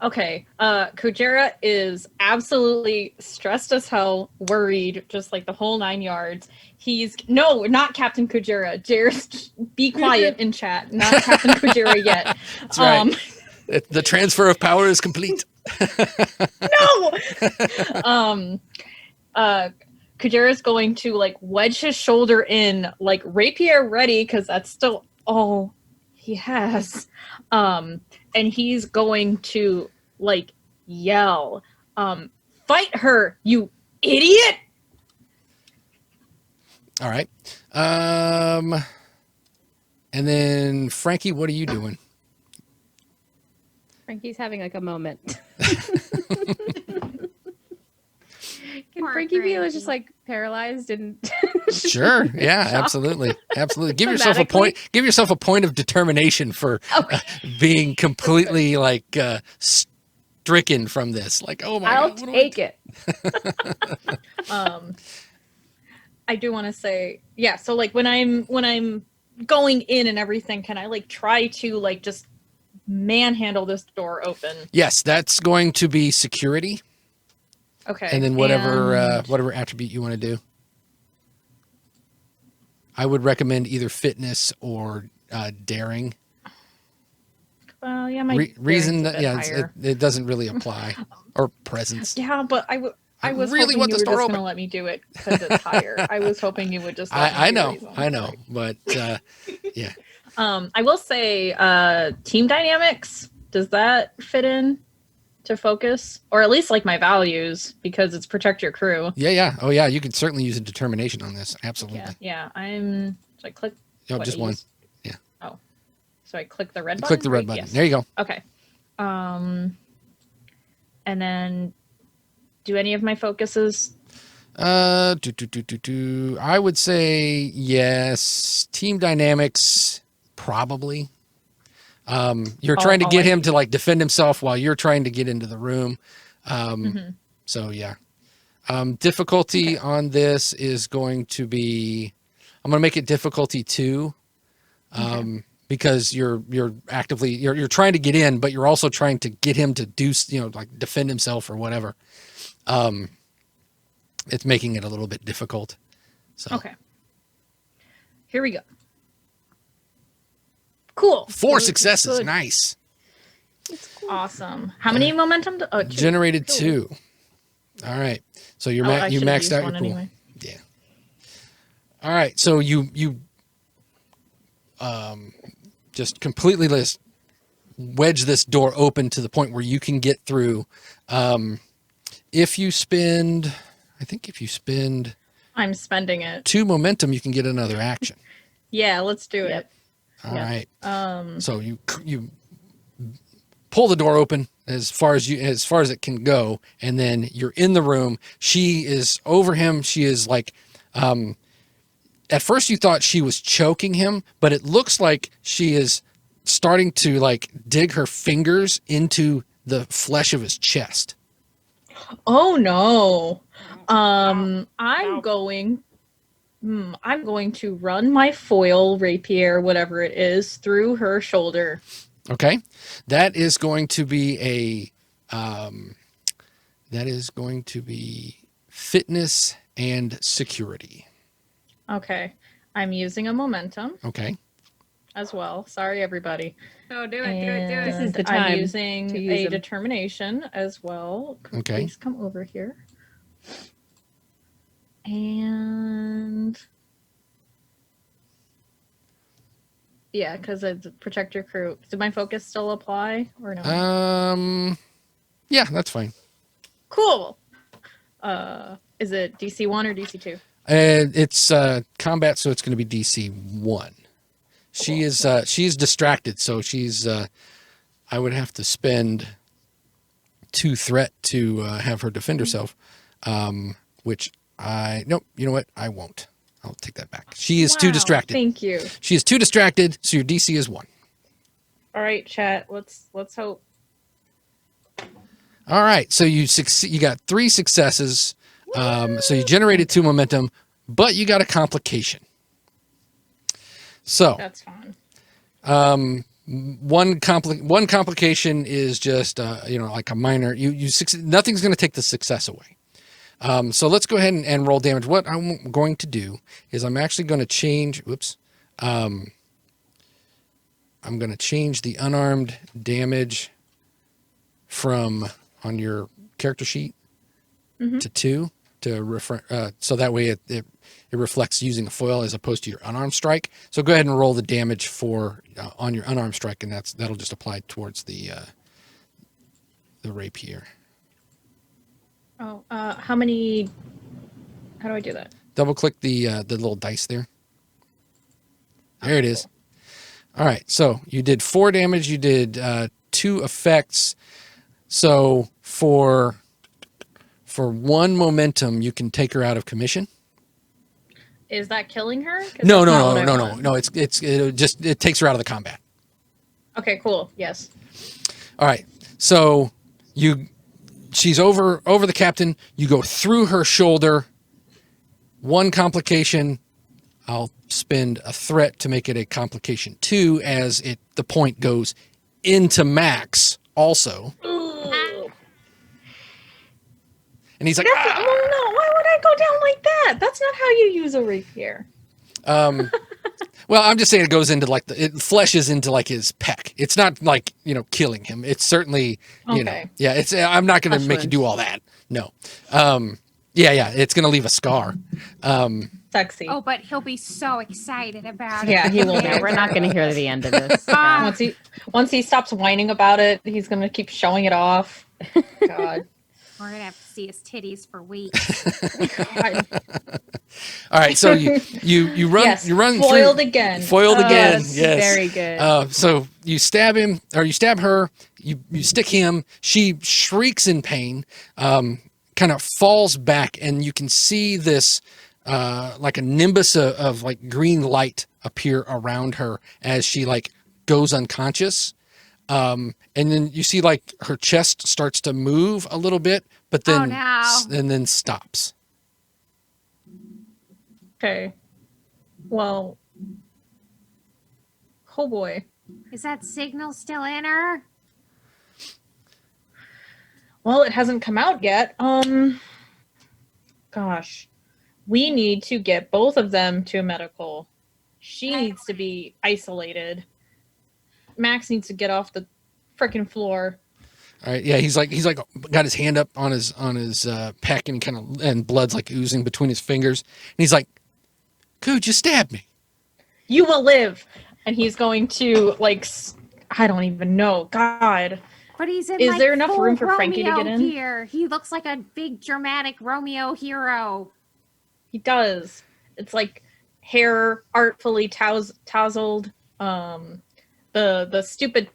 Speaker 2: Okay. Kujera is absolutely stressed as hell, worried, just like the whole 9 yards. No, not Captain Kujera. Jairus, be quiet in chat. Not Captain Kujera yet.
Speaker 1: That's right. The transfer of power is complete.
Speaker 2: No. Kujera's going to like wedge his shoulder in, like rapier ready, because that's still all he has. And he's going to like yell, "Fight her, you idiot!"
Speaker 1: All right. And then Frankie, what are you doing?
Speaker 4: Frankie's having like a moment. Can
Speaker 3: Poor
Speaker 4: Frankie be just
Speaker 3: Frankie.
Speaker 4: like paralyzed and
Speaker 1: Sure. Yeah,
Speaker 4: shock?
Speaker 1: absolutely. Absolutely. Give yourself a point. Give yourself a point of determination for
Speaker 4: Okay.
Speaker 1: being completely like stricken from this. Like, oh my
Speaker 4: I'll
Speaker 1: God. what do I
Speaker 4: take
Speaker 1: do?
Speaker 4: it.
Speaker 2: I do want to say, yeah. So like when I'm going in and everything, can I like try to like just manhandle this door open?
Speaker 1: Yes, that's going to be security.
Speaker 2: Okay.
Speaker 1: And then whatever
Speaker 2: and-
Speaker 1: whatever attribute you want to do. I would recommend either fitness or daring.
Speaker 2: Well, yeah, my
Speaker 1: Reason
Speaker 2: daring's a
Speaker 1: that
Speaker 2: bit higher.
Speaker 1: it doesn't really apply. Or presence.
Speaker 2: Yeah, but I was
Speaker 1: really
Speaker 2: hoping
Speaker 1: want
Speaker 2: you
Speaker 1: this
Speaker 2: were
Speaker 1: door
Speaker 2: just
Speaker 1: open.
Speaker 2: going to let me do it because it's higher. I was hoping you would just let me
Speaker 1: I
Speaker 2: do
Speaker 1: know,
Speaker 2: reason.
Speaker 1: I know, but yeah.
Speaker 2: I will say team dynamics, does that fit in to focus? Or at least like my values, because it's protect your crew.
Speaker 1: Yeah. Oh yeah, you could certainly use a determination on this. Absolutely.
Speaker 2: Yeah. So I click
Speaker 1: Oh,
Speaker 2: what
Speaker 1: just
Speaker 2: I
Speaker 1: one.
Speaker 2: use?
Speaker 1: Yeah.
Speaker 2: Oh. So I click the red button?
Speaker 1: Click the red
Speaker 2: right?
Speaker 1: button.
Speaker 2: Yes.
Speaker 1: There you go.
Speaker 2: Okay. And then do any of my focuses?
Speaker 1: I would say yes. Team dynamics, probably. You're trying to get him to like defend himself while you're trying to get into the room. So yeah. Difficulty on this is going to be, I'm going to make it difficulty 2. Because you're actively you're trying to get in, but you're also trying to get him to do, like defend himself or whatever. It's making it a little bit difficult. So
Speaker 2: Okay. Here we go. Cool.
Speaker 1: 4
Speaker 2: Good,
Speaker 1: successes.
Speaker 2: good.
Speaker 1: Nice.
Speaker 2: Awesome. How many momentum? Oh, 2.
Speaker 1: Generated
Speaker 2: Cool.
Speaker 1: 2. All right. So you
Speaker 2: I
Speaker 1: you
Speaker 2: should've
Speaker 1: maxed
Speaker 2: used
Speaker 1: out your
Speaker 2: one
Speaker 1: pool.
Speaker 2: anyway.
Speaker 1: Yeah. All right. So you just completely wedge this door open to the point where you can get through. If you spend
Speaker 2: I'm spending it.
Speaker 1: 2 momentum, you can get another action.
Speaker 2: Yeah, let's do
Speaker 4: Yep.
Speaker 2: it.
Speaker 1: All
Speaker 2: Yeah.
Speaker 1: right. So you pull the door open as far as it can go, and then you're in the room. She is over him. She is like, at first you thought she was choking him, but it looks like she is starting to like dig her fingers into the flesh of his chest.
Speaker 2: Oh no. I'm going to run my foil rapier, whatever it is, through her shoulder.
Speaker 1: Okay. That is going to be fitness and security.
Speaker 2: Okay. I'm using a momentum
Speaker 1: Okay.
Speaker 2: as well. Sorry, everybody.
Speaker 3: Oh, do it.
Speaker 4: This is the
Speaker 2: I'm
Speaker 4: time
Speaker 2: using
Speaker 4: to use
Speaker 2: a
Speaker 4: them.
Speaker 2: determination as well.
Speaker 1: Okay.
Speaker 2: Please come over here. And yeah, because it's protect your crew. Did my focus still apply or no?
Speaker 1: Yeah, that's fine.
Speaker 2: Cool. Is it DC 1 or DC 2?
Speaker 1: It's combat, so it's going to be DC 1. She's distracted, so she's I would have to spend 2 threat to have her defend herself, which nope, you know what? I won't. I'll take that back. She is too
Speaker 2: Wow,
Speaker 1: distracted.
Speaker 2: Thank you.
Speaker 1: She is too distracted, so your DC is 1.
Speaker 2: All right, chat. Let's hope.
Speaker 1: All right, so you got 3 successes. So you generated 2 momentum, but you got a complication. So
Speaker 2: That's fine.
Speaker 1: one complication is just like a minor. Nothing's going to take the success away. So let's go ahead and roll damage. What I'm going to do is I'm actually going to change. Whoops. I'm going to change the unarmed damage from on your character sheet to 2 so that way it reflects using a foil as opposed to your unarmed strike. So go ahead and roll the damage for on your unarmed strike, and that'll just apply towards the rapier.
Speaker 2: Oh, how many? How do I do that?
Speaker 1: Double click the little dice there. There it is. All right, so you did 4 damage. You did 2 effects. So for for 1 momentum, you can take her out of commission.
Speaker 2: Is that killing her? 'Cause
Speaker 1: No.
Speaker 2: that's not what I want.
Speaker 1: It takes her out of the combat.
Speaker 2: Okay, cool. Yes.
Speaker 1: All right. So she's over the captain. You go through her shoulder. 1 complication. I'll spend a threat to make it a complication 2 as the point goes into Max also.
Speaker 2: Ooh.
Speaker 1: And he's like,
Speaker 2: No, why would I go down like that? That's not how you use a rapier.
Speaker 1: Well, I'm just saying it goes into it fleshes into his pec. It's not killing him. It's certainly,
Speaker 2: Okay.
Speaker 1: I'm not going to
Speaker 4: Flesh
Speaker 1: make you do all that. No. It's going to leave a scar.
Speaker 2: Sexy.
Speaker 3: Oh, but he'll be so excited about it.
Speaker 2: Yeah, he will.
Speaker 4: Yeah, we're not going to hear the end of this.
Speaker 2: Once he stops whining about it, he's gonna keep showing it off. God.
Speaker 3: We're gonna have to see his titties for weeks.
Speaker 2: God.
Speaker 1: All right, so you run
Speaker 2: Yes,
Speaker 1: you run
Speaker 2: foiled
Speaker 1: through,
Speaker 2: again.
Speaker 1: foiled again.
Speaker 2: Yes,
Speaker 1: Yes,
Speaker 4: very good.
Speaker 1: So you stab him, or you stab her. You stick him. She shrieks in pain, kind of falls back, and you can see this like a nimbus of green light appear around her as she goes unconscious. And then you see her chest starts to move a little bit, but then and then stops.
Speaker 2: Okay. Well. Oh boy.
Speaker 3: Is that signal still in her?
Speaker 2: Well, it hasn't come out yet. Gosh. We need to get both of them to a medical. She needs to be isolated. Max needs to get off the freaking floor.
Speaker 1: All right, yeah, he's got his hand up on his pec, and blood's oozing between his fingers, and he's like, "Could you stab me?
Speaker 2: You will live." And he's going to I don't even know. God.
Speaker 3: But he's in
Speaker 2: Is there enough
Speaker 3: full
Speaker 2: room for Frankie to
Speaker 3: Romeo
Speaker 2: get in?
Speaker 3: Gear. He looks like a big dramatic Romeo hero.
Speaker 2: He does. It's hair artfully tousled. The stupid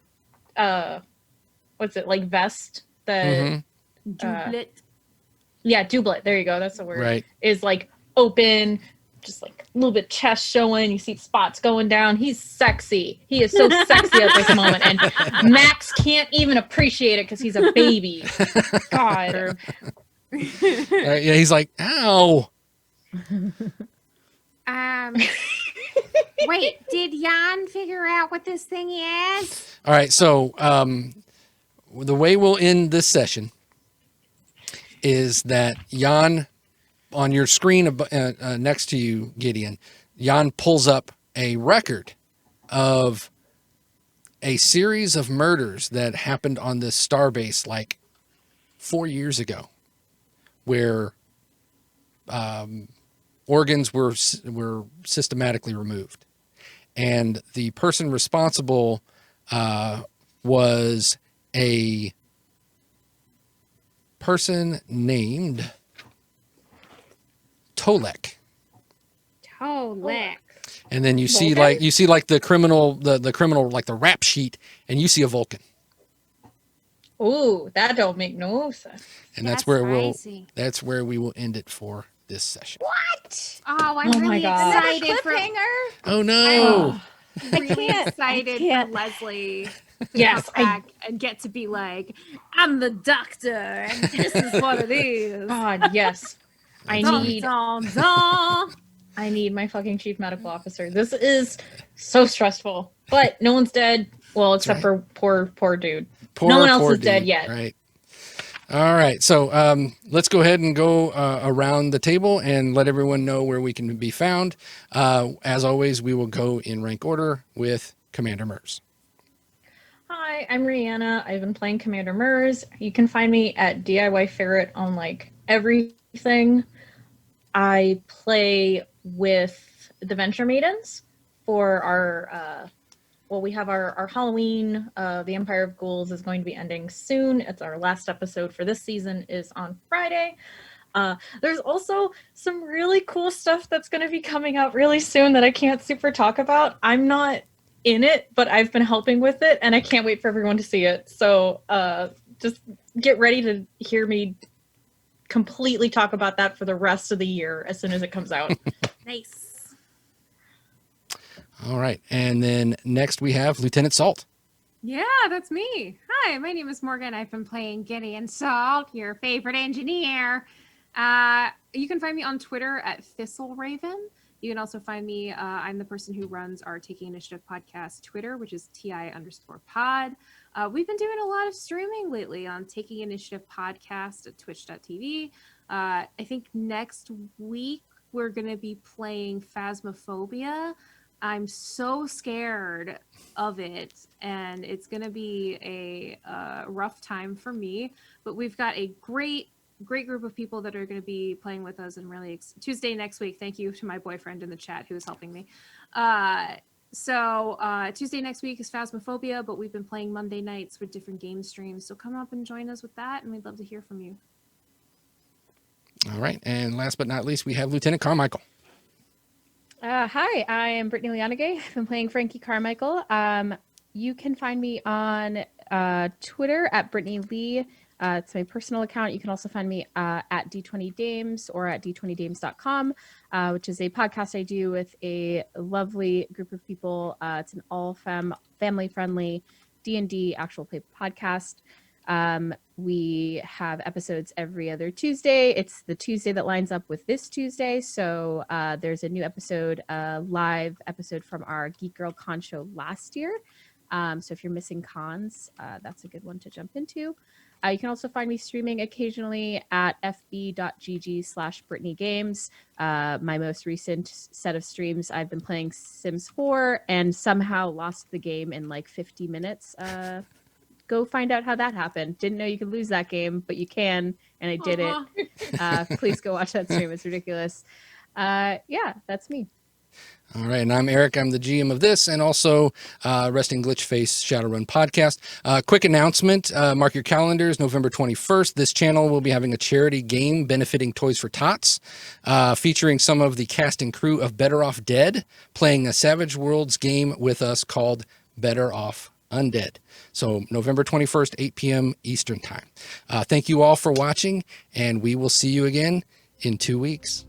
Speaker 2: what's it, vest that
Speaker 3: Doublet.
Speaker 2: yeah, doublet, there you go, that's the word.
Speaker 1: Right.
Speaker 2: Is open, just a little bit chest showing, you see spots going down. He's sexy. He is so sexy at this moment, and Max can't even appreciate it because he's a baby. God.
Speaker 1: Yeah, he's like, "Ow."
Speaker 3: Wait, did Jan figure out what this thing is?
Speaker 1: All right, so the way we'll end this session is that Jan, on your screen next to you, Gideon, Jan pulls up a record of a series of murders that happened on this starbase 4 years ago, where organs were systematically removed, and the person responsible was a person named Tolek.
Speaker 3: Tolek.
Speaker 1: And then you see
Speaker 2: Vulcan?
Speaker 1: the criminal the rap sheet, and you see a Vulcan.
Speaker 2: Ooh, that don't make no sense.
Speaker 1: And
Speaker 3: That's
Speaker 1: that's where we will end it for this session.
Speaker 3: What? Oh, I'm
Speaker 2: Oh my
Speaker 3: really
Speaker 2: God.
Speaker 3: excited for
Speaker 1: Oh no.
Speaker 3: really excited for Leslie to
Speaker 2: Yes,
Speaker 3: come back and get to be like, I'm the doctor and this is what it is.
Speaker 2: God, yes. I need my fucking chief medical officer. This is so stressful. But no one's dead. Well, except for poor dude. No one else is dead yet.
Speaker 1: Right. All right. So let's go ahead and go around the table and let everyone know where we can be found. As always, we will go in rank order with Commander Mers.
Speaker 2: Hi, I'm Rihanna. I've been playing Commander Mers. You can find me at DIY Ferret on everything. I play with the Venture Maidens for our we have our Halloween. The Empire of Ghouls is going to be ending soon. It's our last episode for this season is on Friday. There's also some really cool stuff that's going to be coming out really soon that I can't super talk about. I'm not in it, but I've been helping with it, and I can't wait for everyone to see it. So just get ready to hear me completely talk about that for the rest of the year as soon as it comes out.
Speaker 3: Nice.
Speaker 1: All right. And then next we have Lieutenant Salt.
Speaker 3: Yeah, that's me. Hi, my name is Morgan. I've been playing Gideon Salt, your favorite engineer. You can find me on Twitter at ThistleRaven. You can also find me, I'm the person who runs our Taking Initiative podcast Twitter, which is TI_pod. We've been doing a lot of streaming lately on Taking Initiative podcast at twitch.tv. I think next week we're going to be playing Phasmophobia. I'm so scared of it, and it's going to be a rough time for me. But we've got a great group of people that are going to be playing with us, and really Tuesday next week. Thank you to my boyfriend in the chat who is helping me. So Tuesday next week is Phasmophobia, but we've been playing Monday nights with different game streams. So come up and join us with that, and we'd love to hear from you.
Speaker 1: All right. And last but not least, we have Lieutenant Carmichael.
Speaker 4: Hi, I am Brittany Leonagay. I've been playing Frankie Carmichael. You can find me on Twitter at Brittany Lee. It's my personal account. You can also find me at D20Dames or at d20dames.com, which is a podcast I do with a lovely group of people. It's an all family-friendly D&D actual play podcast. We have episodes every other Tuesday. It's the Tuesday that lines up with this Tuesday. So there's a new episode, live episode from our Geek Girl Con show last year. So if you're missing cons, that's a good one to jump into. You can also find me streaming occasionally at fb.gg/Brittany Games. My most recent set of streams, I've been playing Sims 4 and somehow lost the game in like 50 minutes. Go find out how that happened. Didn't know you could lose that game, but you can, and I did it. Please go watch that stream. It's ridiculous. Yeah, that's me.
Speaker 1: All right, and I'm Eric. I'm the GM of this and also Resting Glitch Face Shadowrun podcast. Quick announcement, mark your calendars, November 21st. This channel will be having a charity game benefiting Toys for Tots, featuring some of the cast and crew of Better Off Dead, playing a Savage Worlds game with us called Better Off Undead. So November 21st, 8 p.m. Eastern Time. Thank you all for watching, and we will see you again in 2 weeks.